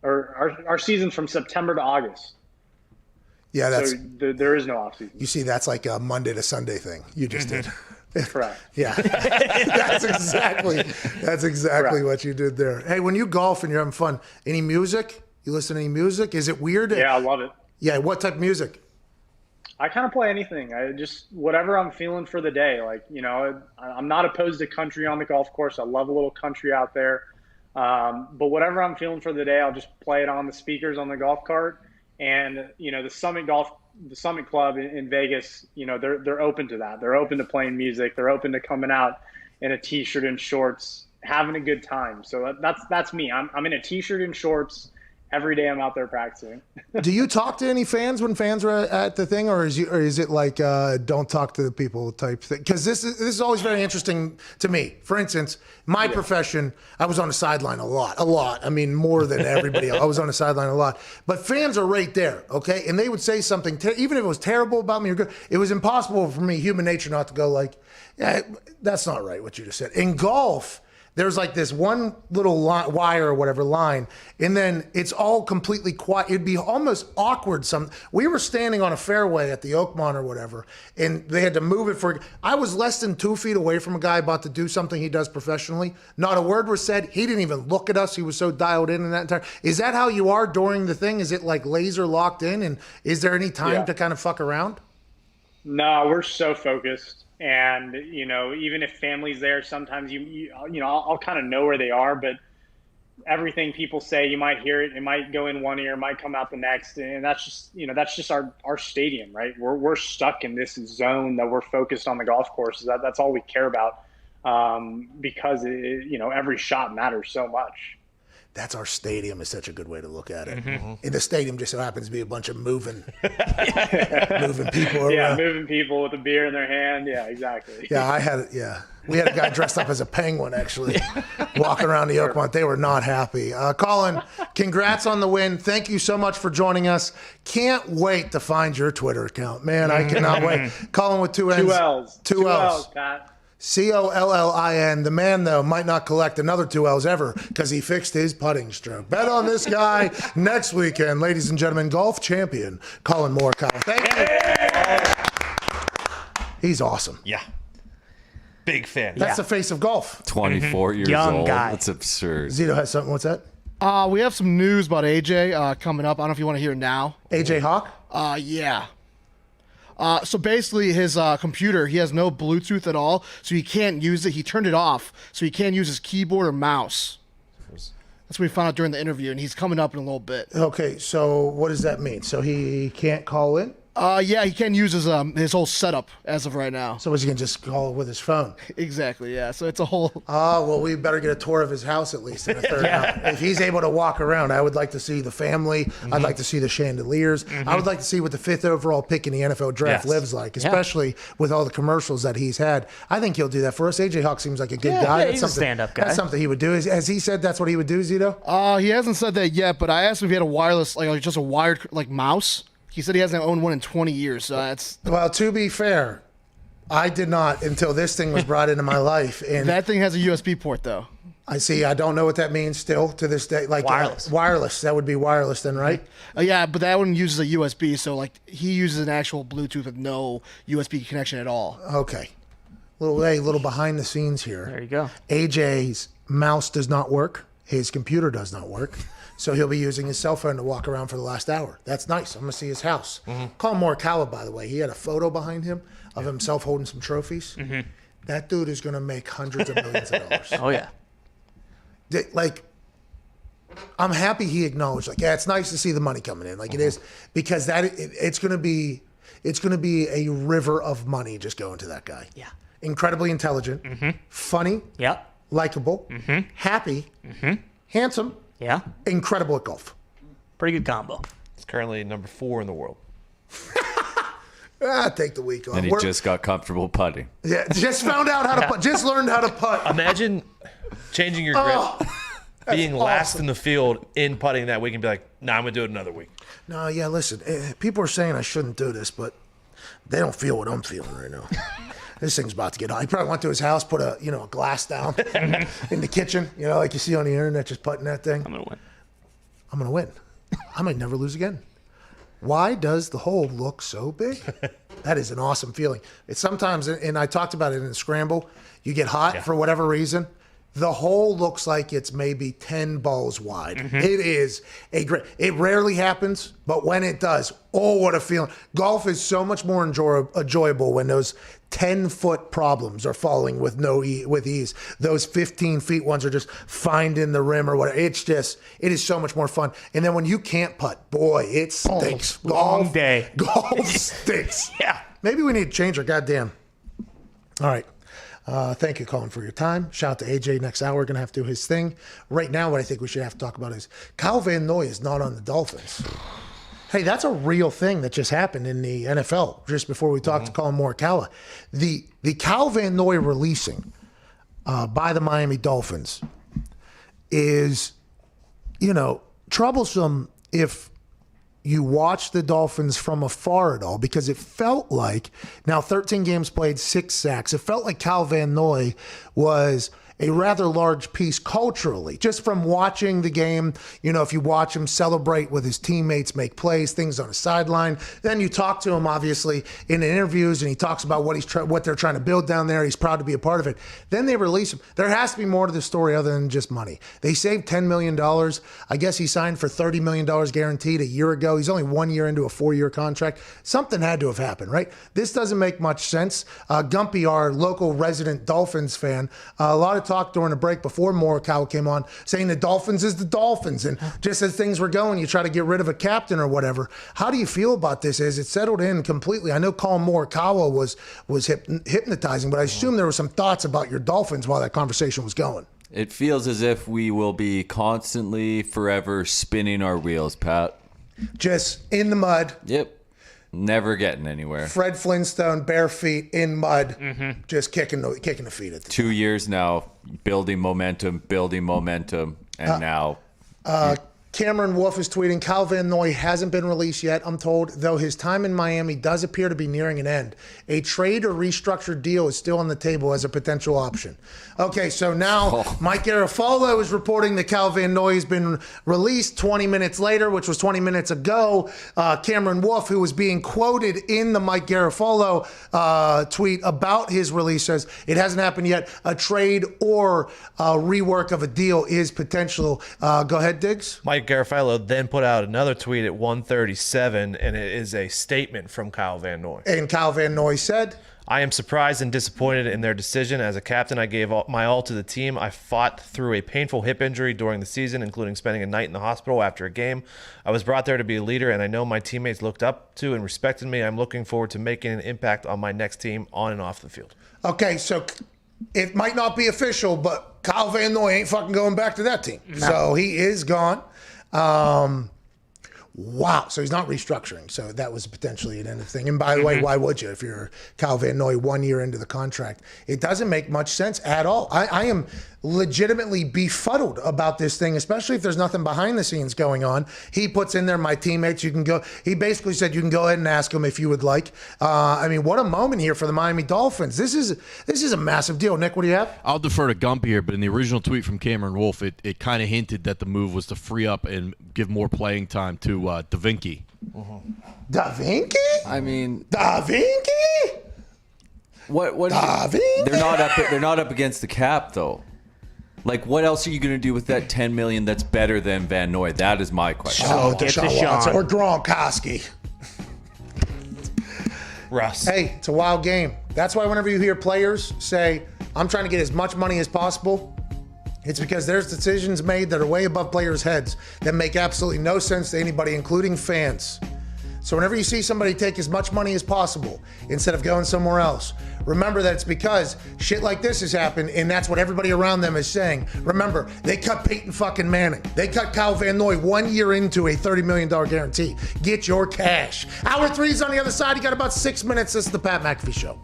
or our season's from September to August. Yeah, that's. So there is no off season. You see, that's like a Monday to Sunday thing you just did. Correct. Yeah, that's exactly Correct. what you did there. Hey, when you golf and you're having fun, any music? You listen to any music? Is it weird? Yeah, I love it. Yeah, what type of music? I kind of play anything. I just whatever I'm feeling for the day. Like I'm not opposed to country on the golf course. I love a little country out there. But whatever I'm feeling for the day, I'll just play it on the speakers on the golf cart. And the Summit Club in Vegas, they're open to that. They're open to playing music. They're open to coming out in a t-shirt and shorts, having a good time. So that's me. I'm in a t-shirt and shorts every day. I'm out there practicing. Do you talk to any fans when fans are at the thing, or is it like don't talk to the people type thing? Because this is always very interesting to me. For instance, my profession, I was on the sideline a lot. I mean, more than everybody else. I was on the sideline a lot. But fans are right there, okay? And they would say something, even if it was terrible about me or good, it was impossible for me, human nature, not to go like, yeah, that's not right what you just said. In golf, there's like this one little wire or whatever line, and then it's all completely quiet. It'd be almost awkward. We were standing on a fairway at the Oakmont or whatever, and they had to move it I was less than 2 feet away from a guy about to do something he does professionally. Not a word was said. He didn't even look at us. He was so dialed in that entire. Is that how you are during the thing? Is it like laser locked in, and is there any time to kind of fuck around? No, we're so focused. And, even if family's there, sometimes I'll kind of know where they are, but everything people say, you might hear it. It might go in one ear, it might come out the next. And that's just our stadium, right? We're stuck in this zone that we're focused on the golf course. That's all we care about. Because every shot matters so much. That's our stadium is such a good way to look at it. Mm-hmm. And the stadium just so happens to be a bunch of moving people around. Yeah, moving people with a beer in their hand. Yeah, exactly. Yeah, we had a guy dressed up as a penguin, actually, walking around the Oakmont. They were not happy. Collin, congrats on the win. Thank you so much for joining us. Can't wait to find your Twitter account. Man, I cannot wait. Collin with 2 N's. 2 L's. Two L's, Pat. Collin. The man, though, might not collect another 2 L's ever because he fixed his putting stroke. Bet on this guy next weekend, ladies and gentlemen. Golf champion, Collin Morikawa. Thank you. He's awesome. Yeah. Big fan. That's the face of golf. 24 years Young old. guy. That's absurd. Zito has something. What's that? We have some news about AJ coming up. I don't know if you want to hear it now. AJ Hawk? Yeah. So basically, his computer, he has no Bluetooth at all, so he can't use it. He turned it off, so he can't use his keyboard or mouse. That's what we found out during the interview, and he's coming up in a little bit. Okay, so what does that mean? So he can't call in? Yeah, he can't use his whole setup as of right now. So is he going to just call with his phone? Exactly, yeah. So it's a whole... Oh, well, we better get a tour of his house at least in a third hour. If he's able to walk around, I would like to see the family. Mm-hmm. I'd like to see the chandeliers. Mm-hmm. I would like to see what the 5th overall pick in the NFL draft lives like, especially with all the commercials that he's had. I think he'll do that for us. AJ Hawk seems like a good guy. Yeah, he's a stand-up guy. That's something he would do. Has he said that's what he would do, Zito? He hasn't said that yet, but I asked him if he had a wireless, like just a wired mouse. He said he hasn't owned one in 20 years, so that's... Well, to be fair, I did not until this thing was brought into my life. And that thing has a USB port, though. I see. I don't know what that means still to this day. Like wireless. Wireless. That would be wireless then, right? Yeah, but that one uses a USB, so like he uses an actual Bluetooth with no USB connection at all. Okay. Little behind the scenes here. There you go. AJ's mouse does not work. His computer does not work. So he'll be using his cell phone to walk around for the last hour. That's nice. I'm going to see his house. Mm-hmm. Collin Morikawa, by the way, he had a photo behind him of himself holding some trophies. Mm-hmm. That dude is going to make hundreds of millions of dollars. Oh, yeah. Like, I'm happy he acknowledged, like, yeah, it's nice to see the money coming in, like it is, because it's going to be a river of money just going to that guy. Yeah. Incredibly intelligent, funny, likable, happy, handsome, incredible at golf. Pretty good combo. It's currently number 4 in the world. Take the week off. And he just got comfortable putting. Yeah, just found out how to putt. Just learned how to putt. Imagine changing your grip, being last in the field in putting that week and be like, nah, I'm going to do it another week. No, yeah, listen. People are saying I shouldn't do this, but they don't feel what I'm feeling right now. This thing's about to get hot. He probably went to his house, put a glass down in the kitchen, like you see on the internet, just putting that thing. I'm going to win. I'm going to win. I might never lose again. Why does the hole look so big? That is an awesome feeling. It's sometimes, and I talked about it in the scramble, you get hot for whatever reason. The hole looks like it's maybe 10 balls wide. It is it rarely happens, but when it does, what a feeling. Golf is so much more enjoyable when those 10-foot problems are falling with ease. Those 15-feet ones are just finding the rim or whatever. It is so much more fun. And then when you can't putt, boy, it stinks. Long day. Golf stinks. Yeah. Maybe we need to change our goddamn. All right. Thank you, Collin, for your time. Shout out to AJ next hour. Going to have to do his thing. Right now, what I think we should have to talk about is Kyle Van Noy is not on the Dolphins. Hey, that's a real thing that just happened in the NFL just before we talked to Collin Morikawa. The Kyle Van Noy releasing by the Miami Dolphins is, troublesome if you watch the Dolphins from afar at all, because it felt like, now 13 games played, 6 sacks, it felt like Kyle Van Noy was a rather large piece culturally, just from watching the game. If you watch him celebrate with his teammates, make plays, things on the sideline, then you talk to him obviously in interviews and he talks about what they're trying to build down there. He's proud to be a part of it. Then they release him. There has to be more to the story other than just money. They saved $10 million. I guess he signed for $30 million guaranteed a year ago. He's only 1 year into a 4-year contract. Something had to have happened, right? This doesn't make much sense. Gumpy, our local resident Dolphins fan, a lot of talk during the break before Morikawa came on saying the Dolphins is the Dolphins, and just as things were going, you try to get rid of a captain or whatever. How do you feel about this as it settled in completely? I know Collin Morikawa was hypnotizing, but I assume there were some thoughts about your Dolphins while that conversation was going. It feels as if we will be constantly, forever spinning our wheels, Pat. Just in the mud. Yep. Never getting anywhere. Fred Flintstone, bare feet in mud, just kicking the feet at the 2 years now, building momentum, and now. Cameron Wolf is tweeting, Kyle Van Noy hasn't been released yet, I'm told, though his time in Miami does appear to be nearing an end. A trade or restructured deal is still on the table as a potential option. Okay, so now Mike Garafolo is reporting that Kyle Van Noy has been released 20 minutes later, which was 20 minutes ago. Cameron Wolf, who was being quoted in the Mike Garafolo tweet about his release, says it hasn't happened yet. A trade or a rework of a deal is potential. Go ahead, Digz. Mike Garafolo then put out another tweet at 1:37, and it is a statement from Kyle Van Noy. And Kyle Van Noy said, I am surprised and disappointed in their decision. As a captain, I gave my all to the team. I fought through a painful hip injury during the season, including spending a night in the hospital after a game. I was brought there to be a leader, and I know my teammates looked up to and respected me. I'm looking forward to making an impact on my next team on and off the field. Okay, so it might not be official, but Kyle Van Noy ain't fucking going back to that team. No. So he is gone. Wow. So he's not restructuring. So that was potentially an end of thing. And by the way, why would you if you're Kyle Van Noy 1 year into the contract? It doesn't make much sense at all. I am legitimately befuddled about this thing, especially if there's nothing behind the scenes going on. He puts in there, my teammates, you can go. He basically said you can go ahead and ask him if you would like. I mean, what a moment here for the Miami Dolphins. This is a massive deal. Nick, what do you have? I'll defer to Gumpy here, but in the original tweet from Cameron Wolf, it kind of hinted that the move was to free up and give more playing time to Da Vinci. Da Vinci? I mean, Da Vinci? What? Da Vinci? They're not up against the cap though. Like, what else are you going to do with that $10 million that's better than Van Noy? That is my question. Oh, Deshaun Watson or Gronkowski. Russ. Hey, it's a wild game. That's why whenever you hear players say, I'm trying to get as much money as possible, It's because there's decisions made that are way above players' heads that make absolutely no sense to anybody, including fans. So whenever you see somebody take as much money as possible instead of going somewhere else, remember that it's because shit like this has happened, and that's what everybody around them is saying. Remember, they cut Peyton fucking Manning. They cut Kyle Van Noy 1 year into a $30 million guarantee. Get your cash. Hour 3's on the other side. You got about 6 minutes. This is the Pat McAfee Show.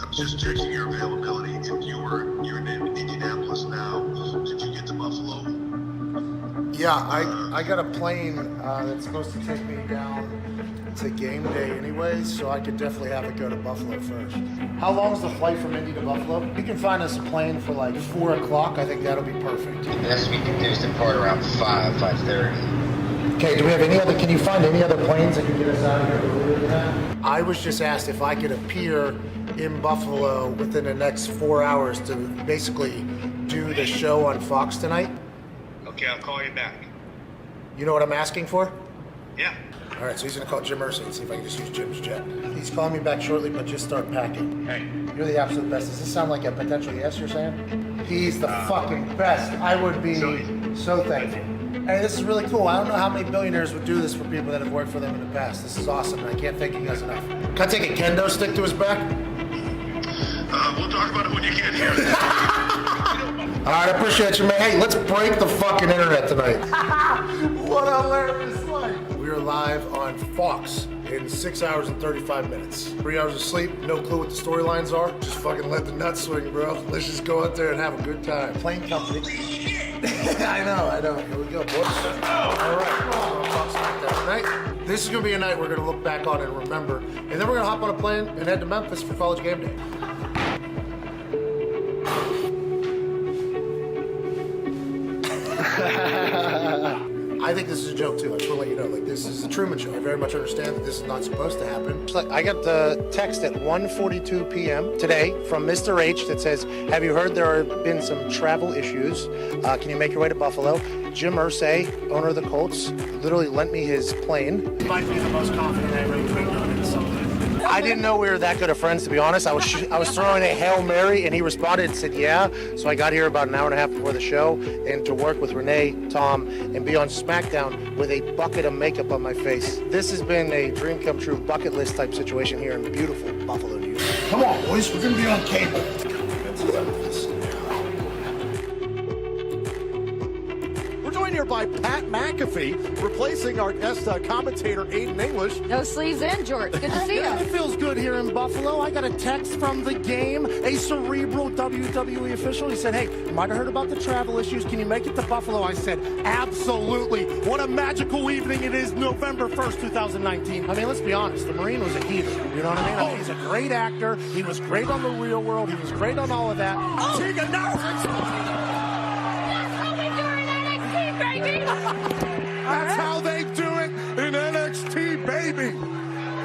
I'm just checking your availability. If you're in Indianapolis now, did you get to Buffalo? Yeah, I got a plane that's supposed to take me down to game day anyways, so I could definitely have it go to Buffalo first. How long is the flight from Indy to Buffalo? You can find us a plane for like 4 o'clock. I think that'll be perfect. The best we can do is depart around 5:30. Okay, do we have any other, can you find any other planes that can get us out of here earlier than that? I was just asked if I could appear in Buffalo within the next 4 hours to basically do the show on Fox tonight. Okay, I'll call you back. You know what I'm asking for? Yeah. All right, so he's gonna call Jim Irsay and see if I can just use Jim's jet. He's calling me back shortly, but just start packing. Hey. You're the absolute best. Does this sound like a potential yes you're saying? He's the fucking best. I would be so thankful. Hey, this is really cool. I don't know how many billionaires would do this for people that have worked for them in the past. This is awesome, and I can't thank you guys enough. Can I take a kendo stick to his back? We'll talk about it when you get here. All right, I appreciate you, man. Hey, let's break the fucking internet tonight. What a hilarious life. We are live on Fox in 6 hours and 35 minutes. 3 hours of sleep, no clue what the storylines are. Just fucking let the nuts swing, bro. Let's just go out there and have a good time. Plane company. I know. Here we go, boys. All right, Fox SmackDown tonight. This is gonna be a night we're gonna look back on and remember, and then we're gonna hop on a plane and head to Memphis for College game day. I think this is a joke too. I just want to let you know, like, this is the Truman Show. I very much understand that this is not supposed to happen. I got the text at 1:42 p.m. today from Mr. H that says, "Have you heard there have been some travel issues? Can you make your way to Buffalo?" Jim Irsay, owner of the Colts, literally lent me his plane. He might be the most confident I've ever been in something. I didn't know we were that good of friends, to be honest. I was throwing a Hail Mary, and he responded and said, yeah. So I got here about an hour and a half before the show, and to work with Renee, Tom, and be on SmackDown with a bucket of makeup on my face. This has been a dream come true bucket list type situation here in beautiful Buffalo, New York. Come on, boys. We're going to be on cable. Here by Pat McAfee, replacing our guest commentator Aiden English. No sleeves in, George. Good to see you. It feels good here in Buffalo. I got a text from the game, a cerebral WWE official. He said, hey, you might have heard about the travel issues. Can you make it to Buffalo? I said, absolutely. What a magical evening it is, November 1st, 2019. I mean, let's be honest. The Marine was a heater. You know what I mean? I mean, he's a great actor. He was great on The Real World. He was great on all of that. Oh. Tegan, no! That's how they do it in NXT, baby.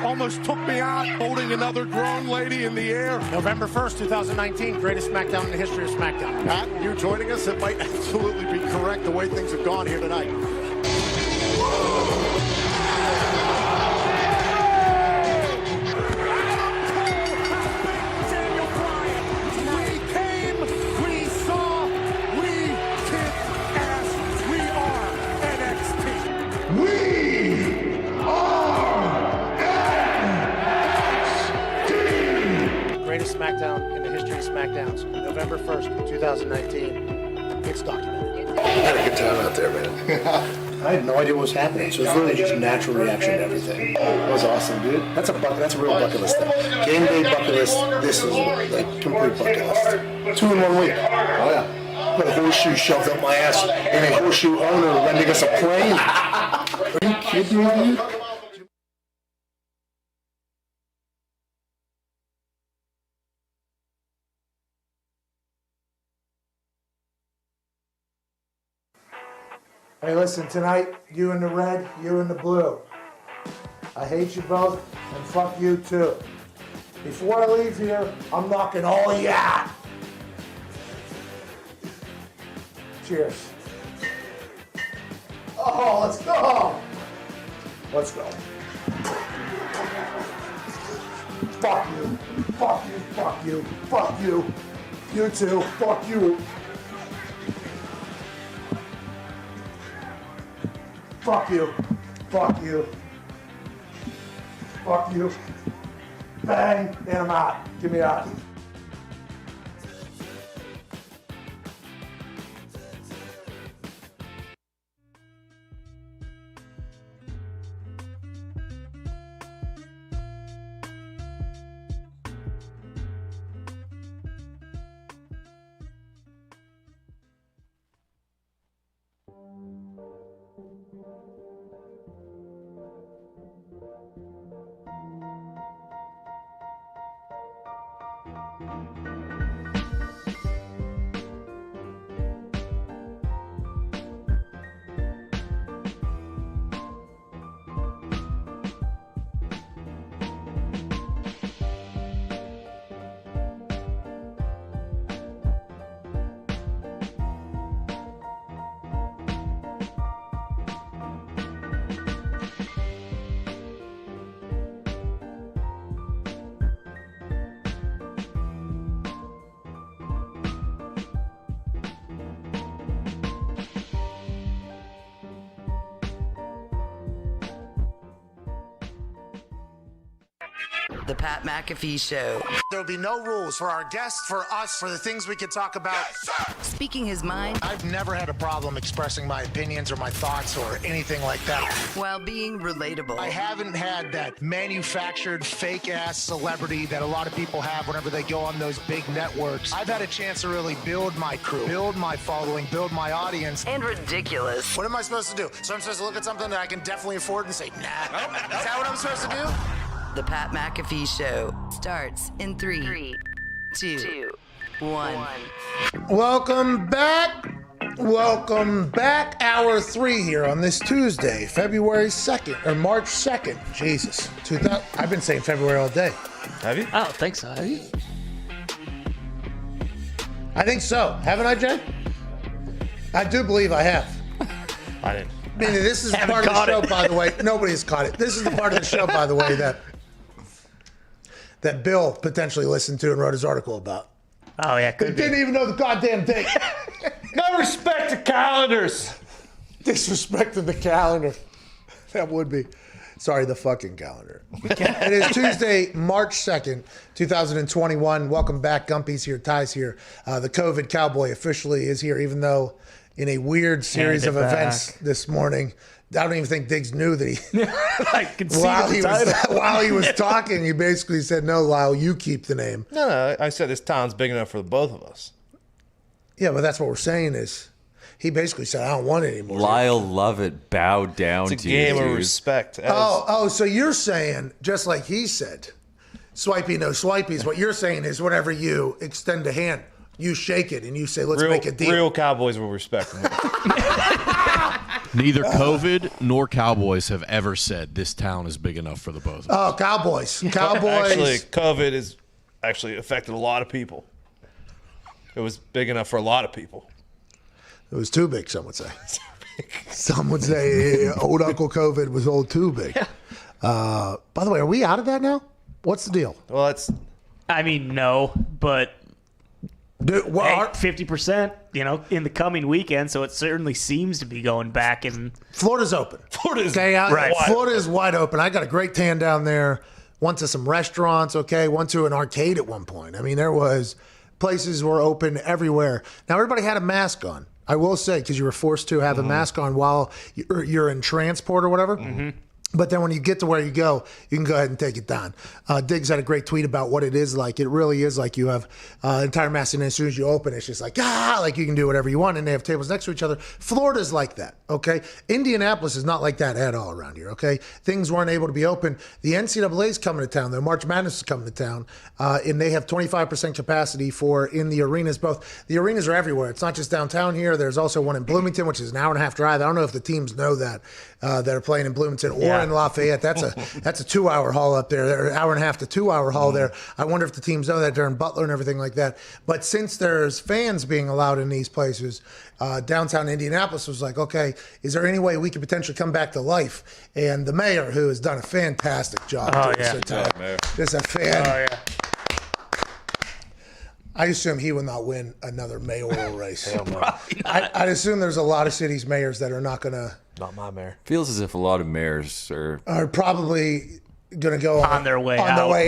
Almost took me out holding another grown lady in the air. November 1st, 2019, greatest SmackDown in the history of SmackDown. Pat, you joining us? It might absolutely be correct the way things have gone here tonight. SmackDown in the history of SmackDowns, November 1st, 2019. It's documented. I had a good time out there, man. I had no idea what was happening, so it's really just a natural reaction to everything. That was awesome, dude. That's a real bucket list thing. Game day bucket list, this is like complete bucket list. 2 in 1 week. Oh yeah. Got a horseshoe shoved up my ass and a horseshoe owner lending us a plane. Are you kidding me, dude? Hey, listen, tonight, you in the red, you in the blue. I hate you both, and fuck you too. Before I leave here, I'm knocking all of you out. Cheers. Oh, let's go. Let's go. Fuck you. Fuck you, fuck you, fuck you. You too, fuck you. Fuck you, fuck you. Fuck you. Bang, and I'm out. Give me out. The Pat McAfee Show. There'll be no rules for our guests, for us, for the things we could talk about. Speaking his mind. I've never had a problem expressing my opinions or my thoughts or anything like that. While being relatable. I haven't had that manufactured fake-ass celebrity that a lot of people have whenever they go on those big networks. I've had a chance to really build my crew, build my following, build my audience. And ridiculous. What am I supposed to do? So I'm supposed to look at something that I can definitely afford and say, nah. Is that what I'm supposed to do? The Pat McAfee Show starts in 3, 2, 1. Welcome back. Welcome back. Hour 3 here on this Tuesday, February 2nd, or March 2nd. Jesus. I've been saying February all day. Have you? I don't think so. Have you? I think so. Haven't I, Jay? I do believe I have. I didn't. I mean, this is the part of the show, by the way. Nobody has caught it. This is the part of the show, by the way, that Bill potentially listened to and wrote his article about. Oh, yeah. Didn't even know the goddamn date. No respect to calendars. Disrespected the calendar. That would be. Sorry, the fucking calendar. It is Tuesday, March 2nd, 2021. Welcome back. Gumpy's here. Ty's here. The COVID Cowboy officially is here, even though in a weird series of events this morning, I don't even think Digz knew that while he was talking, he basically said, no, Lyle, you keep the name. No, I said this town's big enough for the both of us. Yeah, but that's what we're saying is he basically said, I don't want it anymore. Lyle Lovett bowed down to you. It's a game of respect. So you're saying, just like he said, swipey, no swipeys, what you're saying is whenever you extend a hand, you shake it and you say, let's make a deal. Real Cowboys will respect me. Neither COVID nor Cowboys have ever said this town is big enough for the both of us. Oh, Cowboys. Actually, COVID has actually affected a lot of people. It was big enough for a lot of people. It was too big, some would say. Some would say old Uncle COVID was old too big. By the way, are we out of that now? What's the deal? Well, no, but 50%, in the coming weekend, so it certainly seems to be going back. And Florida's open. Florida's Florida is wide open. I got a great tan down there. Went to some restaurants, went to an arcade at one point. I mean, there was places were open everywhere. Now, everybody had a mask on. I will say, because you were forced to have a mask on while you're in transport or whatever. Mm-hmm. But then when you get to where you go, you can go ahead and take it down. Digz had a great tweet about what it is like. It really is like you have entire mask, and as soon as you open it, it's just like you can do whatever you want, and they have tables next to each other. Florida's like that, okay? Indianapolis is not like that at all around here, okay? Things weren't able to be open. The NCAA is coming to town. The March Madness is coming to town, and they have 25% capacity in the arenas. Both the arenas are everywhere. It's not just downtown here. There's also one in Bloomington, which is an hour and a half drive. I don't know if the teams know that are playing in Bloomington or in Lafayette. That's a 2-hour haul up there. They're an hour and a half to 2-hour haul there. I wonder if the teams know that during Butler and everything like that. But since there's fans being allowed in these places, downtown Indianapolis was like, okay, is there any way we could potentially come back to life? And the mayor, who has done a fantastic job, just a fan. I assume he will not win another mayoral race. I'd assume there's a lot of cities' mayors that are not going to. Not my mayor. Feels as if a lot of mayors are probably going to go on their way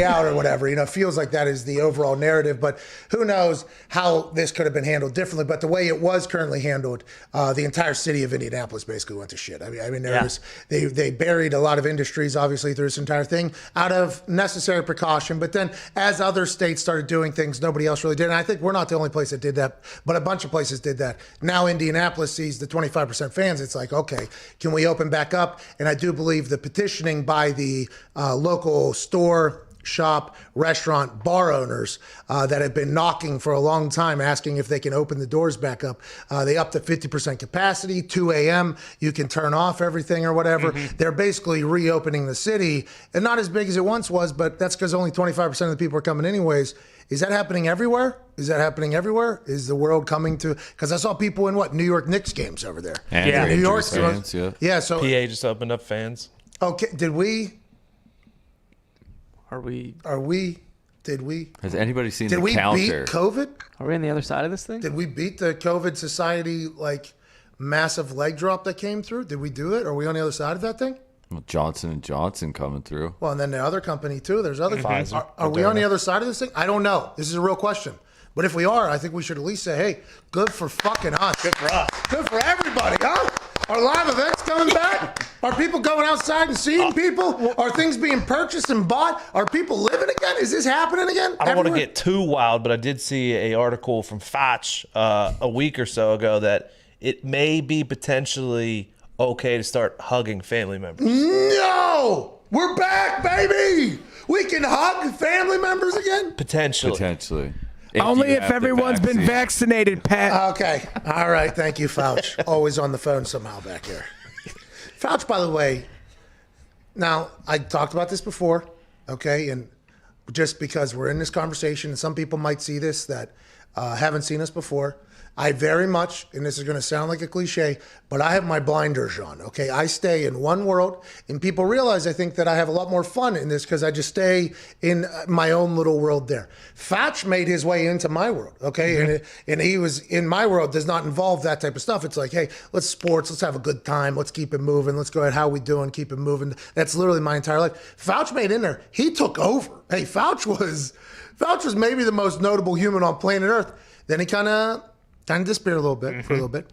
out or whatever. You know, feels like that is the overall narrative, but who knows how this could have been handled differently. But the way it was currently handled, the entire city of Indianapolis basically went to shit. I mean, there was they buried a lot of industries obviously through this entire thing out of necessary precaution. But then as other states started doing things, nobody else really did. And I think we're not the only place that did that, but a bunch of places did that. Now Indianapolis sees the 25% fans. It's like, okay, can we open back up? And I do believe the petitioning by the local store, shop, restaurant, bar owners that have been knocking for a long time asking if they can open the doors back up. They up to 50% capacity, 2 a.m. You can turn off everything or whatever. They're basically reopening the city, and not as big as it once was, but that's because only 25% of the people are coming anyways. Is that happening everywhere? Is the world coming to? Because I saw people in New York Knicks games over there. And New York fans, So PA just opened up fans. Okay, did we? Are we? Did we? Has anybody seen Did the we counter? beat COVID? Are we on the other side of this thing? Did we beat the COVID society massive leg drop that came through? Did we do it? Are we on the other side of that thing? Well, Johnson & Johnson coming through. Well, and then the other company too. There's other Pfizer. Are we on the other side of this thing? I don't know. This is a real question. But if we are, I think we should at least say, hey, good for fucking us. Good for us. Good for everybody, huh? Are live events coming back? Are people going outside and seeing people? Are things being purchased and bought? Are people living again? Is this happening again? I don't want to get too wild, but I did see an article from Fauci a week or so ago that it may be potentially okay to start hugging family members. No! We're back, baby! We can hug family members again? Potentially. Only if everyone's been vaccinated, Pat. Okay. All right. Thank you, Fauci. Always on the phone somehow back here. Fauci, by the way, now, I talked about this before, okay? And just because we're in this conversation, and some people might see this that haven't seen us before, I very much, and this is going to sound like a cliche, but I have my blinders on, okay? I stay in one world, and people realize, I think, that I have a lot more fun in this because I just stay in my own little world there. Fauci made his way into my world, okay? And he was in my world, does not involve that type of stuff. It's like, hey, let's have a good time. Let's keep it moving. Let's go ahead. How we doing? Keep it moving. That's literally my entire life. Fauci made in there. He took over. Hey, Fauci was maybe the most notable human on planet Earth. Then he kind of disappeared a little bit for a little bit.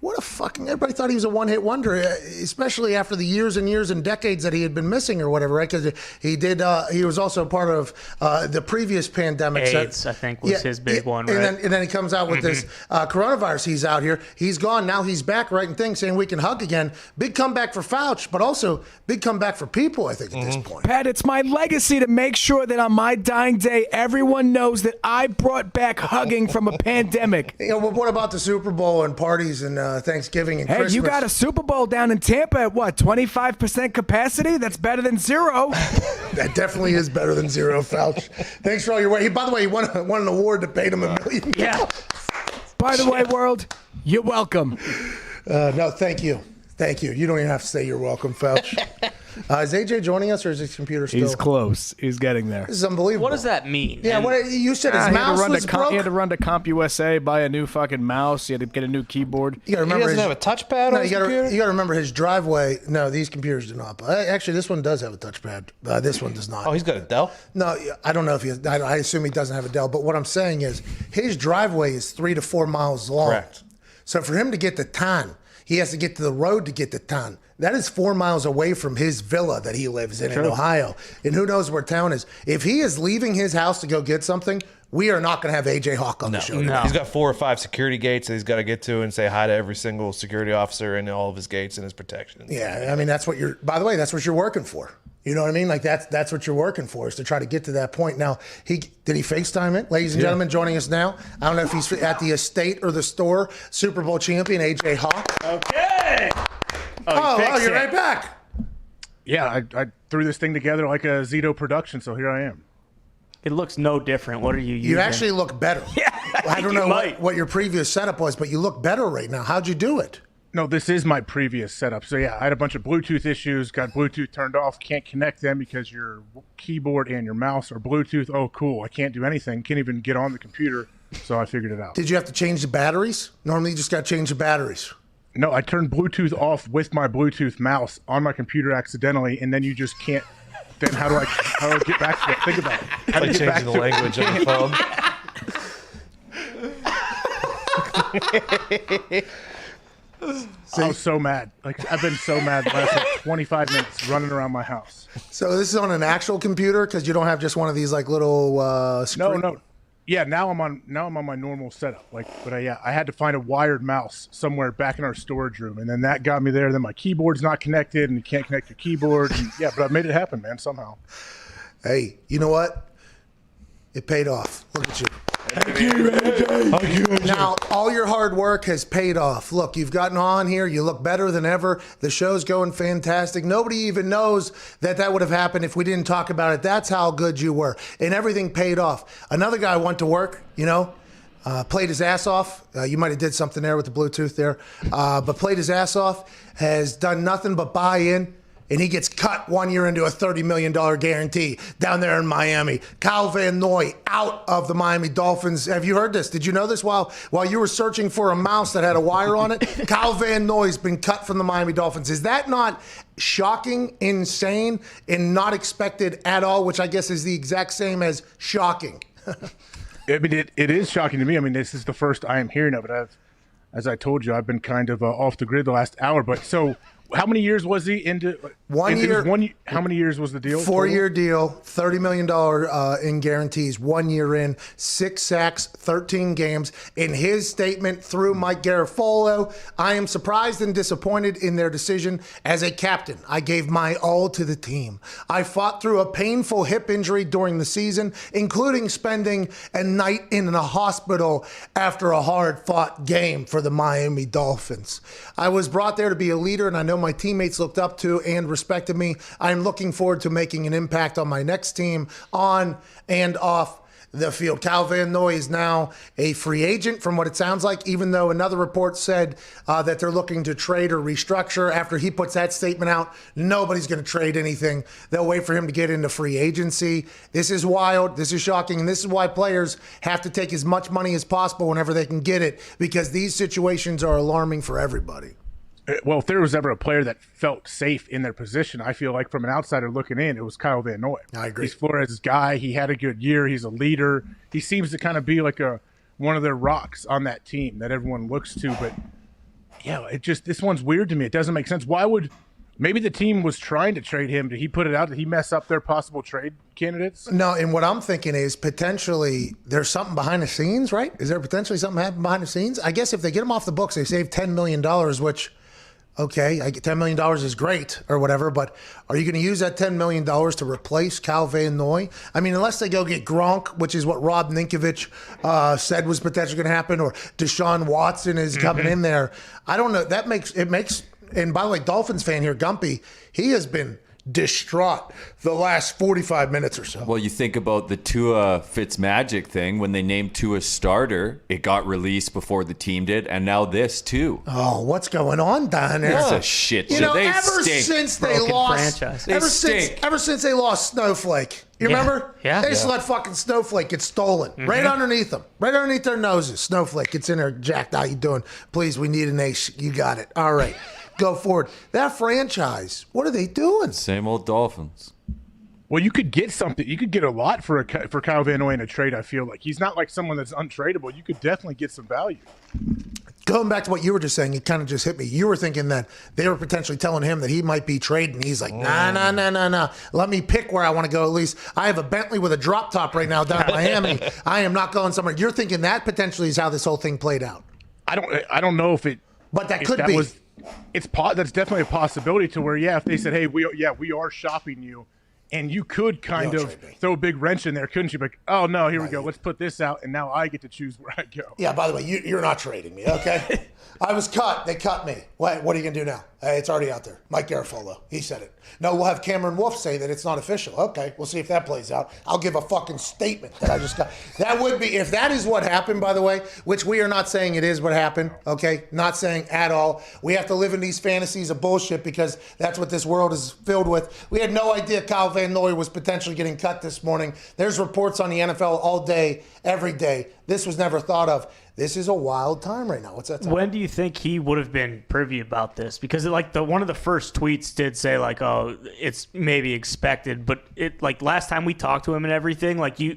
What a fucking... Everybody thought he was a one-hit wonder, especially after the years and years and decades that he had been missing or whatever, right? Because he was also part of the previous pandemic. AIDS, I think, was his big one, right? And then he comes out with this coronavirus. He's out here. He's gone. Now he's back writing things saying we can hug again. Big comeback for Fauci, but also big comeback for people, I think, at this point. Pat, it's my legacy to make sure that on my dying day, everyone knows that I brought back hugging from a pandemic. Well, what about the Super Bowl and parties and Thanksgiving and Christmas? Hey, you got a Super Bowl down in Tampa at what, 25% capacity? That's better than zero. That definitely is better than zero, Fauci. Thanks for all your work. By the way, he won an award that paid him $1 million. Yeah. By the way, world, you're welcome. No, thank you. Thank you. You don't even have to say you're welcome, Fauci. Is AJ joining us, or is his computer still? He's close. He's getting there. This is unbelievable. What does that mean? Yeah, you said his mouse was broke? He had to run to CompUSA, buy a new fucking mouse. He had to get a new keyboard. You gotta remember he doesn't have a touchpad on his computer? You got to remember his driveway. No, these computers do not. Actually, this one does have a touchpad. This one does not. Oh, he's got a Dell? No, I don't know if he has. I assume he doesn't have a Dell. But what I'm saying is his driveway is 3 to 4 miles long. Correct. So for him to get to town, he has to get to the road to get to town. That is 4 miles away from his villa that he lives in Ohio. And who knows where town is. If he is leaving his house to go get something, we are not going to have AJ Hawk on the show. No. He's got 4 or 5 security gates that he's got to get to and say hi to every single security officer and all of his gates and his protections. Yeah, I mean, that's what by the way, that's what you're working for. You know what I mean? Like that's what you're working for, is to try to get to that point. Now, did he FaceTime it? Ladies and gentlemen, joining us now. I don't know if he's at the estate or the store. Super Bowl champion AJ Hawk. Okay. Oh, you're right back. Yeah, I threw this thing together like a Zito production, so here I am. It looks no different. What are you using? You actually look better. Yeah, I don't know what your previous setup was, but you look better right now. How'd you do it? No, this is my previous setup. So yeah, I had a bunch of Bluetooth issues, got Bluetooth turned off, can't connect them because your keyboard and your mouse are Bluetooth. Oh, cool. I can't do anything. Can't even get on the computer. So I figured it out. Did you have to change the batteries? Normally you just got to change the batteries. No, I turned Bluetooth off with my Bluetooth mouse on my computer accidentally, and then you just can't. Then how do I get back to it? Think about it. How Like changing the language on the phone. I was so mad. Like I've been so mad the last 25 minutes running around my house. So this is on an actual computer because you don't have just one of these like little screen. No. Yeah, now I'm on my normal setup. But I had to find a wired mouse somewhere back in our storage room, and then that got me there. Then my keyboard's not connected, and you can't connect your keyboard. And, yeah, but I made it happen, man, somehow. Hey, you know what? It paid off. Look at you. Thank you. Now, all your hard work has paid off. Look, you've gotten on here. You look better than ever. The show's going fantastic. Nobody even knows that would have happened if we didn't talk about it. That's how good you were. And everything paid off. Another guy went to work, played his ass off. You might have did something there with the Bluetooth there. But played his ass off, has done nothing but buy in. And he gets cut 1 year into a $30 million guarantee down there in Miami. Kyle Van Noy out of the Miami Dolphins. Have you heard this? Did you know this while you were searching for a mouse that had a wire on it? Kyle Van Noy's been cut from the Miami Dolphins. Is that not shocking, insane, and not expected at all, which I guess is the exact same as shocking? I mean, it is shocking to me. I mean, this is the first I am hearing of it. As I told you, I've been kind of off the grid the last hour. But so... How many years was he into? 1 year. How many years was the deal? 4-year deal, $30 million in guarantees, 1 year in, 6 sacks, 13 games. In his statement through Mike Garafolo, I am surprised and disappointed in their decision. As a captain, I gave my all to the team. I fought through a painful hip injury during the season, including spending a night in a hospital after a hard-fought game for the Miami Dolphins. I was brought there to be a leader, and I know my teammates looked up to and respected me. I'm looking forward to making an impact on my next team on and off the field. Kyle Van Noy is now a free agent from what it sounds like, even though another report said that they're looking to trade or restructure. After he puts that statement out, nobody's going to trade anything. They'll wait for him to get into free agency. This is wild. This is shocking. And this is why players have to take as much money as possible whenever they can get it, because these situations are alarming for everybody. Well, if there was ever a player that felt safe in their position, I feel like from an outsider looking in, it was Kyle Van Noy. I agree. He's Flores' guy. He had a good year. He's a leader. He seems to kind of be like one of their rocks on that team that everyone looks to. But yeah, this one's weird to me. It doesn't make sense. Why would maybe the team was trying to trade him? Did he put it out? Did he mess up their possible trade candidates? No, and what I'm thinking is potentially there's something behind the scenes, right? Is there potentially something happening behind the scenes? I guess if they get him off the books, they save $10 million, which – okay, I get $10 million is great or whatever, but are you going to use that $10 million to replace Kyle Van Noy? I mean, unless they go get Gronk, which is what Rob Ninkovich said was potentially going to happen, or Deshaun Watson is coming in there. I don't know. That makes, and by the way, Dolphins fan here, Gumpy, he has been distraught the last 45 minutes or so. Well, you think about the Tua Fitzmagic thing. When they named Tua starter, it got released before the team did, and now this too. Oh, what's going on down there? It's a shit show. They ever stink. Since they Broken lost, franchise. ever since they lost Snowflake, you remember? Yeah. They just let fucking Snowflake get stolen right underneath them, right underneath their noses. Snowflake gets in there, Jack. How you doing? Please, we need an ace. You got it. All right. Go forward. That franchise, what are they doing? Same old Dolphins. Well, you could get something. You could get a lot for Kyle Van Noy in a trade, I feel like. He's not like someone that's untradeable. You could definitely get some value. Going back to what you were just saying, it kind of just hit me. You were thinking that they were potentially telling him that he might be trading. He's like, nah. Let me pick where I want to go at least. I have a Bentley with a drop top right now down in Miami. I am not going somewhere. You're thinking that potentially is how this whole thing played out. I don't know if it. But that could be. That's definitely a possibility to where, if they said, hey, we are shopping you, and you could kind of throw a big wrench in there, couldn't you? Like, oh, no, here we go. Let's put this out, and now I get to choose where I go. Yeah, by the way, you're not trading me, okay? I was cut. They cut me. What are you going to do now? It's already out there. Mike Garafolo. He said it. No, we'll have Cameron Wolf say that it's not official. Okay, we'll see if that plays out. I'll give a fucking statement that I just got. That would be, if that is what happened, by the way, which we are not saying it is what happened, okay? Not saying at all. We have to live in these fantasies of bullshit because that's what this world is filled with. We had no idea Kyle Van Noy was potentially getting cut this morning. There's reports on the NFL all day, every day. This was never thought of. This is a wild time right now. What's that time? When do you think he would have been privy about this? Because one of the first tweets did say like, "Oh, it's maybe expected," but it like last time we talked to him and everything, like you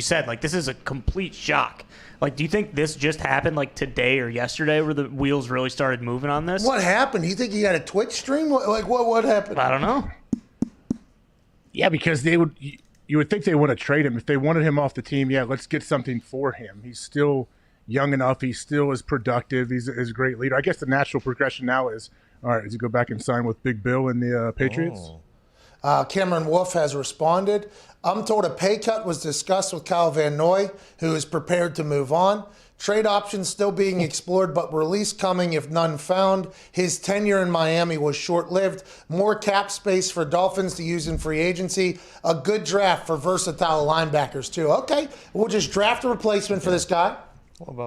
said, like this is a complete shock. Like, do you think this just happened like today or yesterday, where the wheels really started moving on this? What happened? Do you think he had a Twitch stream? What happened? I don't know. Yeah, because you would think they want to trade him if they wanted him off the team. Yeah, let's get something for him. He's still young enough. He still is productive. He's a great leader. I guess the natural progression now is, all right, does he go back and sign with Big Bill and the Patriots? Cameron Wolf has responded. I'm told a pay cut was discussed with Kyle Van Noy, who is prepared to move on. Trade options still being explored, but release coming if none found. His tenure in Miami was short-lived. More cap space for Dolphins to use in free agency. A good draft for versatile linebackers, too. Okay, we'll just draft a replacement for this guy.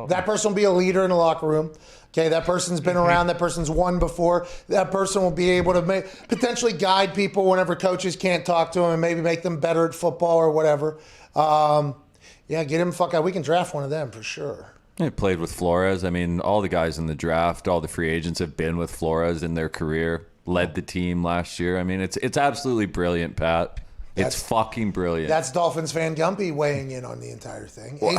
That person will be a leader in the locker room. Okay, that person's been around. That person's won before. That person will be able to potentially guide people whenever coaches can't talk to them and maybe make them better at football or whatever. Yeah, get him fuck out. We can draft one of them for sure. He played with Flores. I mean, all the guys in the draft, all the free agents have been with Flores in their career. Led the team last year. I mean, it's absolutely brilliant, Pat. It's fucking brilliant. That's Dolphins fan Gumpy weighing in on the entire thing. Hey,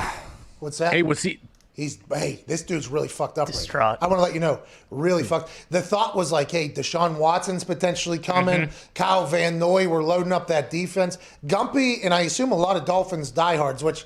what's that? Hey, what's he? This dude's really fucked up Distraught. right now. I want to let you know, really fucked. The thought was like, hey, Deshaun Watson's potentially coming. Kyle Van Noy, we're loading up that defense. Gumpy, and I assume a lot of Dolphins diehards, which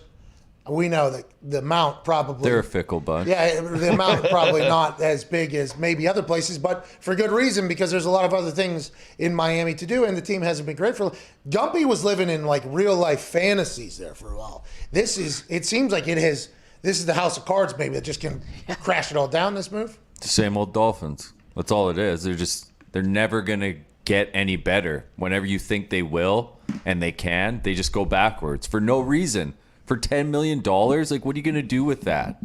we know that the amount probably. They're a fickle bunch. Yeah, the amount probably not as big as maybe other places, but for good reason because there's a lot of other things in Miami to do, and the team hasn't been great for. Gumpy was living in like real life fantasies there for a while. It seems like it has. This is the house of cards, maybe, that just can crash it all down, this move. The same old Dolphins. That's all it is. They're never going to get any better. Whenever you think they will and they can, they just go backwards for no reason. For $10 million, like, what are you going to do with that?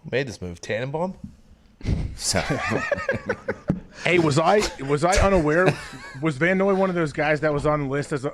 Who made this move? Tannenbaum? Hey, was I unaware? Was Van Noy one of those guys that was on the list as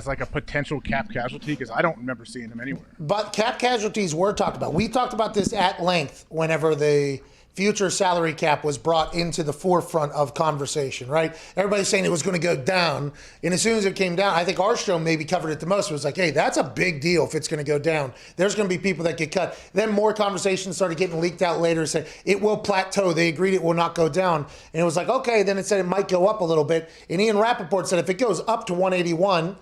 like a potential cap casualty? Because I don't remember seeing him anywhere. But cap casualties were talked about. We talked about this at length whenever the future salary cap was brought into the forefront of conversation, right? Everybody's saying it was going to go down. And as soon as it came down, I think our show maybe covered it the most. It was like, hey, that's a big deal if it's going to go down. There's going to be people that get cut. Then more conversations started getting leaked out later, saying it will plateau. They agreed it will not go down. And it was like, okay, then it said it might go up a little bit. And Ian Rapoport said if it goes up to 181,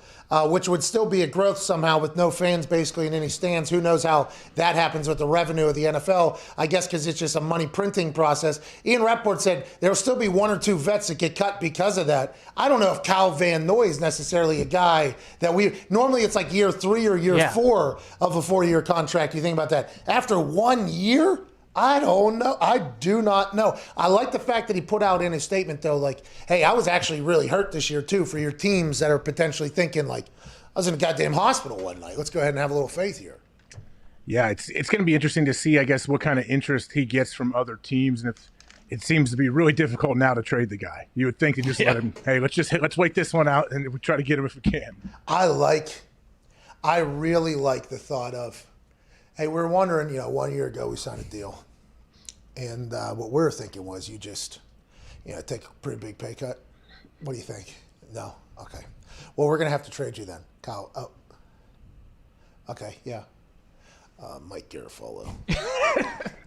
which would still be a growth somehow with no fans basically in any stands. Who knows how that happens with the revenue of the NFL? I guess because it's just a money printing process. Ian Rapoport said there will still be one or two vets that get cut because of that. I don't know if Kyle Van Noy is necessarily a guy that normally it's like year 3 or year 4 of a 4-year contract. You think about that. After 1 year? I don't know. I do not know. I like the fact that he put out in his statement, though, like, hey, I was actually really hurt this year, too, for your teams that are potentially thinking, like, I was in a goddamn hospital one night. Let's go ahead and have a little faith here. Yeah, it's going to be interesting to see, I guess, what kind of interest he gets from other teams. And if it seems to be really difficult now to trade the guy. You would think to just let him, hey, let's wait this one out and we try to get him if we can. I really like the thought of, hey, we're wondering, 1 year ago we signed a deal. And what we're thinking was you just, take a pretty big pay cut. What do you think? No? Okay. Well, we're going to have to trade you then, Kyle. Oh. Okay, yeah. Mike Garafolo.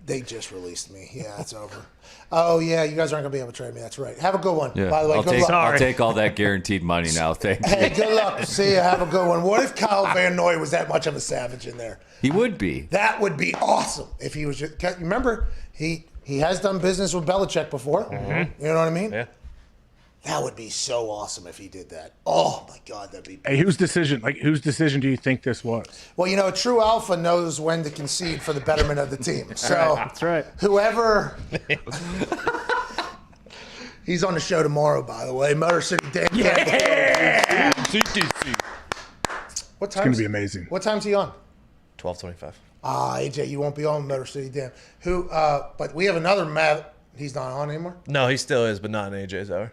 They just released me. Yeah, it's over. Oh, yeah, you guys aren't going to be able to trade me. That's right. Have a good one. Yeah. By the way, good luck. I'll take all that guaranteed money now. Thank you. Hey, good luck. See you. Have a good one. What if Kyle Van Noy was that much of a savage in there? He would be. That would be awesome if he was just – remember, he has done business with Belichick before. Mm-hmm. You know what I mean? Yeah. That would be so awesome if he did that. Oh my God, that'd be. Hey, whose decision do you think this was? Well, a true alpha knows when to concede for the betterment of the team. So That's right. Whoever. He's on the show tomorrow, by the way. Motor City Dan. Yeah. CTC. What time? It's gonna be amazing. What time's he on? 12:25. AJ, you won't be on Motor City Dan. But we have another Matt. He's not on anymore. No, he still is, but not in AJ's hour.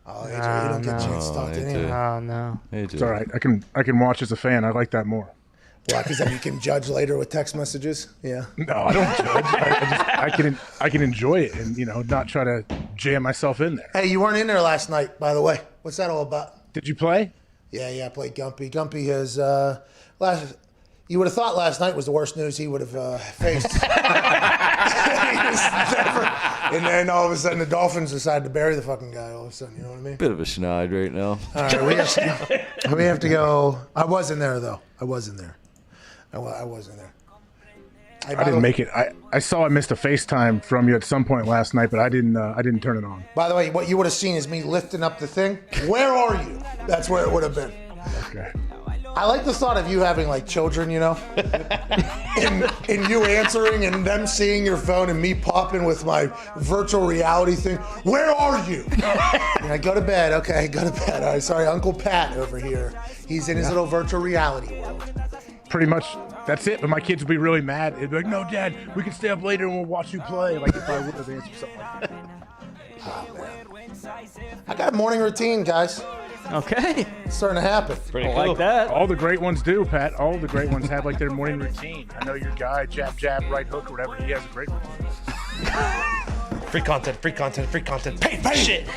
Oh, AJ, you don't get a chance to talk to him. Oh, no. It's all right. I can watch as a fan. I like that more. Why? Because then you can judge later with text messages. Yeah. No, I don't judge. I can enjoy it and not try to jam myself in there. Hey, you weren't in there last night, by the way. What's that all about? Did you play? Yeah, I played Gumpy. Gumpy has you would have thought last night was the worst news he would have faced. And then all of a sudden the Dolphins decided to bury the fucking guy all of a sudden, you know what I mean? Bit of a schneid right now. All right, we have to go. I wasn't there, though. I wasn't there. I didn't make it. I saw I missed a FaceTime from you at some point last night, but I didn't turn it on. By the way, what you would have seen is me lifting up the thing. Where are you? That's where it would have been. Okay. I like the thought of you having like children, and you answering and them seeing your phone and me popping with my virtual reality thing. Where are you? Yeah, go to bed. Okay, go to bed. All right, sorry, Uncle Pat over here. He's in his little virtual reality world. Pretty much, that's it. But my kids would be really mad. They'd be like, "No, Dad, we can stay up later and we'll watch you play." Like if I would have answered something like that. Oh, man. I got a morning routine, guys. Okay. It's starting to happen. Pretty cool. Like that. All the great ones do, Pat. All the great ones have like their morning routine. I know your guy, jab, right hook, or whatever. He has a great routine. Free content. Pay shit.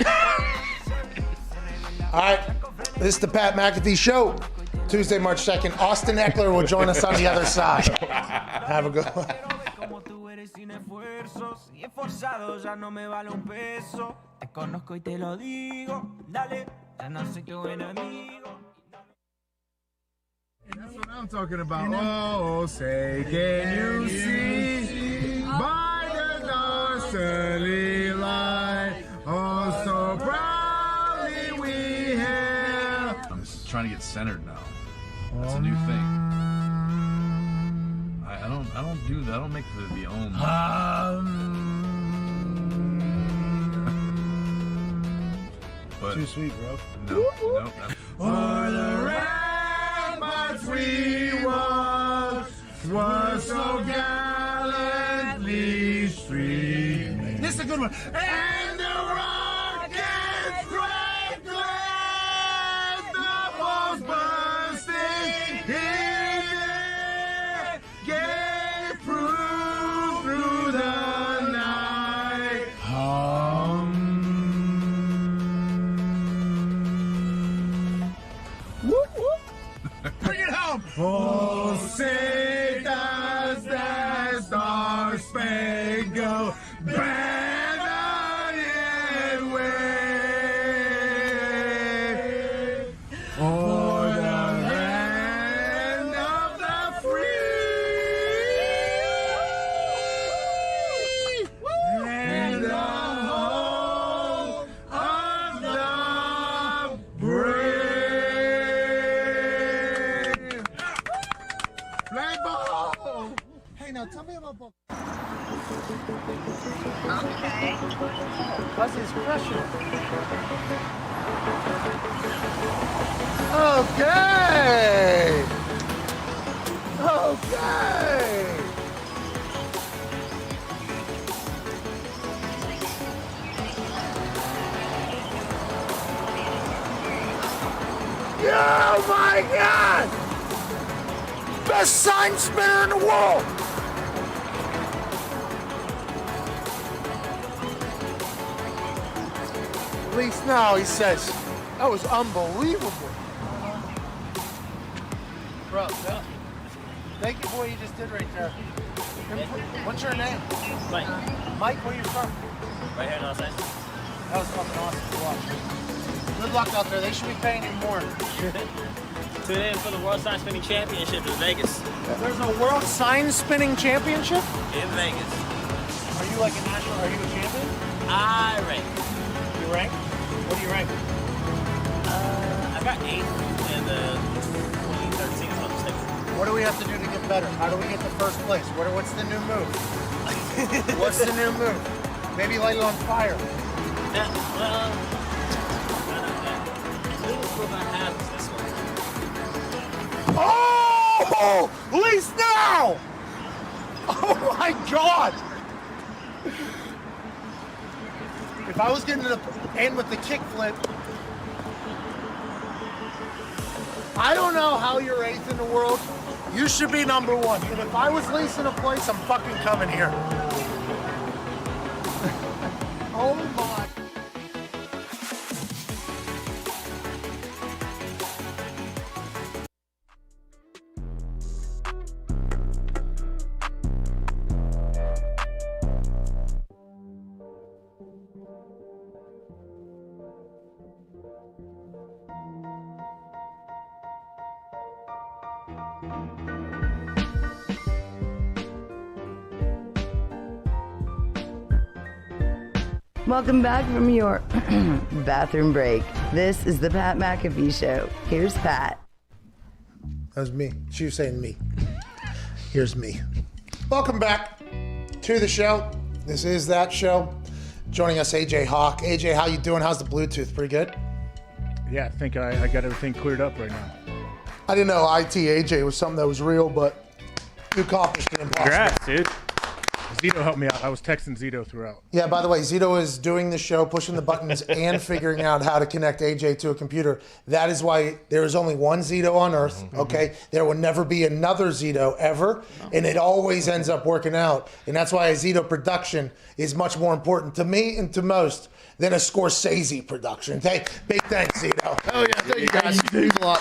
All right. This is the Pat McAfee Show. Tuesday, March 2nd. Austin Ekeler will join us on the other side. Have a good one. That's what I'm talking about. Oh, say, can you see by the dawn's early light? Oh, so proudly we hail. I'm just trying to get centered now. That's a new thing. I don't do that. I don't make the ohm. But too sweet, bro. No. For the ramparts we walked was so gallantly streaming. This is a good one. And the rockets great glad the balls bursting in air gave proof through the night. Bring it home! Oh, say does the star-spangled banner yet wave o'er the land of the free and the home of the brave. Play ball! Hey, now tell me about ball. Okay. What's his pressure? Okay. Oh my God! Best sign spinner in the world! At least now he says, that was unbelievable. Bro, thank you for what you just did right there. What's your name? Mike. Mike, where you from? Right here in Los Angeles. That was fucking awesome to watch. Good luck out there. They should be paying you more. Tune in for the World Sign Spinning Championship in Vegas. There's a World Sign Spinning Championship? In Vegas. Are you like a national, are you a champion? I rank. You rank? What do you rank? I got 8 in the 2013, if I'm mistaken. What do we have to do to get better? How do we get to first place? What's the new move? What's the new move? Maybe light it on fire. Well, the biggest move I have is this one. Oh! Release now! Oh my God! If I was getting to the end with the kickflip, I don't know how you're 8th in the world. You should be number 1. And if I was leasing a place, I'm fucking coming here. Oh my. Welcome back from your bathroom break. This is the Pat McAfee Show. Here's Pat. That was me. She was saying me. Here's me. Welcome back to the show. This is that show. Joining us, AJ Hawk. AJ, how you doing? How's the Bluetooth? Pretty good? Yeah, I think I got everything cleared up right now. I didn't know IT AJ was something that was real, but you accomplished the impossible. Congrats, dude. Zito helped me out. I was texting Zito throughout. Yeah, by the way, Zito is doing the show, pushing the buttons, and figuring out how to connect AJ to a computer. That is why there is only one Zito on Earth, okay? There will never be another Zito ever, and it always ends up working out. And that's why a Zito production is much more important to me and to most than a Scorsese production. Big thanks, Zito. Oh, yeah, thank you guys. Thanks a lot.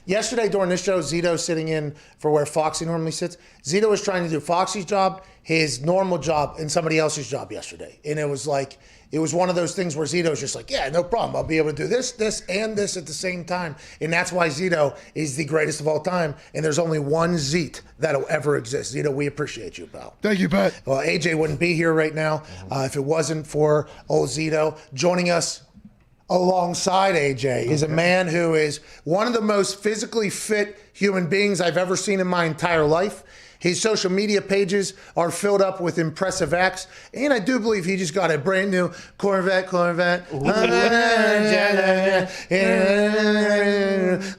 Yesterday during this show, Zito sitting in for where Foxy normally sits. Zito was trying to do Foxy's job, his normal job, and somebody else's job yesterday. And it was one of those things where Zito was just like, yeah, no problem. I'll be able to do this, and this at the same time. And that's why Zito is the greatest of all time. And there's only one Zete that'll ever exist. Zito, we appreciate you, pal. Thank you, Pat. Well, AJ wouldn't be here right now if it wasn't for old Zito. Joining us alongside AJ is a man who is one of the most physically fit human beings I've ever seen in my entire life. His social media pages are filled up with impressive acts, and I do believe he just got a brand new Corvette.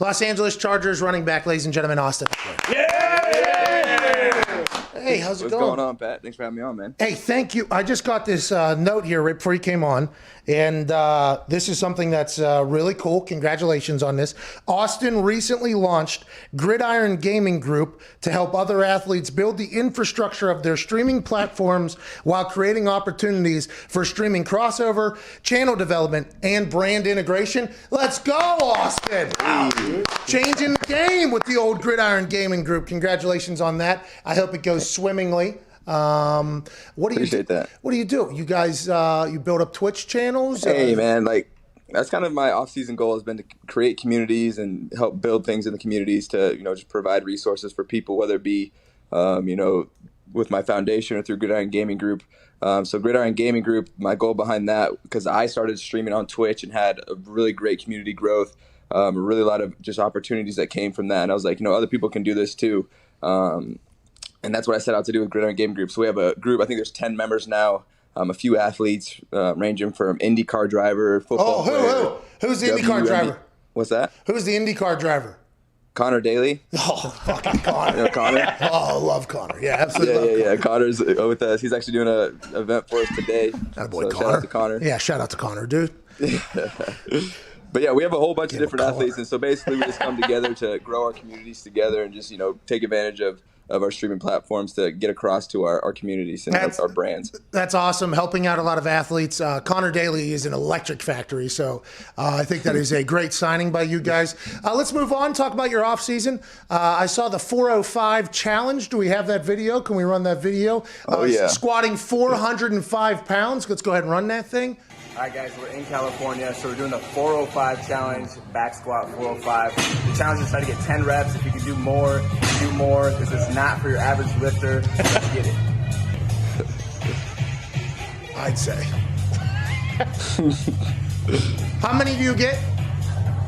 Los Angeles Chargers running back, ladies and gentlemen, Austin. Hey, how's it going? What's going on, Pat? Thanks for having me on, man. Hey, thank you. I just got this note here right before you came on, and this is something that's really cool. Congratulations on this. Austin recently launched Gridiron Gaming Group to help other athletes build the infrastructure of their streaming platforms while creating opportunities for streaming crossover, channel development, and brand integration. Let's go, Austin! Wow. Changing the game with the old Gridiron Gaming Group. Congratulations on that. I hope it goes swimmingly. Appreciate that. What do you do? You guys, you build up Twitch channels? Hey, man, that's kind of my off-season goal has been to create communities and help build things in the communities to, just provide resources for people, whether it be, with my foundation or through Gridiron Gaming Group. So Gridiron Gaming Group, my goal behind that, because I started streaming on Twitch and had a really great community growth, really a lot of just opportunities that came from that. And I was like, other people can do this too. And that's what I set out to do with Gridiron Gaming Group. So we have a group, I think there's 10 members now, a few athletes ranging from IndyCar driver, football player. Who's the IndyCar driver? What's that? Who's the IndyCar driver? Connor Daly. Oh, fucking Connor. Connor? Oh, I love Connor. Yeah, absolutely. Yeah. Connor's with us. He's actually doing an event for us today. Attaboy, so shout out to Connor. Yeah, shout out to Connor, dude. But yeah, we have a whole bunch of different athletes, and so basically we just come together to grow our communities together and just take advantage of our streaming platforms to get across to our communities and our brands. That's awesome. Helping out a lot of athletes. Connor Daly is an electric factory, so I think that is a great signing by you guys. Let's move on. Talk about your off season. I saw the 405 challenge. Do we have that video? Can we run that video? Yeah. Squatting 405 pounds. Let's go ahead and run that thing. All right, guys, we're in California, so we're doing the 405 challenge, back squat 405. The challenge is try to get 10 reps. If you can do more, do more. This is not for your average lifter. Let's get it. I'd say. How many do you get?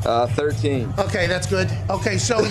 13. Okay, that's good. Okay, so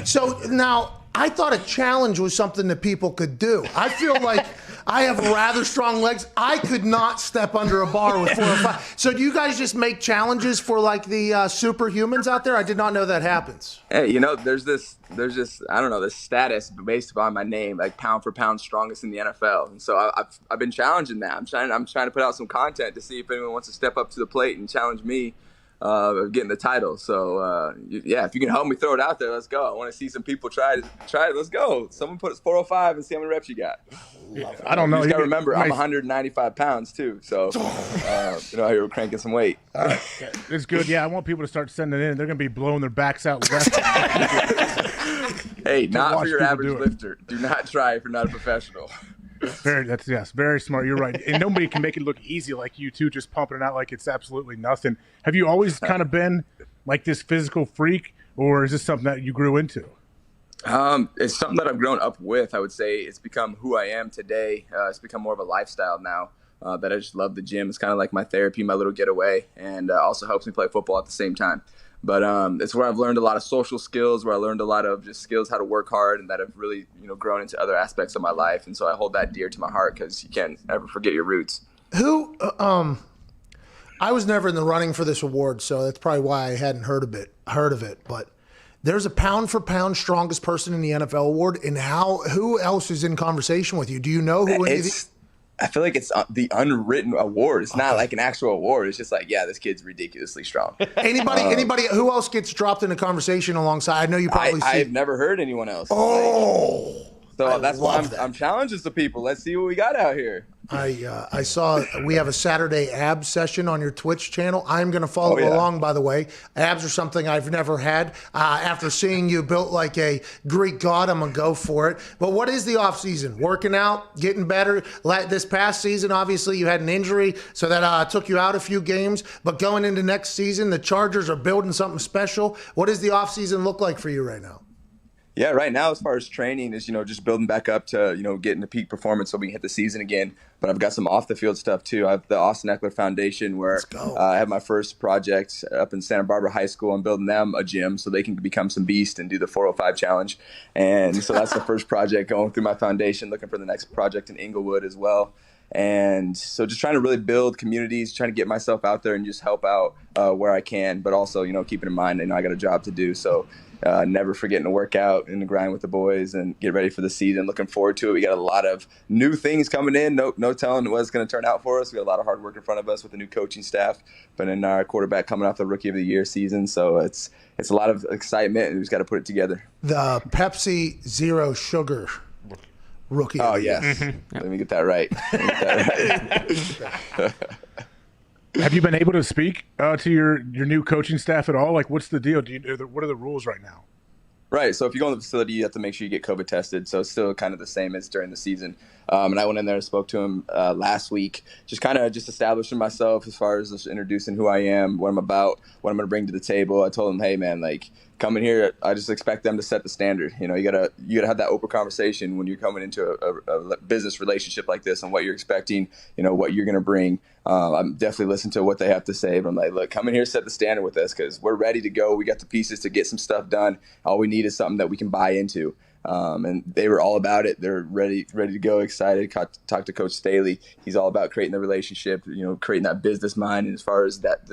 so now I thought a challenge was something that people could do. I feel like I have rather strong legs. I could not step under a bar with 4 or 5. So do you guys just make challenges for like the superhumans out there? I did not know that happens. Hey, there's this I don't know, this status based upon my name, like pound for pound strongest in the NFL. And so I've been challenging that. I'm trying to put out some content to see if anyone wants to step up to the plate and challenge me of getting the title. So if you can help me throw it out there, let's go. I want to see some people try it. Let's go. Someone put 405 and see how many reps you got. I don't know. You just got to remember, I'm 195 pounds too. So you're cranking some weight. It's good. Yeah, I want people to start sending in. They're going to be blowing their backs out left. Hey, not for your average lifter. Do not try if you're not a professional. Very smart. You're right. And nobody can make it look easy like you two, just pumping it out like it's absolutely nothing. Have you always kind of been like this physical freak, or is this something that you grew into? It's something that I've grown up with. I would say it's become who I am today. It's become more of a lifestyle now that I just love the gym. It's kind of like my therapy, my little getaway, and also helps me play football at the same time. But it's where I've learned a lot of social skills, where I learned a lot of just skills, how to work hard, and that have really, grown into other aspects of my life. And so I hold that dear to my heart because you can't ever forget your roots. I was never in the running for this award, so that's probably why I hadn't heard of it. But there's a pound for pound strongest person in the NFL award, and who else is in conversation with you? Do you know who any of these? I feel like it's the unwritten award. It's not like an actual award. It's just like, yeah, this kid's ridiculously strong. Anybody who else gets dropped in a conversation alongside? I know you probably I've never heard anyone else. So that's why I'm challenging some people. Let's see what we got out here. I saw we have a Saturday abs session on your Twitch channel. I'm going to follow along, by the way. Abs are something I've never had. After seeing you built like a Greek god, I'm going to go for it. But what is the off season? Working out, getting better. This past season, obviously, you had an injury, so that took you out a few games. But going into next season, the Chargers are building something special. What does the off season look like for you right now? Yeah, right now as far as training is, just building back up to, getting to peak performance so we can hit the season again. But I've got some off the field stuff too. I have the Austin Ekeler Foundation where I have my first project up in Santa Barbara High School. I'm building them a gym so they can become some beast and do the 405 challenge. And so that's the first project going through my foundation, looking for the next project in Inglewood as well. And so just trying to really build communities, trying to get myself out there and just help out where I can, but also, keeping in mind, I got a job to do. So never forgetting to work out and to grind with the boys and get ready for the season. Looking forward to it. We got a lot of new things coming in. No telling what it's going to turn out for us. We got a lot of hard work in front of us with the new coaching staff, but in our quarterback coming off the Rookie of the Year season. So it's a lot of excitement, and we just got to put it together. The Pepsi Zero Sugar Rookie. Oh, yes. Let me get that right. Have you been able to speak to your new coaching staff at all? Like, what's the deal? What are the rules right now? Right. So if you go in the facility, you have to make sure you get COVID tested. So it's still kind of the same as during the season. And I went in there and spoke to him last week, just establishing myself as far as just introducing who I am, what I'm about, what I'm going to bring to the table. I told him, hey, man, coming here, I just expect them to set the standard. You gotta have that open conversation when you're coming into a business relationship like this and what you're expecting, what you're gonna bring. I'm definitely listening to what they have to say, but I'm like, look, come in here, set the standard with us because we're ready to go. We got the pieces to get some stuff done. All we need is something that we can buy into. And they were all about it. They're ready to go, excited. Talk to Coach Staley. He's all about creating the relationship, creating that business mind. And as far as that,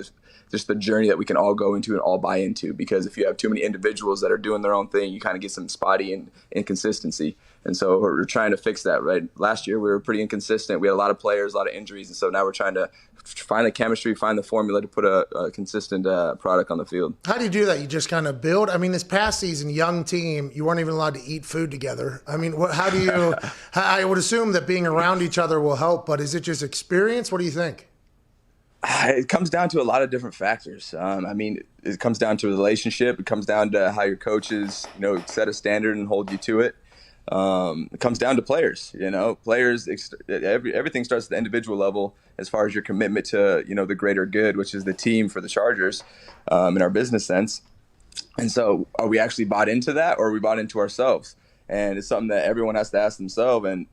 just the journey that we can all go into and all buy into, because if you have too many individuals that are doing their own thing, you kind of get some spotty and inconsistency. And so we're trying to fix that, right? Last year we were pretty inconsistent. We had a lot of players, a lot of injuries. And so now we're trying to find the chemistry, find the formula to put a consistent product on the field. How do you do that? You just kind of build? I mean, this past season, young team, you weren't even allowed to eat food together. I mean, how do you – I would assume that being around each other will help, but is it just experience? What do you think? It comes down to a lot of different factors. It comes down to a relationship. It comes down to how your coaches, set a standard and hold you to it. It comes down to players. Players. Everything starts at the individual level as far as your commitment to the greater good, which is the team for the Chargers, in our business sense. And so, are we actually bought into that, or are we bought into ourselves? And it's something that everyone has to ask themselves. And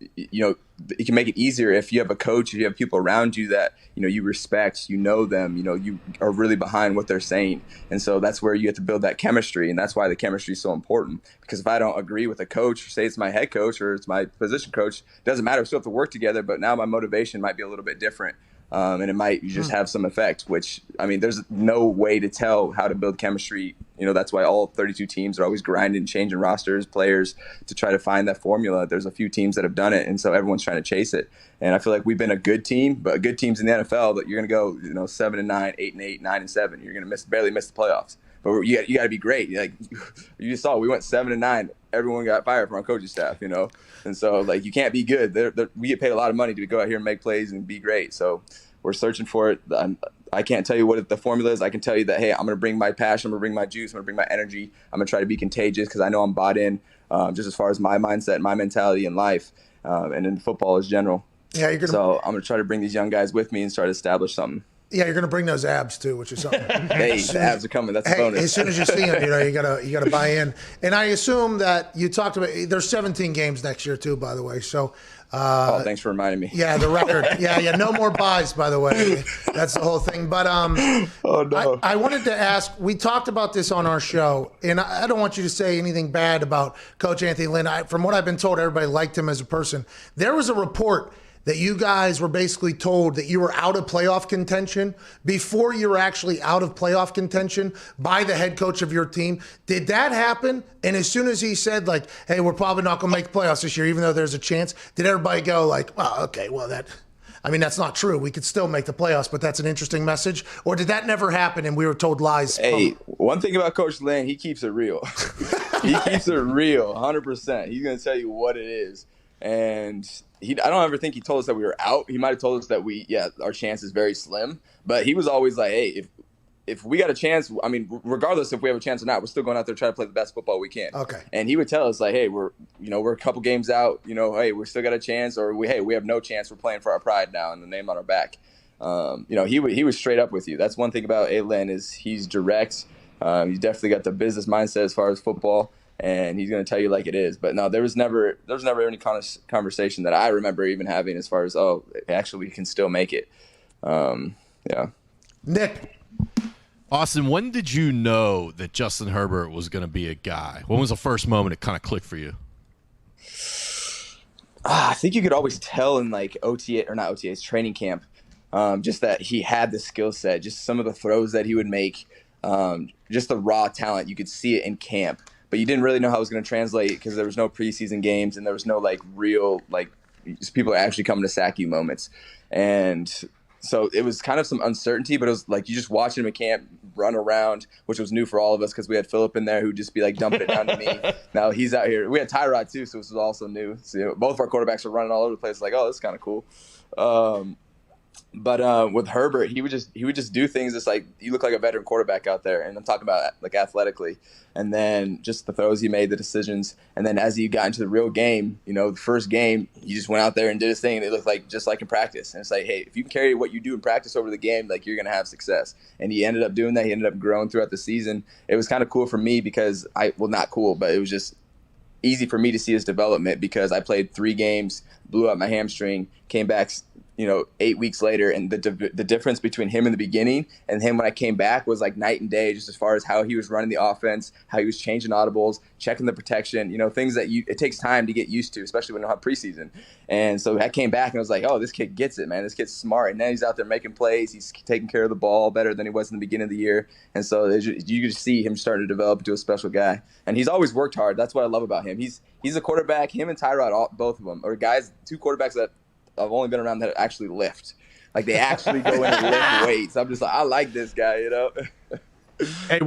it can make it easier if you have a coach, if you have people around you that, you respect, them, you are really behind what they're saying. And so that's where you have to build that chemistry. And that's why the chemistry is so important, because if I don't agree with a coach, say it's my head coach or it's my position coach, it doesn't matter. We still have to work together, but now my motivation might be a little bit different. And it might just have some effect, which, there's no way to tell how to build chemistry. That's why all 32 teams are always grinding, changing rosters, players to try to find that formula. There's a few teams that have done it, and so everyone's trying to chase it. And I feel like we've been a good team, but good teams in the NFL that you're going to go, 7-9, 8-8, 9-7. You're going to barely miss the playoffs. But you got to be great. Like you saw, we went 7-9. Everyone got fired from our coaching staff, And so, you can't be good. We get paid a lot of money to go out here and make plays and be great. So we're searching for it. I can't tell you what the formula is. I can tell you that, hey, I'm going to bring my passion. I'm going to bring my juice. I'm going to bring my energy. I'm going to try to be contagious because I know I'm bought in just as far as my mindset, my mentality in life, and in football as general. Yeah, So I'm going to try to bring these young guys with me and try to establish something. Yeah, you're going to bring those abs too, which is something. Hey, the abs are coming. That's a bonus. As soon as you see them, you gotta buy in. And I assume that you talked about there's 17 games next year too, by the way. So. Thanks for reminding me. Yeah, the record. Yeah, no more buys, by the way. That's the whole thing. But oh no, I wanted to ask. We talked about this on our show, and I don't want you to say anything bad about Coach Anthony Lynn. From what I've been told, everybody liked him as a person. There was a report that you guys were basically told that you were out of playoff contention before you were actually out of playoff contention by the head coach of your team. Did that happen? And as soon as he said, hey, we're probably not going to make the playoffs this year, even though there's a chance, did everybody go that's not true. We could still make the playoffs, but that's an interesting message? Or did that never happen and we were told lies? Hey, one thing about Coach Lynn, he keeps it real. He keeps it real, 100%. He's going to tell you what it is. And I don't ever think he told us that we were out. He might have told us that our chance is very slim. But he was always like, hey, if we got a chance, regardless if we have a chance or not, we're still going out there trying to play the best football we can. Okay. And he would tell us hey, we're a couple games out. Hey, we still got a chance, or we have no chance. We're playing for our pride now and the name on our back. He was straight up with you. That's one thing about Lynn is he's direct. He's definitely got the business mindset as far as football. And he's going to tell you like it is. But no, there was never any kind of conversation that I remember even having as far as, actually we can still make it. Yeah. Nick. Austin, when did you know that Justin Herbert was going to be a guy? When was the first moment it kind of clicked for you? I think you could always tell in OTA's training camp, just that he had the skill set, just some of the throws that he would make, just the raw talent. You could see it in camp. But you didn't really know how it was going to translate because there was no preseason games and there was no real just people actually coming to sack you moments. And so it was kind of some uncertainty, but it was you just watching him at camp run around, which was new for all of us because we had Phillip in there who'd just be dumping it down to me. Now he's out here. We had Tyrod too, so this was also new. So both of our quarterbacks were running all over the place. This is kind of cool. But with Herbert, he would just do things just you look like a veteran quarterback out there, and I'm talking about athletically, and then just the throws he made, the decisions, and then as he got into the real game, the first game, he just went out there and did his thing, and it looked just like in practice. And it's hey, if you can carry what you do in practice over the game, you're gonna have success. And he ended up doing that. He ended up growing throughout the season. It was kind of cool for me because not cool, but it was just easy for me to see his development because I played 3 games, blew out my hamstring, came back 8 weeks later, and the difference between him in the beginning and him when I came back was night and day, just as far as how he was running the offense, how he was changing audibles, checking the protection, things that it takes time to get used to, especially when you have preseason. And so I came back and I was oh, this kid gets it, man. This kid's smart. And now he's out there making plays. He's taking care of the ball better than he was in the beginning of the year. And so you just see him starting to develop into a special guy. And he's always worked hard. That's what I love about him. He's a quarterback. Him and Tyrod, both of them, are guys, 2 quarterbacks that I've only been around that actually lift. They actually go in and lift weights. I'm just I like this guy, Hey,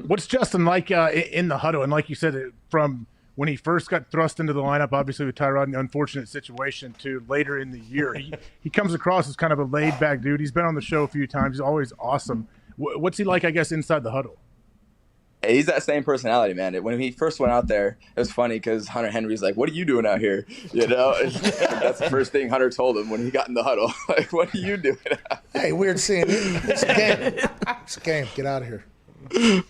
what's Justin like in the huddle? And like you said, from when he first got thrust into the lineup, obviously with Tyrod in the unfortunate situation, to later in the year, he comes across as kind of a laid-back dude. He's been on the show a few times. He's always awesome. What's he like, I guess, inside the huddle? He's that same personality, man. When he first went out there, it was funny because Hunter Henry's what are you doing out here? That's the first thing Hunter told him when he got in the huddle. What are you doing out here? Hey, weird seeing you. It's a game. It's a game. Get out of here.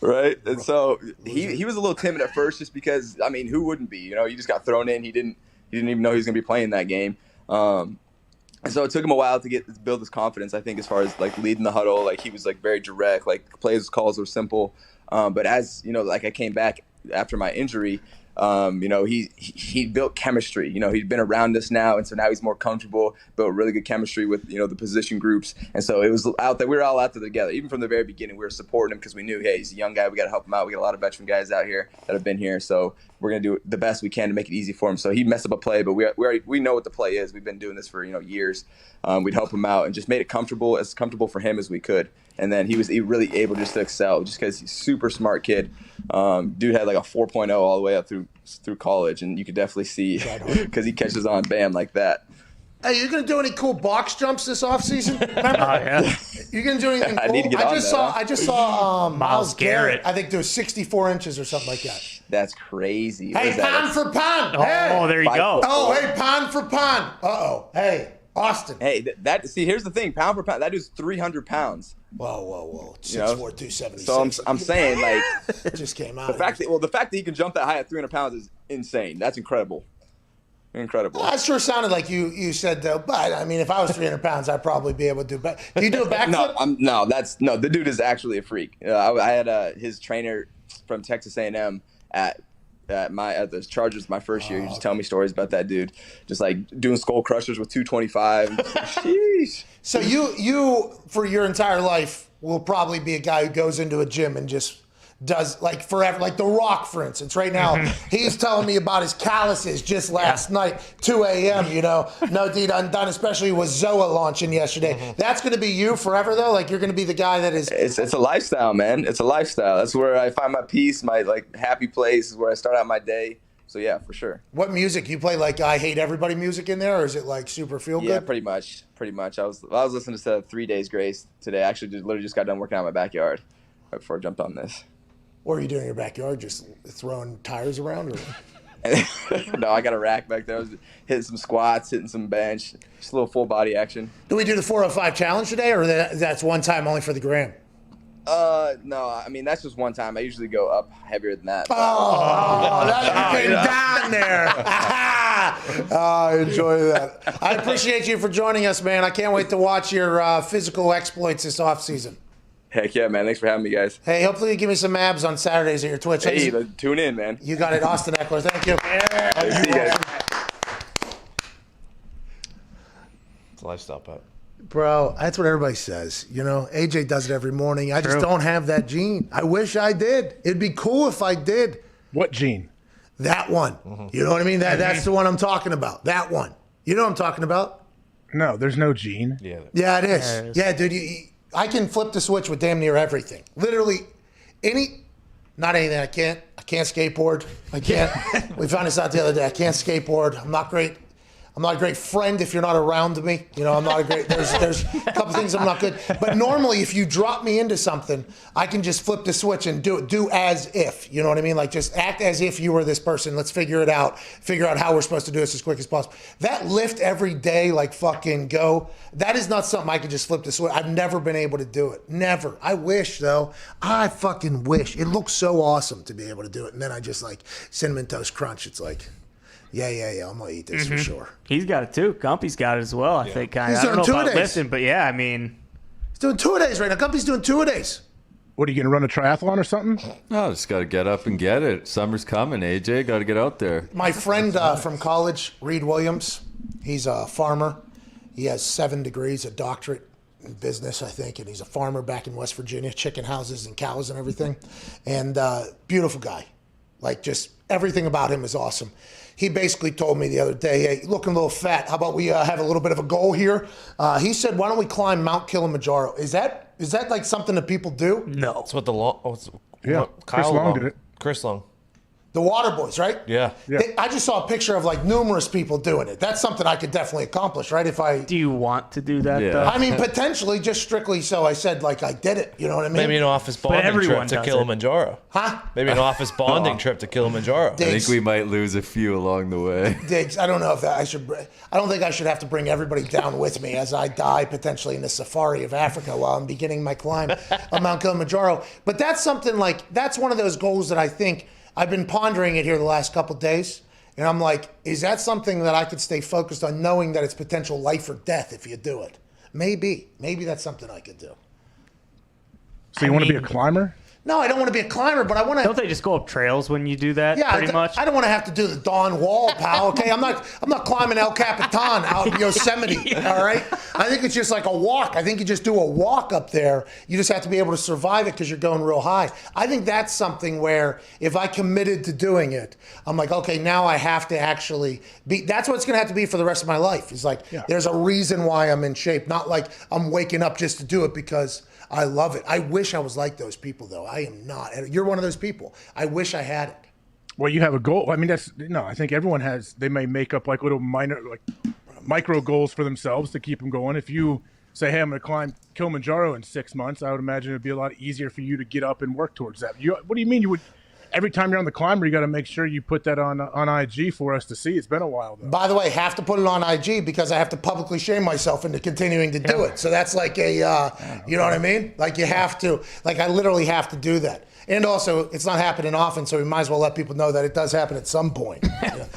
Right? And so he was a little timid at first just because, who wouldn't be? You just got thrown in. He didn't even know he was going to be playing that game. And so it took him a while to build this confidence, I think, as far as like leading the huddle. Like he was like very direct, like plays calls were simple. But as you know, like I came back after my injury, you know, he built chemistry. You know, he'd been around us now, and so now he's more comfortable. Built really good chemistry with, you know, the position groups, and so it was out there. We were all out there together. Even from the very beginning, we were supporting him because we knew, hey, he's a young guy. We got to help him out. We got a lot of veteran guys out here that have been here, so we're gonna do the best we can to make it easy for him. So he messed up a play, but we know what the play is. We've been doing this for, you know, years. We'd help him out and just made it as comfortable for him as we could. And then he was really able just to excel just because he's a super smart kid. Dude had like a 4.0 all the way up through college, and you could definitely see because he catches on bam like that. Hey, you gonna do any cool box jumps this offseason? Remember? Yeah. You gonna do anything cool? I need to get on that. I just saw Myles Garrett. I think do 64 inches or something like that. That's crazy. Hey, pound for pound. Oh, Hey. there you go. Oh, hey, pound for pound. Uh-oh. Hey, Austin. Hey, see, here's the thing. Pound for pound, that dude's 300 pounds. Whoa. 6'4", You know? 276. So I'm saying, like, it just came out. the fact that he can jump that high at 300 pounds is insane. That's incredible. Incredible. That sure sounded like you said, though, but I mean, if I was 300 pounds, I'd probably be able to do better. Do you do a backflip? No, the dude is actually a freak. I had his trainer from Texas A&M at the Chargers my first year. He just tell me stories about that dude, just like doing skull crushers with 225. Sheesh. So you for your entire life will probably be a guy who goes into a gym and just does like forever, like The Rock, for instance. Right now, he's telling me about his calluses just last night, 2 a.m., you know, no deed undone, especially with Zoa launching yesterday. That's going to be you forever, though? Like, you're going to be the guy that is... It's a lifestyle, man. It's a lifestyle. That's where I find my peace, my, like, happy place is where I start out my day. So, yeah, for sure. What music? You play, like, I Hate Everybody music in there, or is it, like, super feel-good? Yeah, pretty much. I was listening to 3 Days Grace today. I actually literally just got done working out in my backyard right before I jumped on this. What are you doing in your backyard? Just throwing tires around? Or? No, I got a rack back there. I was hitting some squats, hitting some bench, just a little full body action. Do we do the 405 challenge today, or that's one time only for the gram? No, I mean, that's just one time. I usually go up heavier than that. That came down there. I enjoy that. I appreciate you for joining us, man. I can't wait to watch your physical exploits this offseason. Heck yeah, man. Thanks for having me, guys. Hey, hopefully you give me some abs on Saturdays at your Twitch. Hey, tune in, man. You got it. Austin Ekeler. Thank you. See you guys. It's a lifestyle, Pat. Bro, that's what everybody says. You know, AJ does it every morning. I just don't have that gene. I wish I did. It'd be cool if I did. What gene? That one. You know what I mean? That's the one I'm talking about. That one. You know what I'm talking about? No, there's no gene. Yeah, it is. Yeah, dude. I can flip the switch with damn near everything. Literally not anything. I can't skateboard. I can't. We found this out the other day. I can't skateboard. I'm not great. I'm not a great friend if you're not around me. You know, I'm not a great, there's a couple things I'm not good. But normally if you drop me into something, I can just flip the switch and do as if, you know what I mean? Like just act as if you were this person. Let's figure it out. Figure out how we're supposed to do this as quick as possible. That lift every day, like fucking go, that is not something I could just flip the switch. I've never been able to do it. Never. I wish though. I fucking wish. It looks so awesome to be able to do it. And then I just like Cinnamon Toast Crunch. It's like, yeah, I'm going to eat this for sure. He's got it too. Gumpy's got it as well, I think. He's I don't know doing about two-a-days. lifting, but yeah, I mean. He's doing 2-a-days right now. Gumpy's doing 2-a-days. What, are you going to run a triathlon or something? No, just got to get up and get it. Summer's coming, AJ. Got to get out there. My friend from college, Reed Williams, he's a farmer. He has 7 degrees, a doctorate in business, I think, and he's a farmer back in West Virginia, chicken houses and cows and everything. And beautiful guy. Like, just everything about him is awesome. He basically told me the other day, hey, looking a little fat. How about we have a little bit of a goal here? He said, why don't we climb Mount Kilimanjaro? Is that like something that people do? No. That's what the Chris Long did it. Chris Long. The Water Boys, right? Yeah. I just saw a picture of like numerous people doing it. That's something I could definitely accomplish, right? Do you want to do that though? I mean, potentially, just strictly so I said like I did it. You know what I mean? Maybe an office bonding trip to Kilimanjaro. Huh? Maybe an office bonding trip to Kilimanjaro. I think we might lose a few along the way. Digz, I don't know if I don't think I should have to bring everybody down with me as I die potentially in the safari of Africa while I'm beginning my climb of Mount Kilimanjaro. But that's something like, that's one of those goals that I think I've been pondering it here the last couple of days. And I'm like, is that something that I could stay focused on, knowing that it's potential life or death if you do it? Maybe that's something I could do. So you want to be a climber? No, I don't want to be a climber, but I want to. Don't they just go up trails when you do that? Yeah, pretty much. I don't want to have to do the Dawn Wall, pal. Okay, I'm not climbing El Capitan out in Yosemite. All right, I think it's just like a walk. I think you just do a walk up there. You just have to be able to survive it because you're going real high. I think that's something where if I committed to doing it, I'm like, okay, now I have to actually be. That's what it's going to have to be for the rest of my life. It's like there's a reason why I'm in shape, not like I'm waking up just to do it because I love it. I wish I was like those people, though. I am not. You're one of those people. I wish I had it. Well, you have a goal. I mean, I think everyone has. They may make up like little micro goals for themselves to keep them going. If you say, "Hey, I'm going to climb Kilimanjaro in 6 months," I would imagine it'd be a lot easier for you to get up and work towards that. What do you mean you would? Every time you're on the climber, you got to make sure you put that on IG for us to see. It's been a while, though. By the way, have to put it on IG because I have to publicly shame myself into continuing to do it. So that's like you know what I mean? Like you have to, like I literally have to do that. And also, it's not happening often, so we might as well let people know that it does happen at some point.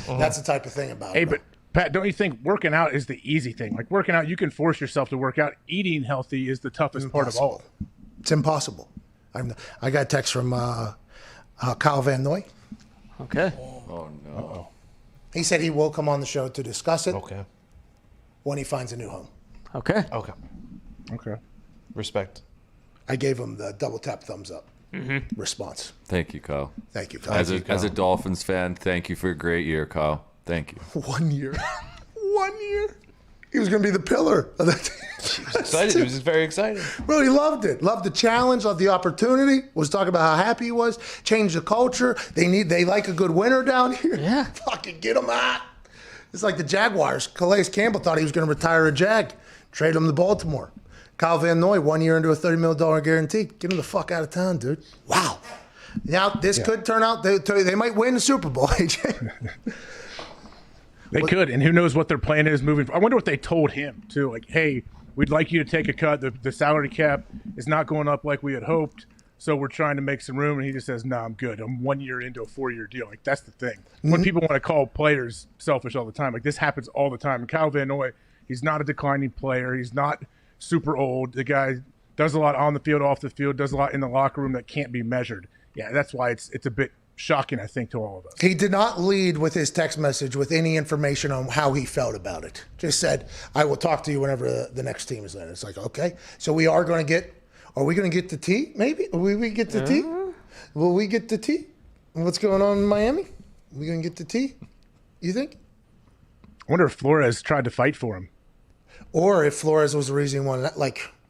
That's the type of thing about it. Hey, but Pat, don't you think working out is the easy thing? Like working out, you can force yourself to work out. Eating healthy is the toughest part of all. It's impossible. I got a text from Kyle Van Noy. Okay. Oh, no. He said he will come on the show to discuss it. Okay. When he finds a new home. Okay. Okay. Respect. I gave him the double tap thumbs up response. Thank you, Kyle. Thank you, Kyle. As a Dolphins fan, thank you for a great year, Kyle. Thank you. 1 year. 1 year. He was going to be the pillar of that team. He was excited. He was just very excited. Bro, he loved it. Loved the challenge, loved the opportunity. Was talking about how happy he was. Changed the culture. They like a good winner down here. Yeah. Fucking get him out. It's like the Jaguars. Calais Campbell thought he was going to retire a Jag. Trade him to Baltimore. Kyle Van Noy, 1 year into a $30 million guarantee. Get him the fuck out of town, dude. Wow. Now, this could turn out, they might win the Super Bowl, AJ. They could, and who knows what their plan is moving. I wonder what they told him, too. Like, hey, we'd like you to take a cut. The salary cap is not going up like we had hoped, so we're trying to make some room. And he just says, no, I'm good. I'm 1 year into a 4-year deal. Like, that's the thing. When people want to call players selfish all the time, like, this happens all the time. And Kyle Van Noy, he's not a declining player. He's not super old. The guy does a lot on the field, off the field, does a lot in the locker room that can't be measured. Yeah, that's why it's a bit shocking, I think, to all of us. He did not lead with his text message with any information on how he felt about it. Just said, I will talk to you whenever the next team is in. It's like, okay, so we are going to get, are we going to get the T? Maybe? Will we get the T? Will we get the T? What's going on in Miami? Are we going to get the T? You think? I wonder if Flores tried to fight for him. Or if Flores was the reason he wanted,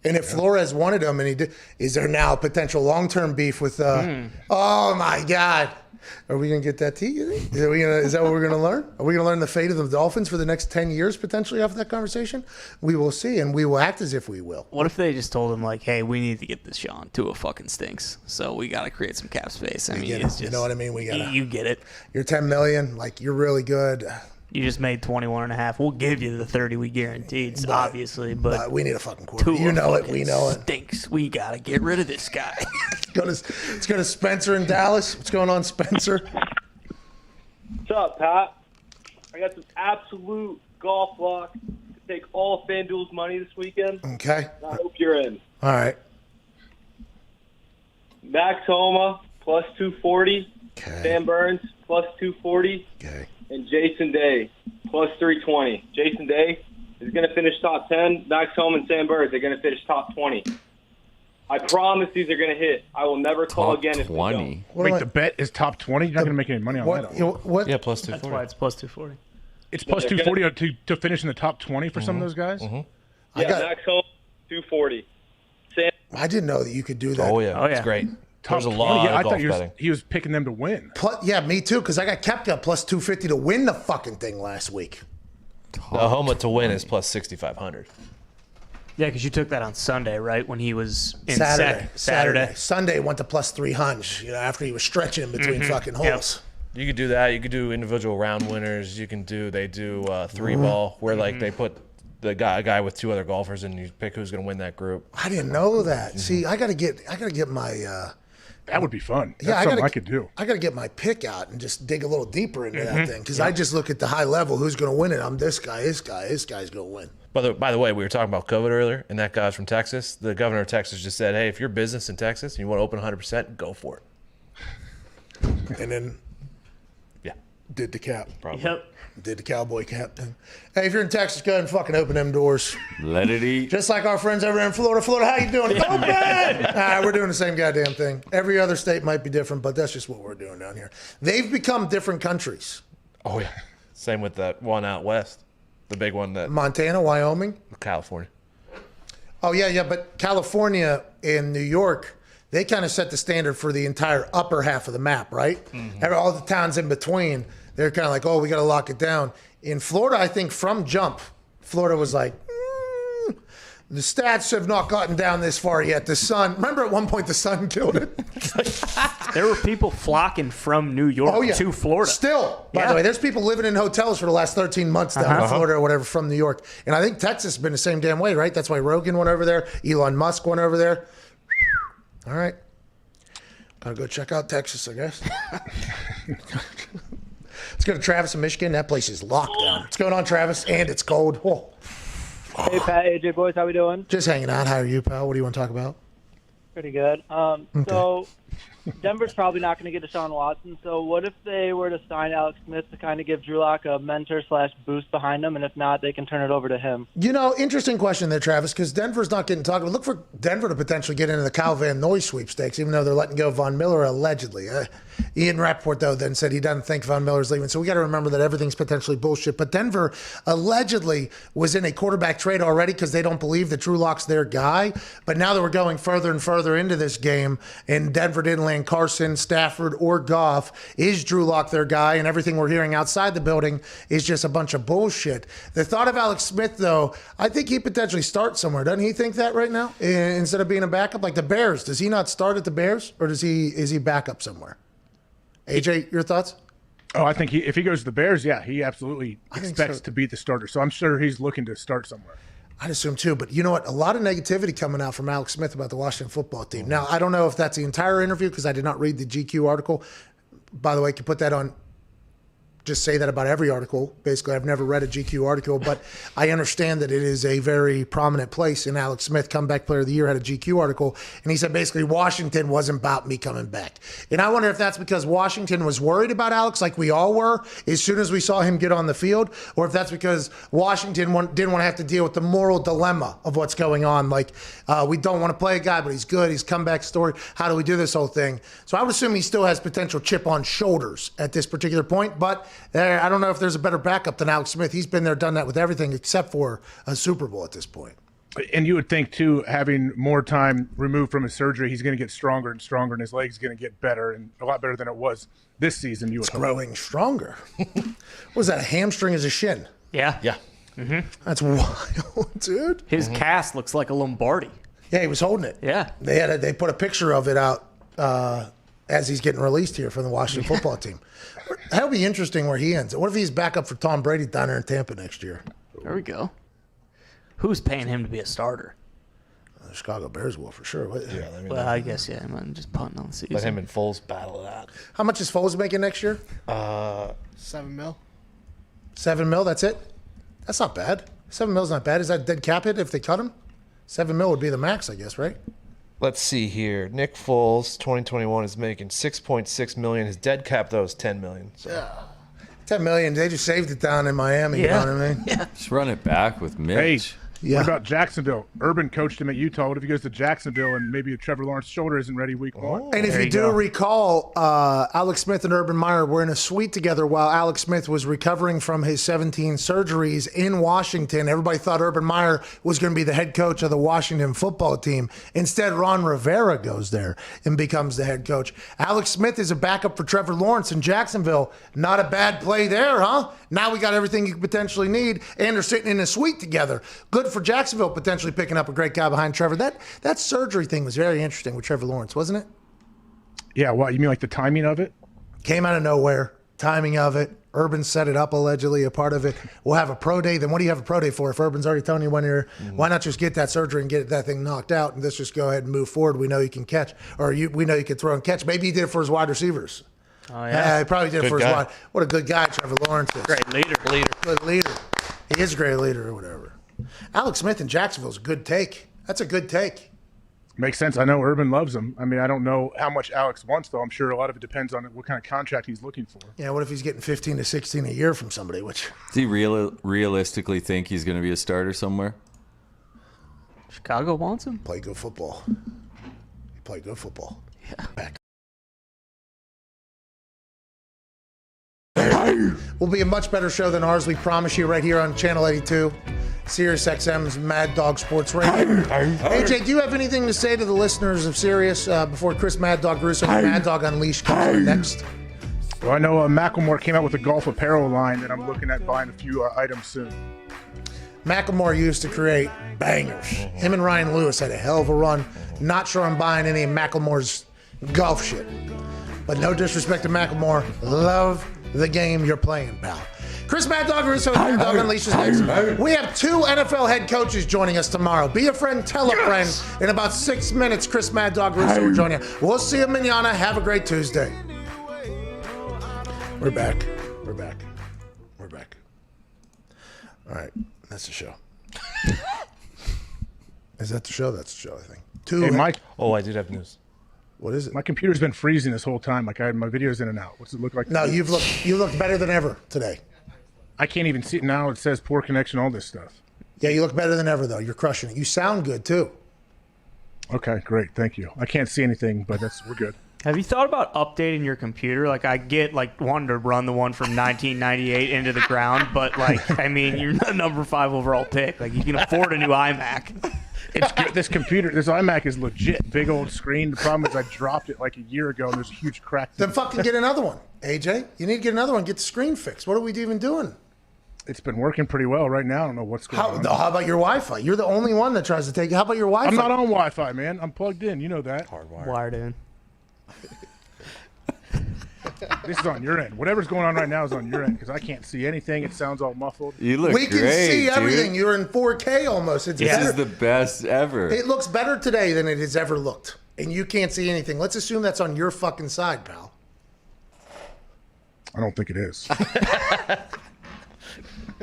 and if Flores wanted him and he did, is there now potential long-term beef with, oh my God. Are we going to get that T, you think? Is that what we're going to learn? Are we going to learn the fate of the Dolphins for the next 10 years potentially after that conversation? We will see, and we will act as if we will. What if they just told him, like, hey, we need to get this Sean. Tua fucking stinks, so we got to create some cap space. I mean, it's just, you know what I mean? We gotta, you get it. You're $10 million, like, you're really good. You just made 21.5. We'll give you the 30 we guaranteed, obviously, but we need a fucking quarterback. You know it. We know it. Stinks. We gotta get rid of this guy. Let's go to Spencer in Dallas. What's going on, Spencer? What's up, Pat? I got some absolute golf luck to take all FanDuel's money this weekend. Okay. I hope you're in. All right. Max Homa plus 240. Okay. Sam Burns plus 240. Okay. And Jason Day plus 320. Jason Day is going to finish top 10. Max Homa and Sam Burns are going to finish top 20. I promise these are going to hit. I will never call again if they don't. Wait, the bet is top 20? You're not going to make any money on that. What? Yeah, plus 240. That's why it's plus 240. It's plus 240 to finish in the top 20 for some of those guys? Yeah, Max Homa, 240. Sam. I didn't know that you could do that. Oh, yeah. It's great. Top There's a 20? lot I of golf thought betting. he was picking them to win. Yeah, me too, because I got Koepka plus 250 to win the fucking thing last week. The Homa to win is plus 6,500. Yeah, because you took that on Sunday, right? When he was in Saturday. Sunday went to plus 300, after he was stretching in between fucking holes. You could do that. You could do individual round winners. They do three ball where like they put a guy with two other golfers and you pick who's going to win that group. I didn't know that. See, I gotta get my That would be fun. That's Yeah, something I could do. I got to get my pick out and just dig a little deeper into that Mhm. thing because Yeah. I just look at the high level. Who's going to win it? I'm this guy, this guy's going to win. By the way, we were talking about COVID earlier, and that guy's from Texas. The governor of Texas just said, hey, if you're business in Texas and you want to open 100%, go for it. And then did the cap. Probably. Yep. Did the cowboy cap thing. Hey, if you're in Texas, go ahead and fucking open them doors. Let it eat. Just like our friends over there in Florida. Florida, how you doing? Open! All right, we're doing the same goddamn thing. Every other state might be different, but that's just what we're doing down here. They've become different countries. Oh, yeah. Same with that one out west. The big one that... Montana, Wyoming. California. Oh, yeah, but California and New York, they kind of set the standard for the entire upper half of the map, right? All the towns in between, they're kind of like, oh, we got to lock it down. In Florida, I think from jump, Florida was like, the stats have not gotten down this far yet. The sun, remember at one point the sun killed it? There were people flocking from New York to Florida. Still, by the way, there's people living in hotels for the last 13 months down in Florida or whatever from New York. And I think Texas has been the same damn way, right? That's why Rogan went over there. Elon Musk went over there. All right. Gotta go check out Texas, I guess. Let's go to Travis in Michigan. That place is locked down. What's going on, Travis? And it's cold. Oh. Hey, Pat, AJ boys, how we doing? Just hanging out. How are you, pal? What do you want to talk about? Pretty good. So Denver's probably not going to get Deshaun Watson. So what if they were to sign Alex Smith to kind of give Drew Lock a mentor/boost behind him, and if not, they can turn it over to him? You know, interesting question there, Travis, because Denver's not getting talked about. Look for Denver to potentially get into the Kyle Van Noy sweepstakes, even though they're letting go of Von Miller allegedly. Ian Rapoport, though, then said he doesn't think Von Miller's leaving. So we got to remember that everything's potentially bullshit. But Denver allegedly was in a quarterback trade already because they don't believe that Drew Lock's their guy. But now that we're going further and further into this game, and Denver didn't land Carson, Stafford, or Goff, is Drew Lock their guy? And everything we're hearing outside the building is just a bunch of bullshit. The thought of Alex Smith, though, I think he potentially starts somewhere. Doesn't he think that right now? Instead of being a backup? Like the Bears. Does he not start at the Bears? Or is he backup somewhere? AJ, your thoughts? Oh, I think if he goes to the Bears, he absolutely expects to be the starter. So I'm sure he's looking to start somewhere. I'd assume too, but you know what? A lot of negativity coming out from Alex Smith about the Washington football team. Now, I don't know if that's the entire interview because I did not read the GQ article. By the way, you can put that on. Just say that about every article. Basically, I've never read a GQ article, but I understand that it is a very prominent place. And Alex Smith, comeback player of the year, had a GQ article, and he said basically Washington wasn't about me coming back. And I wonder if that's because Washington was worried about Alex, like we all were, as soon as we saw him get on the field, or if that's because Washington didn't want to have to deal with the moral dilemma of what's going on. Like, we don't want to play a guy, but he's good. He's comeback story. How do we do this whole thing? So I would assume he still has potential chip on shoulders at this particular point, but I don't know if there's a better backup than Alex Smith. He's been there, done that with everything except for a Super Bowl at this point. And you would think, too, having more time removed from his surgery, he's going to get stronger and stronger, and his leg's going to get better, and a lot better than it was this season. It's growing stronger. Was that, a hamstring as a shin? Yeah. Yeah. Mm-hmm. That's wild, dude. His cast looks like a Lombardi. Yeah, he was holding it. Yeah. They put a picture of it out as he's getting released here from the Washington football team. That'll be interesting where he ends. What if he's back up for Tom Brady down there in Tampa next year? There we go. Who's paying him to be a starter? The Chicago Bears will for sure. Well, I guess, I'm just punting on the season. Let him and Foles battle it out. How much is Foles making next year? $7 million. $7 million, that's it? That's not bad. $7 million's not bad. Is that dead cap hit if they cut him? $7 million would be the max, I guess, right? Let's see here. Nick Foles, 2021, is making $6.6 million. His dead cap, though, is $10 million. So. Yeah. $10 million. They just saved it down in Miami. You know what I mean? Yeah. Just run it back with Mitch. Hey, what about Jacksonville? Urban coached him at Utah. What if he goes to Jacksonville and maybe Trevor Lawrence's shoulder isn't ready week one? And if you do recall, Alex Smith and Urban Meyer were in a suite together while Alex Smith was recovering from his 17 surgeries in Washington. Everybody thought Urban Meyer was going to be the head coach of the Washington football team. Instead, Ron Rivera goes there and becomes the head coach. Alex Smith is a backup for Trevor Lawrence in Jacksonville. Not a bad play there, huh? Now we got everything you could potentially need, and they're sitting in a suite together. Good for Jacksonville potentially picking up a great guy behind Trevor. That surgery thing was very interesting with Trevor Lawrence, wasn't it? Yeah, what, you mean like the timing of it? Came out of nowhere. Timing of it. Urban set it up, allegedly, a part of it. We'll have a pro day. Then what do you have a pro day for? If Urban's already telling you when you're, why not just get that surgery and get that thing knocked out and let's just go ahead and move forward? We know you can catch, or we know you can throw and catch. Maybe he did it for his wide receivers. Oh, yeah. He probably did it for his wide. What a good guy Trevor Lawrence is. Great leader. Good leader. He is a great leader or whatever. Alex Smith in Jacksonville's a good take. That's a good take. Makes sense. I know Urban loves him. I mean, I don't know how much Alex wants, though. I'm sure a lot of it depends on what kind of contract he's looking for. Yeah, what if he's getting 15 to 16 a year from somebody? Which does he realistically think he's going to be a starter somewhere? Chicago wants him. Play good football. He played good football. Yeah. Will be a much better show than ours, we promise you, right here on Channel 82, Sirius XM's Mad Dog Sports Radio. AJ, do you have anything to say to the listeners of Sirius before Chris Mad Dog Russo and Mad Dog Unleashed comes on next? Well, I know Macklemore came out with a golf apparel line that I'm looking at buying a few items soon. Macklemore used to create bangers. Him and Ryan Lewis had a hell of a run. Not sure I'm buying any of Macklemore's golf shit. But no disrespect to Macklemore. Love the game you're playing, pal. Chris Mad Dog Russo and Dog Unleashed next. We have 2 NFL head coaches joining us tomorrow. Be a friend, tell a friend. In about 6 minutes, Chris Mad Dog Russo will join you. We'll see you manana. Have a great Tuesday. We're back. All right, that's the show. Is that the show? That's the show, I think. Hey, Mike. Oh, I did have news. What is it? My computer's been freezing this whole time. Like I had my videos in and out. What's it look like? No, you look better than ever today. I can't even see it now. It says poor connection, all this stuff. Yeah, you look better than ever, though. You're crushing it. You sound good, too. Okay, great. Thank you. I can't see anything, but we're good. Have you thought about updating your computer? Like, I get, wanting to run the one from 1998 into the ground, but, I mean, you're the number 5 overall pick. Like, you can afford a new iMac. It's good. This iMac is legit. Big old screen. The problem is I dropped it a year ago, and there's a huge crack. Then fucking get another one, AJ. You need to get another one. Get the screen fixed. What are we even doing? It's been working pretty well right now. I don't know what's going on. How about your Wi-Fi? You're the only one that tries to take it. How about your Wi-Fi? I'm not on Wi-Fi, man. I'm plugged in. You know that. Hardwired. Wired in. This is on your end. Whatever's going on right now is on your end because I can't see anything. It sounds all muffled. You look We great, can see everything. dude. You're in 4K almost. It's This better. is the best ever. It looks better today than it has ever looked. And you can't see anything. Let's assume that's on your fucking side, pal. I don't think it is.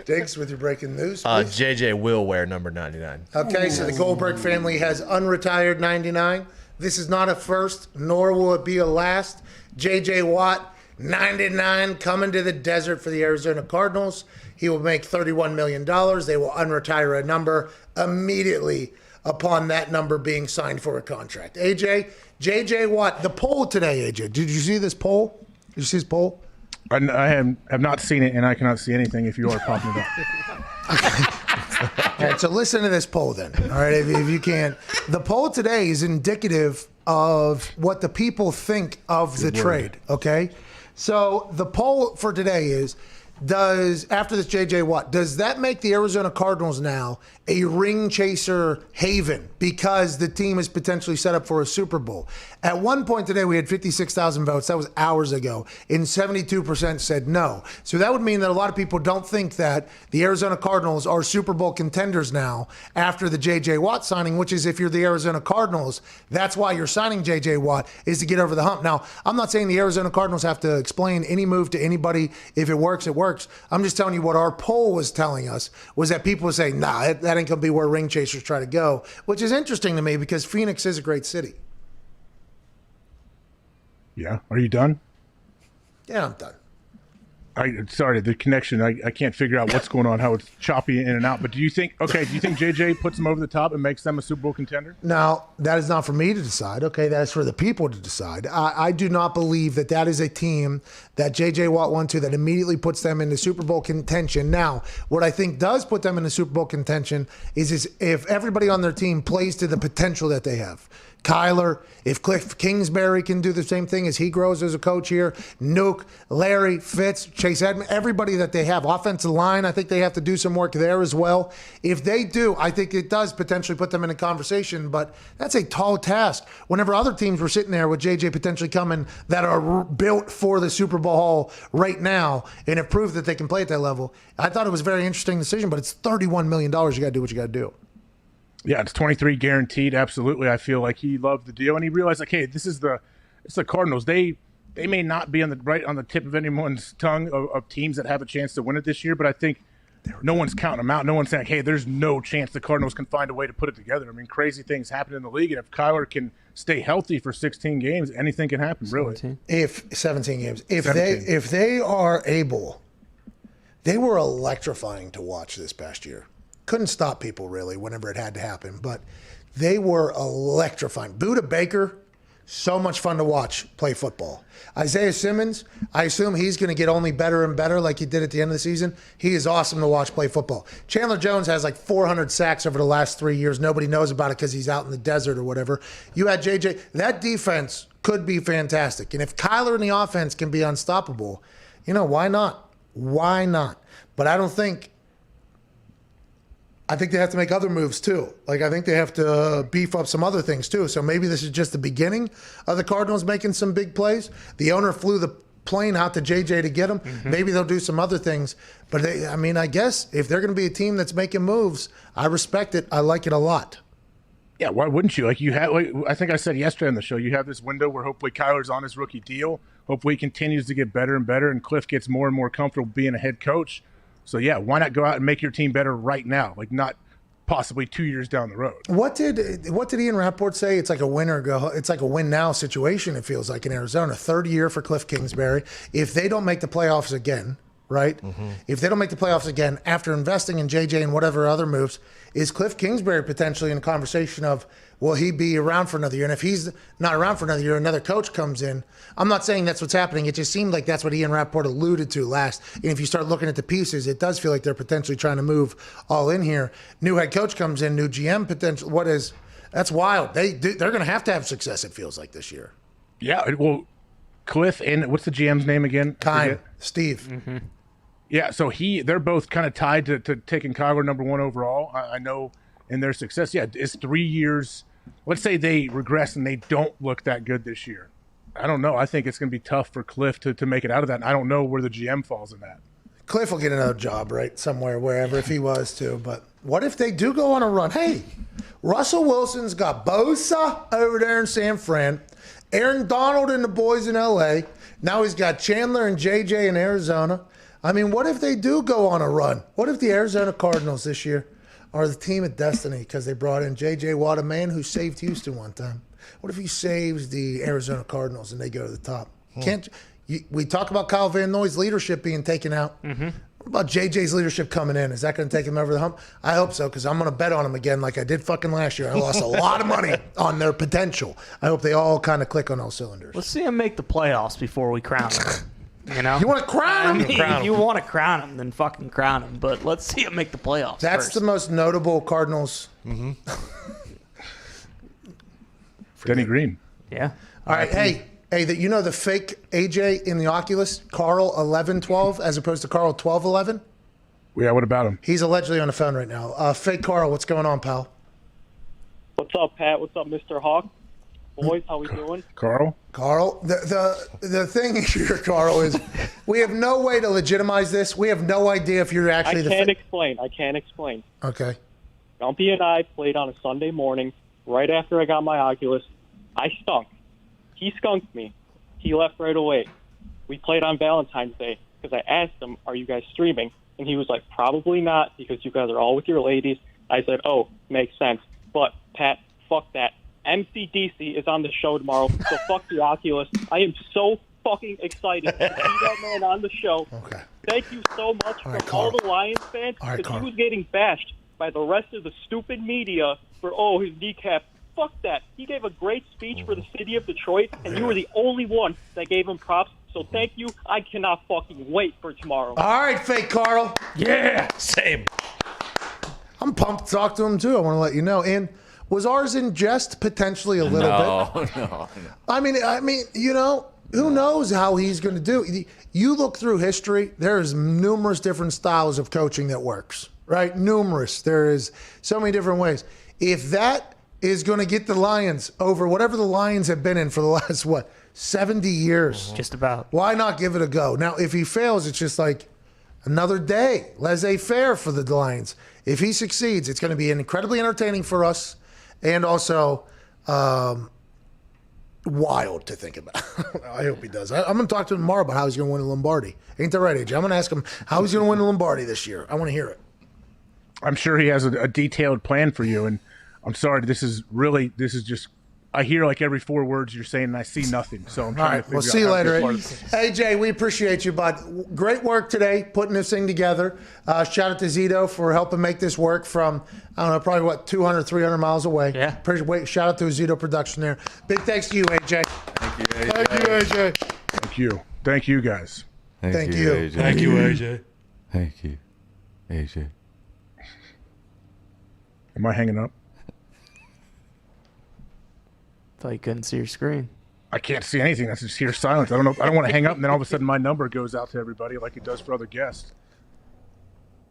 Digz, with your breaking news, please. JJ will wear number 99. Okay, so the Goldberg family has unretired 99. This is not a first, nor will it be a last. J.J. Watt, 99, coming to the desert for the Arizona Cardinals. He will make $31 million. They will unretire a number immediately upon that number being signed for a contract. AJ, J.J. Watt, the poll today, AJ. Did you see this poll? Did you see this poll? I have not seen it, and I cannot see anything if you are popping it up. All right, so listen to this poll then. All right, if you can. The poll today is indicative of what the people think of the trade, okay? So the poll for today is, after this J.J. Watt, does that make the Arizona Cardinals now a ring chaser haven because the team is potentially set up for a Super Bowl? At one point today, we had 56,000 votes. That was hours ago. And 72% said no. So that would mean that a lot of people don't think that the Arizona Cardinals are Super Bowl contenders now after the J.J. Watt signing, which is if you're the Arizona Cardinals, that's why you're signing J.J. Watt, is to get over the hump. Now, I'm not saying the Arizona Cardinals have to explain any move to anybody. If it works, it works. I'm just telling you what our poll was telling us was that people would say, nah, that ain't going to be where ring chasers try to go, which is interesting to me because Phoenix is a great city. Yeah. Are you done? Yeah, I'm done. Sorry, the connection. I can't figure out what's going on, how it's choppy in and out. But do you think JJ puts them over the top and makes them a Super Bowl contender? Now, that is not for me to decide. Okay, that is for the people to decide. I do not believe that is a team that J.J. Watt won to that immediately puts them into Super Bowl contention. Now, what I think does put them into Super Bowl contention is if everybody on their team plays to the potential that they have. Kyler, if Cliff Kingsbury can do the same thing as he grows as a coach here, Nuke, Larry, Fitz, Chase Edmonds, everybody that they have. Offensive line, I think they have to do some work there as well. If they do, I think it does potentially put them in a conversation, but that's a tall task. Whenever other teams were sitting there with JJ potentially coming that are built for the Super Bowl Hall right now and have proved that they can play at that level, I thought it was a very interesting decision, but it's $31 million. You got to do what you got to do. Yeah, it's 23 guaranteed. Absolutely. I feel like he loved the deal, and he realized, like, hey, it's the Cardinals. They may not be on the tip of anyone's tongue of teams that have a chance to win it this year, but I think no one's counting them out. No one's saying, hey, there's no chance the Cardinals can find a way to put it together. I mean, crazy things happen in the league, and if Kyler can stay healthy for 16 games, anything can happen, really. 17 games. If 17. they are able, they were electrifying to watch this past year. Couldn't stop people, really, whenever it had to happen, but they were electrifying. Buda Baker, so much fun to watch play football. Isaiah Simmons, I assume he's going to get only better and better like he did at the end of the season. He is awesome to watch play football. Chandler Jones has like 400 sacks over the last 3 years. Nobody knows about it because he's out in the desert or whatever. You had JJ. That defense could be fantastic. And if Kyler and the offense can be unstoppable, why not? Why not? But I think they have to make other moves too. Like, I think they have to beef up some other things too. So maybe this is just the beginning of the Cardinals making some big plays. The owner flew the plane out to JJ to get him. Mm-hmm. Maybe they'll do some other things. But I guess if they're going to be a team that's making moves, I respect it. I like it a lot. Yeah, why wouldn't you? I think I said yesterday on the show, you have this window where hopefully Kyler's on his rookie deal. Hopefully he continues to get better and better, and Cliff gets more and more comfortable being a head coach. So, yeah, why not go out and make your team better right now, like not possibly 2 years down the road? What did Ian Rapoport say? It's like a win or go. It's like a win now situation, it feels like, in Arizona. Third year for Cliff Kingsbury. If they don't make the playoffs again, right? Mm-hmm. If they don't make the playoffs again after investing in JJ and whatever other moves, is Cliff Kingsbury potentially in a conversation of, will he be around for another year? And if he's not around for another year, another coach comes in. I'm not saying that's what's happening. It just seemed like that's what Ian Rapoport alluded to last. And if you start looking at the pieces, it does feel like they're potentially trying to move all in here. New head coach comes in, new GM potential. That's wild. They're going to have success, it feels like, this year. Yeah, well, Cliff and what's the GM's name again? Steve. Mm-hmm. Yeah, so they're both kind of tied to taking Kyler number one overall. I know in their success. Yeah, it's 3 years. Let's say they regress and they don't look that good this year. I don't know. I think it's going to be tough for Cliff to make it out of that. And I don't know where the GM falls in that. Cliff will get another job, right, somewhere, wherever, if he was to. But what if they do go on a run? Hey, Russell Wilson's got Bosa over there in San Fran, Aaron Donald and the boys in L.A. Now he's got Chandler and JJ in Arizona. I mean, what if they do go on a run? What if the Arizona Cardinals this year are the team of destiny because they brought in J.J. Watt, a man who saved Houston one time? What if he saves the Arizona Cardinals and they go to the top? We talk about Kyle Van Noy's leadership being taken out. Mm-hmm. What about J.J.'s leadership coming in? Is that going to take him over the hump? I hope so, because I'm going to bet on him again like I did fucking last year. I lost a lot of money on their potential. I hope they all kind of click on all cylinders. Let's see him make the playoffs before we crown him. You want to crown him? If you want to crown him, then fucking crown him. But let's see him make the playoffs. That's first. the most notable Cardinals. Mm-hmm. Denny Green. Yeah. All right. Hey, the fake AJ in the Oculus, Carl 1112, as opposed to Carl 1211? Yeah, what about him? He's allegedly on the phone right now. Fake Carl, what's going on, pal? What's up, Pat? What's up, Mr. Hawk? Boys, how we doing? Carl, the thing here, Carl, is we have no way to legitimize this. We have no idea if you're actually I can't explain. Okay. Dumpy and I played on a Sunday morning right after I got my Oculus. I stunk. He skunked me. He left right away. We played on Valentine's Day because I asked him, are you guys streaming? And he was like, probably not because you guys are all with your ladies. I said, oh, makes sense. But, Pat, fuck that. MCDC is on the show tomorrow, so fuck the Oculus. I am so fucking excited to see that man on the show. Okay. Thank you so much from all the Lions fans because he was getting bashed by the rest of the stupid media for, his kneecap. Fuck that. He gave a great speech for the city of Detroit, and you were the only one that gave him props. So thank you. I cannot fucking wait for tomorrow. All right, fake Carl. Yeah, same. I'm pumped to talk to him, too. I want to let you know. And was ours in jest potentially a little bit? No. I mean, Who knows how he's going to do? You look through history, there's numerous different styles of coaching that works, right? Numerous. There is so many different ways. If that is going to get the Lions over whatever the Lions have been in for the last, 70 years? Just about. Why not give it a go? Now, if he fails, it's just like another day. Laissez-faire for the Lions. If he succeeds, it's going to be incredibly entertaining for us and also wild to think about. I hope he does. I'm going to talk to him tomorrow about how he's going to win the Lombardi. Ain't that right, AJ? I'm going to ask him how he's going to win the Lombardi this year. I want to hear it. I'm sure he has a detailed plan for you, and I'm sorry, this is just, I hear like every 4 words you're saying, and I see nothing. So I'm trying to figure We'll see you out how later. to be part of this. AJ, we appreciate you, bud. Great work today putting this thing together. Shout out to Zito for helping make this work from, I don't know, probably 200, 300 miles away. Yeah. Shout out to Zito Production there. Big thanks to you, AJ. Thank you, AJ. Thank you, AJ. Thank you. Thank you, guys. Thank you. AJ. Thank you, AJ. Thank you, AJ. Am I hanging up? Thought you couldn't see your screen. I can't see anything. I just hear silence. I don't know. I don't want to hang up, and then all of a sudden my number goes out to everybody like it does for other guests.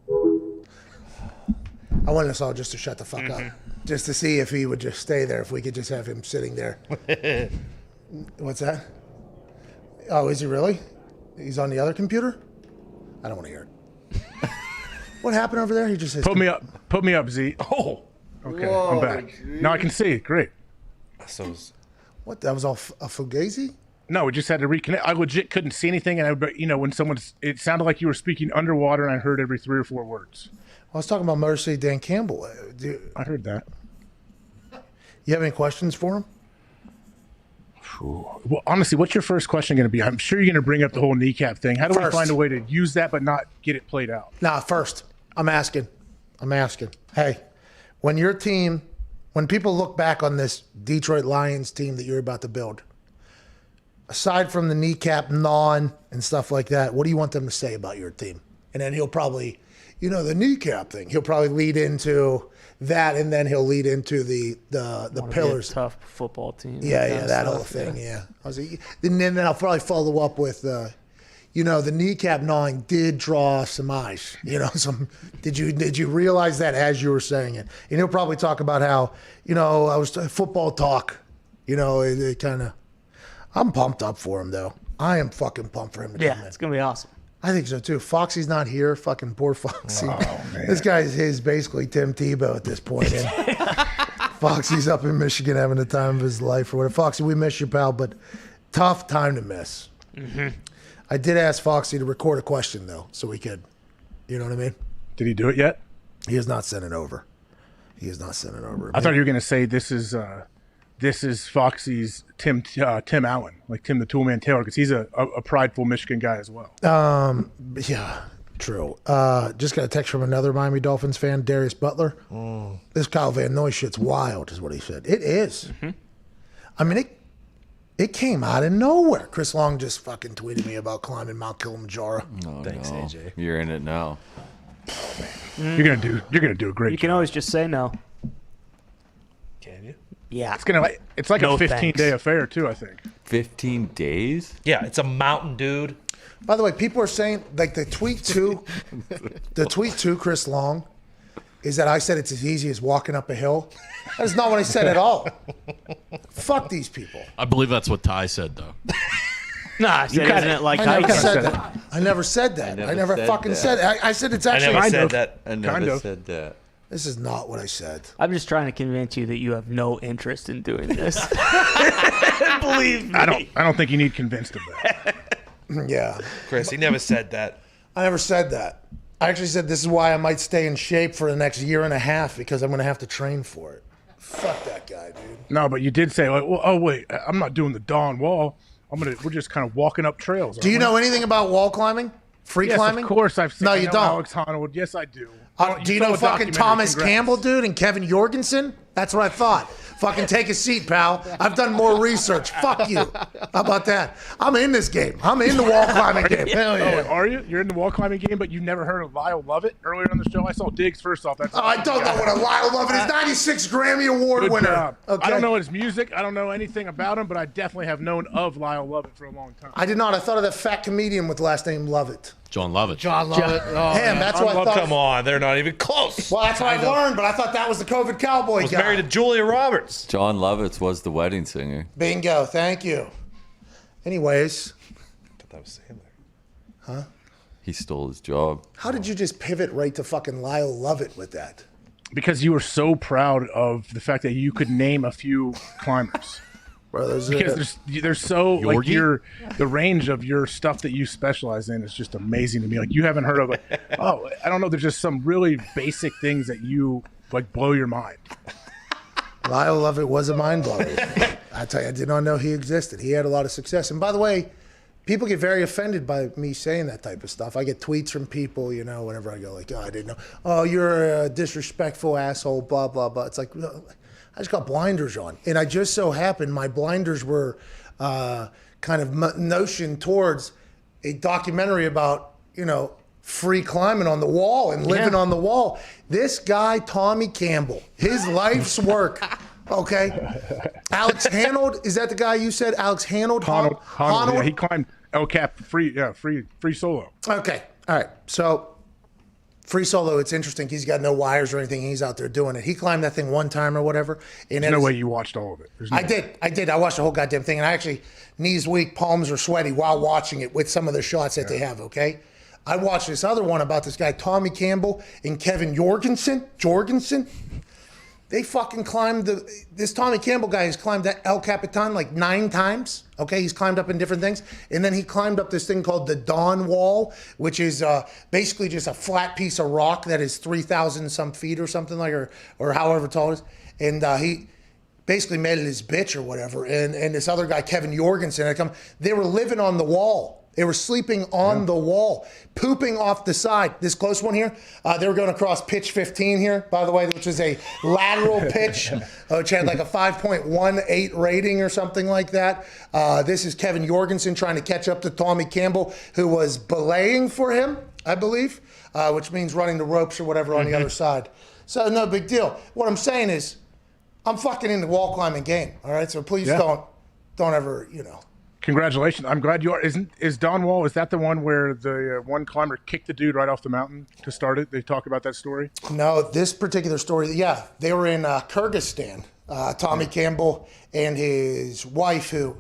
I wanted us all just to shut the fuck up. Just to see if he would just stay there, if we could just have him sitting there. What's that? Oh, is he really? He's on the other computer? I don't want to hear it. What happened over there? He just says, Put me up, Z. Oh, okay. Whoa, I'm back. geez. Now I can see. Great. So, what? That was all a fugazi? No, we just had to reconnect. I legit couldn't see anything, and when it sounded like you were speaking underwater, and I heard every 3 or 4 words. I was talking about Motor City Dan Campbell. I heard that. You have any questions for him? Well, honestly, what's your first question going to be? I'm sure you're going to bring up the whole kneecap thing. How do we find a way to use that but not get it played out? First, I'm asking. Hey, when people look back on this Detroit Lions team that you're about to build, aside from the kneecap gnawing and stuff like that, what do you want them to say about your team? And then he'll probably, the kneecap thing, he'll probably lead into that, and then he'll lead into the pillars. Tough football team. Yeah, that whole thing, yeah. Then I'll probably follow up with, the kneecap gnawing did draw some eyes. Did you realize that as you were saying it? And he'll probably talk about how, I was football talk. It kind of. I'm pumped up for him though. I am fucking pumped for him to come in. Yeah, it's gonna be awesome. I think so too. Foxy's not here. Fucking poor Foxy. Oh, man. This guy's basically Tim Tebow at this point. And Foxy's up in Michigan having the time of his life or whatever. Foxy, we miss you, pal, but tough time to miss. Mm-hmm. I did ask Foxy to record a question though, so we could. You know what I mean? Did he do it yet? He has not sent it over. I thought you were going to say this is Foxy's Tim Allen, like Tim the Toolman Taylor, because he's a prideful Michigan guy as well. Yeah, true. Just got a text from another Miami Dolphins fan, Darius Butler. This Kyle Van Noy shit's wild, is what he said. It is. Mm-hmm. I mean, it came out of nowhere. Chris Long just fucking tweeted me about climbing Mount Kilimanjaro. Thanks, no. AJ. You're in it now. You're gonna do a great. You can always just say no. Can you? Yeah. It's like No a 15-day affair too, I think. 15 days? Yeah, it's a mountain, dude. By the way, people are saying like the tweet to Chris Long is that I said it's as easy as walking up a hill. That is not what I said at all. Fuck these people. I believe that's what Ty said, though. Nah, isn't it like I never hiking? said that. I never said that. I never fucking said it. I said it's actually. I never said that. I never said that. This is not what I said. I'm just trying to convince you that you have no interest in doing this. Believe me. I don't think you need convinced of that. Yeah. Chris, he never said that. I never said that. I actually said this is why I might stay in shape for the next year and a half because I'm going to have to train for it. Fuck that guy, dude. No, but you did say, like, well, oh wait, I'm not doing the Dawn Wall. We're just kind of walking up trails. Do you know anything about wall climbing? Free climbing? Yes, of course I've seen. No, you don't. Alex Honnold. Yes, I do. Do you know fucking Thomas Campbell, dude, and Kevin Jorgensen? That's what I thought. Fucking take a seat, pal. I've done more research. Fuck you. How about that? I'm in this game. I'm in the wall climbing game. Hell yeah. Oh, are you? You're in the wall climbing game, but you never heard of Lyle Lovett earlier on the show? I saw Digz first off. That's I don't know what a Lyle Lovett is. 96 Grammy Award Good winner. job. Okay. I don't know his music. I don't know anything about him, but I definitely have known of Lyle Lovett for a long time. I did not. I thought of that fat comedian with last name Lovett. John Lovett. John Lovett. Oh, Damn, that's what I thought. Come on, they're not even close. Well, that's what I learned, but I thought that was the COVID cowboy Was guy. married to Julia Roberts. John Lovett was the wedding singer. Bingo. Thank you. Anyways. I thought that was Sandler. Huh? He stole his job. How did you just pivot right to fucking Lyle Lovett with that? Because you were so proud of the fact that you could name a few climbers. Bro, Because there's so like Yorgie? the range of your stuff that you specialize in is just amazing to me. Like you haven't heard of like I don't know. There's just some really basic things that you like blow your mind. Lyle Lovett was a mind blower. I tell you, I did not know he existed. He had a lot of success. And by the way, people get very offended by me saying that type of stuff. I get tweets from people, whenever I go like, I didn't know. Oh, you're a disrespectful asshole, blah, blah, blah. It's like, I just got blinders on. And I just so happened my blinders were kind of notioned towards a documentary about, free climbing on the wall and living on the wall. This guy, Tommy Campbell, his life's work, okay? Alex Hanold, is that the guy you said? Alex Hanold? Honnold, yeah, he climbed El Cap free solo. Okay, all right. So free solo, it's interesting. He's got no wires or anything. He's out there doing it. He climbed that thing one time or whatever. And There's no way you watched all of it. I did. I watched the whole goddamn thing. And I actually, knees weak, palms are sweaty while watching it with some of the shots that they have, okay? I watched this other one about this guy, Tommy Campbell and Kevin Jorgensen. They fucking climbed this Tommy Campbell guy has climbed that El Capitan like 9 times. Okay, he's climbed up in different things. And then he climbed up this thing called the Dawn Wall, which is basically just a flat piece of rock that is 3,000 some feet or something like, or however tall it is. And he basically made it his bitch or whatever. And this other guy, Kevin Jorgensen, they were living on the wall. They were sleeping on the wall, pooping off the side. This close one here, they were going across pitch 15 here, by the way, which is a lateral pitch, which had like a 5.18 rating or something like that. This is Kevin Jorgensen trying to catch up to Tommy Campbell, who was belaying for him, I believe, which means running the ropes or whatever on the other side. So no big deal. What I'm saying is, I'm fucking in the wall climbing game, all right? So please don't ever, Congratulations. I'm glad you are. Is Don Wall, is that the one where the one climber kicked the dude right off the mountain to start it? They talk about that story? No, this particular story, yeah. They were in Kyrgyzstan, Tommy Campbell and his wife who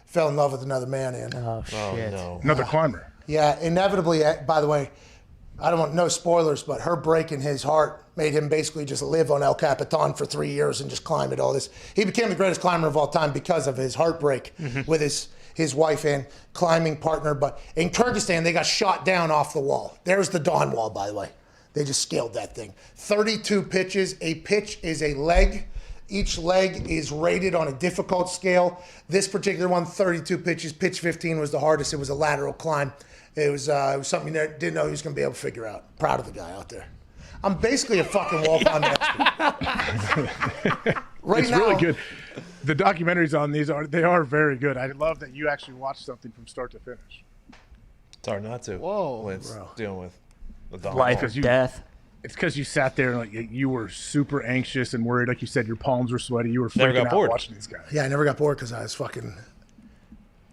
fell in love with another man. Oh, shit. No. Another climber. Yeah, inevitably, by the way, I don't want no spoilers, but her breaking his heart made him basically just live on El Capitan for 3 years and just climb it all this. He became the greatest climber of all time because of his heartbreak with his wife and climbing partner. But in Kyrgyzstan, they got shot down off the wall. There's the Dawn Wall, by the way. They just scaled that thing. 32 pitches. A pitch is a leg. Each leg is rated on a difficult scale. This particular one, 32 pitches. Pitch 15 was the hardest. It was a lateral climb. It was something you didn't know he was going to be able to figure out. Proud of the guy out there. I'm basically a fucking wall climbing expert. It's really good. The documentaries on these are very good. I love that you actually watched something from start to finish. It's hard not to. Whoa, when it's dealing with the Dawn Life Wall. is death. It's because you sat there and like you were super anxious and worried. Like you said, your palms were sweaty. You were Never freaking got out bored. watching these guys. Yeah, I never got bored because I was fucking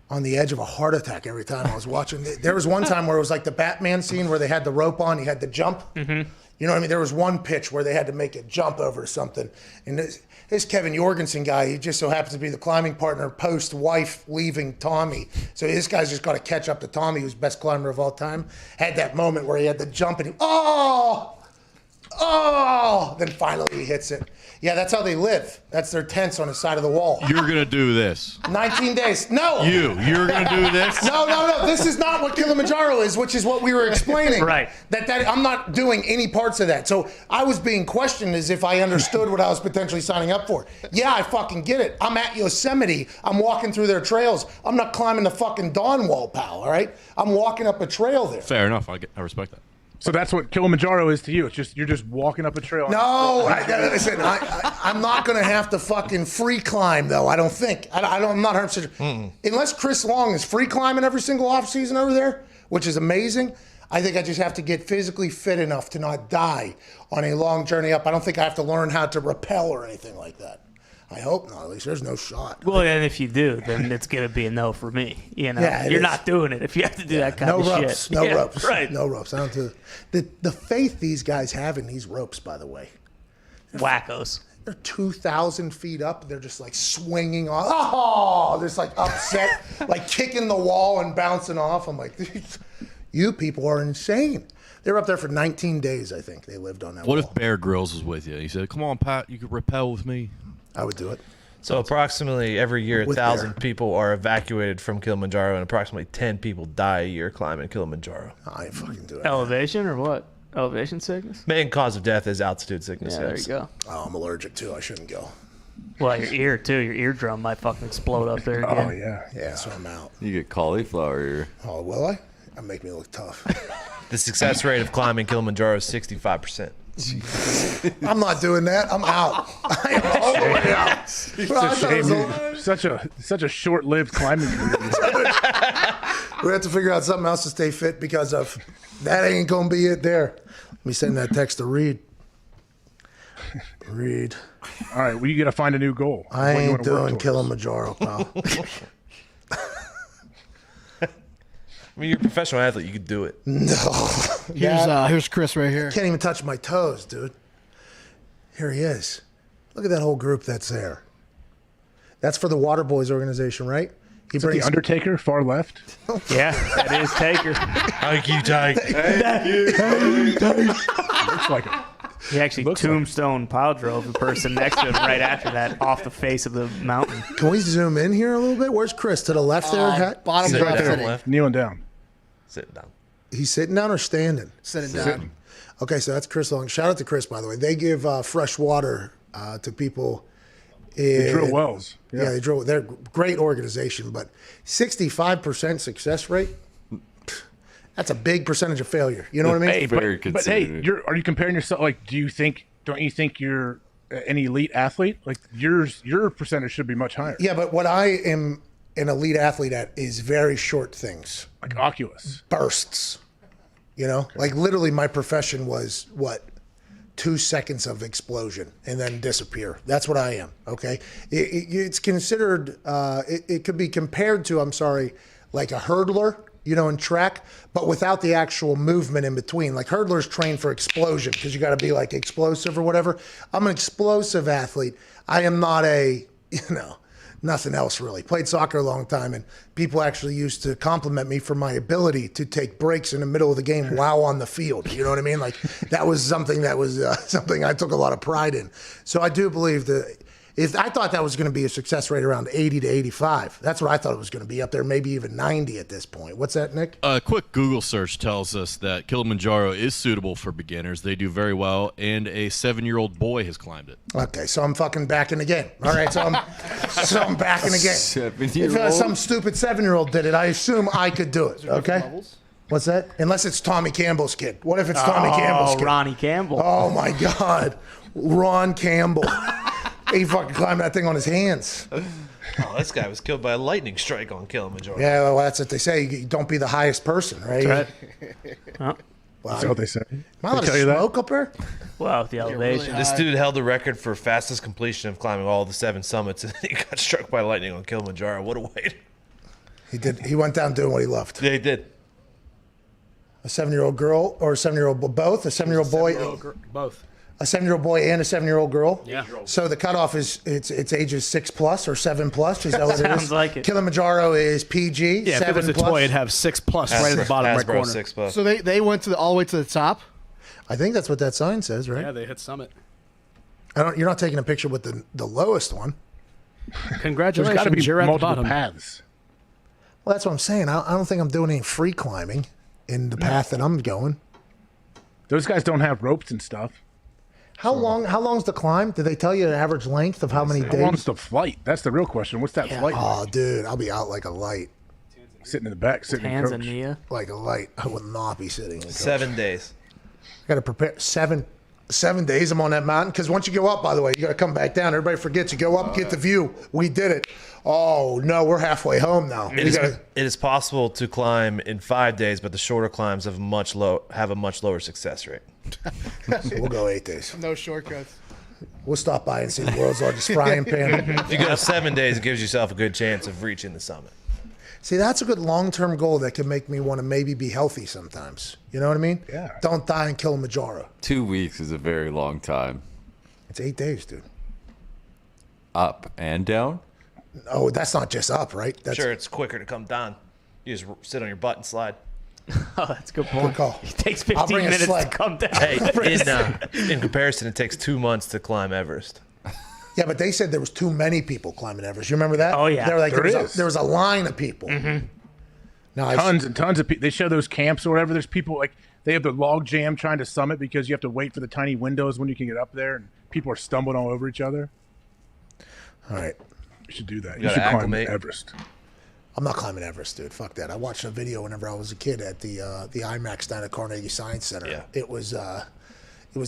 on the edge of a heart attack every time I was watching. There was one time where it was like the Batman scene where they had the rope on, he had to jump. Mm-hmm. You know what I mean? There was one pitch where they had to make a jump over something. And this Kevin Jorgensen guy, he just so happens to be the climbing partner post-wife leaving Tommy. So this guy's just got to catch up to Tommy, who's best climber of all time. Had that moment where he had to jump and then finally he hits it. Yeah, that's how they live. That's their tents on the side of the wall. You're going to do this. 19 days. No. You're going to do this? No. This is not what Kilimanjaro is, which is what we were explaining. Right. That I'm not doing any parts of that. So I was being questioned as if I understood what I was potentially signing up for. Yeah, I fucking get it. I'm at Yosemite. I'm walking through their trails. I'm not climbing the fucking Dawn Wall, pal, all right? I'm walking up a trail there. Fair enough. I respect that. So that's what Kilimanjaro is to you. It's just you're just walking up a trail. No, listen. I'm not going to have to fucking free climb though. I don't think. I'm not 100%. Unless Chris Long is free climbing every single offseason over there, which is amazing. I think I just have to get physically fit enough to not die on a long journey up. I don't think I have to learn how to rappel or anything like that. I hope not. At least there's no shot. Well, and if you do, then it's gonna be a no for me. You know, you're not doing it if you have to do that kind of ropes, shit. No Yeah, ropes. right? No ropes. I don't do the faith these guys have in these ropes. By the way, wackos. They're 2,000 feet up. They're just like swinging off. Oh, they're just like upset, like kicking the wall and bouncing off. I'm like, you people are insane. They were up there for 19 days. I think they lived on that. What wall. if Bear Grylls was with you? He said, "Come on, Pat, you could rappel with me." I would do it. So approximately every year, With 1,000 Bear. people are evacuated from Kilimanjaro, and approximately 10 people die a year climbing Kilimanjaro. I ain't fucking do it. Elevation or what? Elevation sickness? Main cause of death is altitude sickness. Yeah, there yes. you go. Oh, I'm allergic too. I shouldn't go. Well, your ear too. Your eardrum might fucking explode up there again. Oh yeah. Yeah, so I'm out. You get cauliflower ear. Oh, will I? That make me look tough. The success rate of climbing Kilimanjaro is 65%. I'm not doing that. I'm out. I am all the way out. It's a shame. Such a short-lived climbing career. We have to figure out something else to stay fit because of that. Ain't gonna be it there. Let me send that text to Reed. Reed. All right, well, you got to find a new goal. I What you ain't wanna work doing towards. Kilimanjaro, pal. I mean, you're a professional athlete. You could do it. No. Here's Chris right here. Can't even touch my toes, dude. Here he is. Look at that whole group that's there. That's for the Water Boys organization, right? He Is that the Undertaker, far left? Yeah, that is Taker. Thank you, Jake. Looks like it. He actually tombstone pile drove the person next to him right after that off the face of the mountain. Can we zoom in here a little bit? Where's Chris? To the left there? Hat? Bottom Sitting left. down, Sitting. left. Kneeling down. Sitting down. He's sitting down or standing? Sitting down. Okay, so that's Chris Long. Shout out to Chris, by the way. They give fresh water to people. They drill wells. Yeah, they drill. They're a great organization, but 65% success rate. That's a big percentage of failure. You know what I mean? Hey, but hey, are you comparing yourself? Like, don't you think you're an elite athlete? Like, your percentage should be much higher. Yeah, but what I am an elite athlete at is very short things. Like Oculus. Bursts. You know? Like, literally, my profession was, 2 seconds of explosion and then disappear. That's what I am, okay? It's considered, it could be compared to, like a hurdler, in track, but without the actual movement in between. Like hurdlers train for explosion because you got to be like explosive or whatever. I'm an explosive athlete. I am not a, nothing else really. Played soccer a long time, and people actually used to compliment me for my ability to take breaks in the middle of the game while on the field. You know what I mean? Like that was something something I took a lot of pride in. So I do believe that I thought that was going to be a success rate around 80 to 85. That's what I thought it was going to be up there, maybe even 90 at this point. What's that, Nick? A quick Google search tells us that Kilimanjaro is suitable for beginners. They do very well, and a 7-year-old boy has climbed it. Okay, so I'm fucking backing again. All right, so I'm backing again. 7-year-old? If some stupid 7-year-old did it, I assume I could do it. Okay. What's that? Unless it's Tommy Campbell's kid. What if it's Tommy Campbell's kid? Ronnie Campbell. Oh my God, Ron Campbell. He fucking climbed that thing on his hands. Oh, this guy was killed by a lightning strike on Kilimanjaro. Yeah, well, that's what they say. You don't be the highest person, right? That's right. That's what they say. Am I allowed to smoke up there? Well, the elevation. This dude held the record for fastest completion of climbing all the 7 summits, and he got struck by lightning on Kilimanjaro. What a way! He did. He went down doing what he loved. Yeah, he did. A 7-year-old girl or a 7-year-old both? A 7-year-old boy? Both. A 7-year-old boy and a 7-year-old girl? Yeah. So the cutoff is it's ages 6+ or 7+. Is that what it is? Sounds like it. Kilimanjaro is PG. Yeah, 7+. if it was a toy, it'd have 6+ right at the bottom right corner. 6+. So they went all the way to the top? I think that's what that sign says, right? Yeah, they hit summit. You're not taking a picture with the lowest one. Congratulations, There's got to be you're at the multiple bottom. paths. Well, that's what I'm saying. I don't think I'm doing any free climbing in the path that I'm going. Those guys don't have ropes and stuff. How long's the climb? Did they tell you the average length of how many days? How long's the flight? That's the real question. What's that flight? Oh, dude, I'll be out like a light. Sitting in the back, sitting in coach. Tanzania. Like a light. I would not be sitting in coach. 7 days. got to prepare 7 days. I'm on that mountain because once you go up, by the way, you got to come back down. Everybody forgets you go up, get the view. We did it. Oh no, we're halfway home now. It is possible to climb in 5 days, but the shorter climbs have a much lower success rate. So we'll go 8 days. No shortcuts. We'll stop by and see the world's largest frying pan. If you go 7 days, it gives yourself a good chance of reaching the summit. See, that's a good long-term goal that can make me want to maybe be healthy sometimes. You know what I mean? Yeah. Don't die in Kilimanjaro. 2 weeks is a very long time. It's 8 days, dude. Up and down? Oh, that's not just up, right? That's Sure, it's quicker to come down. You just sit on your butt and slide. Oh, that's a good point. Good call. It takes I'll 15 bring a minutes to sled. come down. Hey, in comparison, it takes 2 months to climb Everest. Yeah, but they said there was too many people climbing Everest. You remember that? Oh, yeah. They were like, There there was is. a line of people. Mm-hmm. Now, Tons and tons of people. They show those camps or whatever. There's people like they have the log jam trying to summit because you have to wait for the tiny windows when you can get up there, and people are stumbling all over each other. All right. You should do that. You You should gotta climb acclimate. Everest. I'm not climbing Everest, dude. Fuck that. I watched a video whenever I was a kid at the IMAX down at Carnegie Science Center. Yeah. It was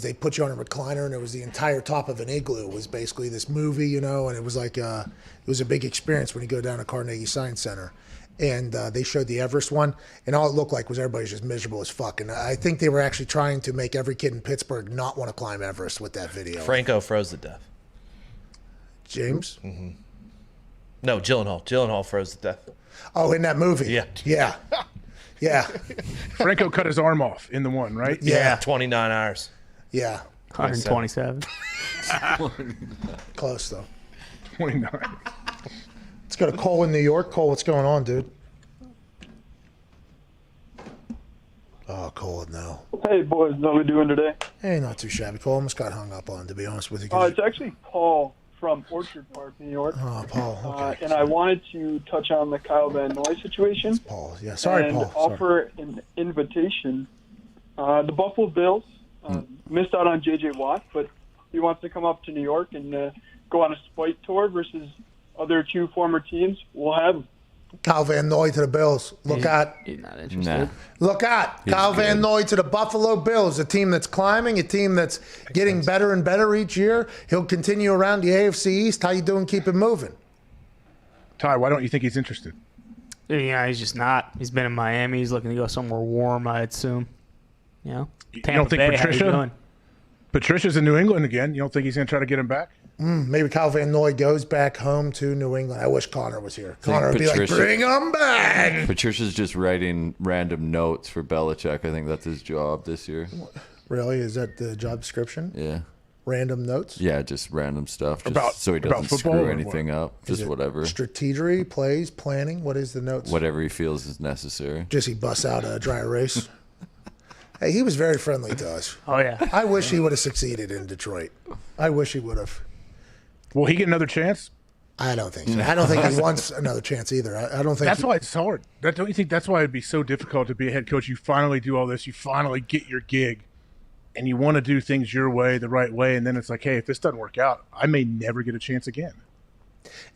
they put you on a recliner and it was the entire top of an igloo. It was basically this movie, you know, and it was like it was a big experience when you go down to Carnegie Science Center. And they showed the Everest one, and all it looked like was everybody's just miserable as fuck. And I think they were actually trying to make every kid in Pittsburgh not want to climb Everest with that video. Franco froze to death. James? Mm-hmm. No, Gyllenhaal. Gyllenhaal froze to death. Oh, in that movie? Yeah. Yeah. Yeah. Franco cut his arm off in the one, right? Yeah. 29 hours. Yeah. 127. Close, though. 29. Let's go to Cole in New York. Cole, what's going on, dude? Oh, Cole, no. Hey, boys, how we doing today? Hey, not too shabby. Cole almost got hung up on, to be honest with you. It's actually Paul from Orchard Park, New York. Oh, Paul, okay. And I wanted to touch on the Kyle Van Noy situation. It's Paul, yeah. Sorry, and Paul. offer an invitation. The Buffalo Bills missed out on J.J. Watt, but he wants to come up to New York and go on a spite tour versus other two former teams. We'll have him. Kyle Van Noy to the Bills. Look out. He's not interested. Nah. Look out. Kyle Van Noy to the Buffalo Bills, a team that's climbing, a team that's getting better and better each year. He'll continue around the AFC East. How you doing? Keep it moving. Ty, why don't you think he's interested? Yeah, he's just not. He's been in Miami. He's looking to go somewhere warm, I assume. You know? You Tampa don't think Bay, how you Patricia? doing? Patricia's in New England again. You don't think he's going to try to get him back? Maybe Kyle Van Noy goes back home to New England. I wish Connor was here. think Connor would be like, Patricia- bring him back. Patricia's just writing random notes for Belichick. I think that's his job this year. Really? Is that the job description? Yeah. Random notes? Yeah, just random stuff. Just About- so he about doesn't football screw or anything what? up. Is Just it whatever. Strategery, plays, planning? What is the notes? Whatever he feels is necessary. Just he busts out a dry erase. Hey, he was very friendly to us. Oh, yeah. I wish he would have succeeded in Detroit. I wish he would have. Will he get another chance? I don't think so. I don't think he wants another chance either. I don't think That's why it's hard. Don't you think that's why it'd be so difficult to be a head coach? You finally do all this. You finally get your gig, and you want to do things your way, the right way, and then it's like, hey, if this doesn't work out, I may never get a chance again.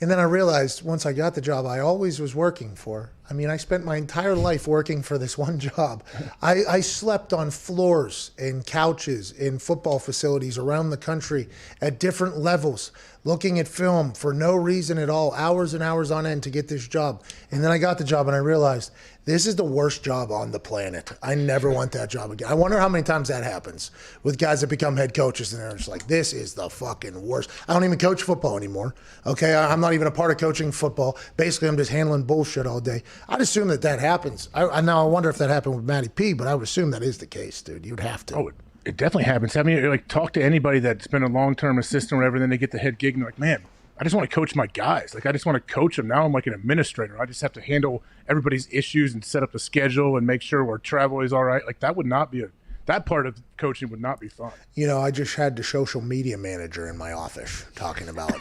And then I realized once I got the job I always was working for. I mean, I spent my entire life working for this one job. I slept on floors and couches in football facilities around the country at different levels, looking at film for no reason at all, hours and hours on end to get this job. And then I got the job and I realized this is the worst job on the planet. I never want that job again. I wonder how many times that happens with guys that become head coaches and they're just like, this is the fucking worst. I don't even coach football anymore. Okay, I'm not even a part of coaching football. Basically, I'm just handling bullshit all day. I'd assume that happens. Now I wonder if that happened with Matty P, but I would assume that is the case, dude. You'd have to. Oh, it definitely happens. I mean, like talk to anybody that's been a long-term assistant or whatever, and then they get the head gig and they're like, man, I just want to coach my guys. Like, I just want to coach them. Now I'm like an administrator. I just have to handle everybody's issues and set up the schedule and make sure our travel is all right. Like, that would not be that part of coaching would not be fun. You know, I just had the social media manager in my office talking about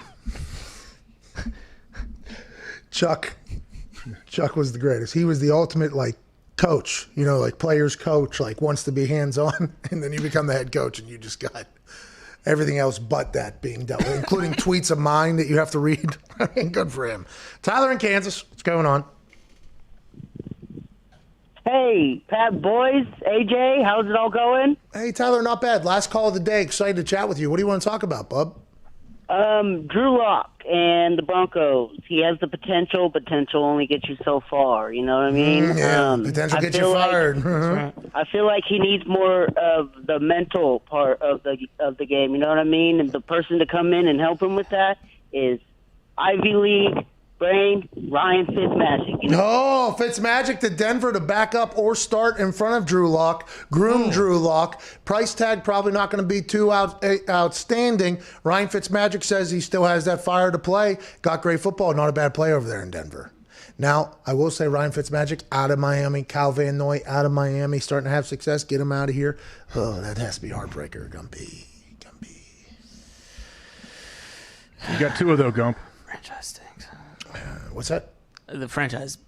Chuck was the greatest. He was the ultimate, like, coach, you know, like players coach, like wants to be hands-on, and then you become the head coach and you just got everything else but that being dealt with, including tweets of mine that you have to read. I mean, good for him. Tyler in Kansas, what's going on? Hey, Pat boys, AJ, how's it all going? Hey, Tyler, not bad. Last call of the day. Excited to chat with you. What do you want to talk about, bub? Drew Lock and the Broncos. He has the potential. Potential only gets you so far. You know what I mean? Potential gets you fired. I feel like he needs more of the mental part of the game. You know what I mean? And the person to come in and help him with that is Ivy League brain Ryan Fitzmagic. You know? Oh, Fitzmagic to Denver to back up or start in front of Drew Lock. Groom Drew Lock. Price tag probably not going to be too outstanding. Ryan Fitzmagic says he still has that fire to play. Got great football. Not a bad play over there in Denver. Now, I will say Ryan Fitzmagic out of Miami. Cal Van Noy out of Miami. Starting to have success. Get him out of here. Oh, that has to be heartbreaker. Gumpy. You got two of those, Gump. Franchise stinks. What's that? The franchise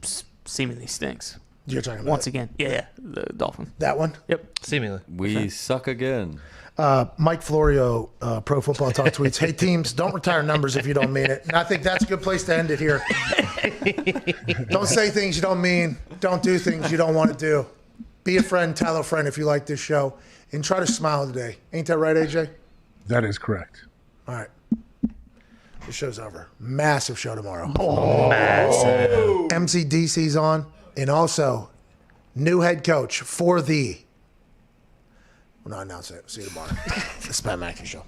seemingly stinks. You're talking about once again. Yeah, the Dolphins. That one? Yep. Seemingly. We suck again. Mike Florio, Pro Football Talk tweets, hey, teams, don't retire numbers if you don't mean it. And I think that's a good place to end it here. Don't say things you don't mean. Don't do things you don't want to do. Be a friend, tell a friend if you like this show. And try to smile today. Ain't that right, AJ? That is correct. All right. The show's over. Massive show tomorrow. Massive. MCDC's on. And also, new head coach for the... We'll not announce it. See you tomorrow. The Pat McAfee Show.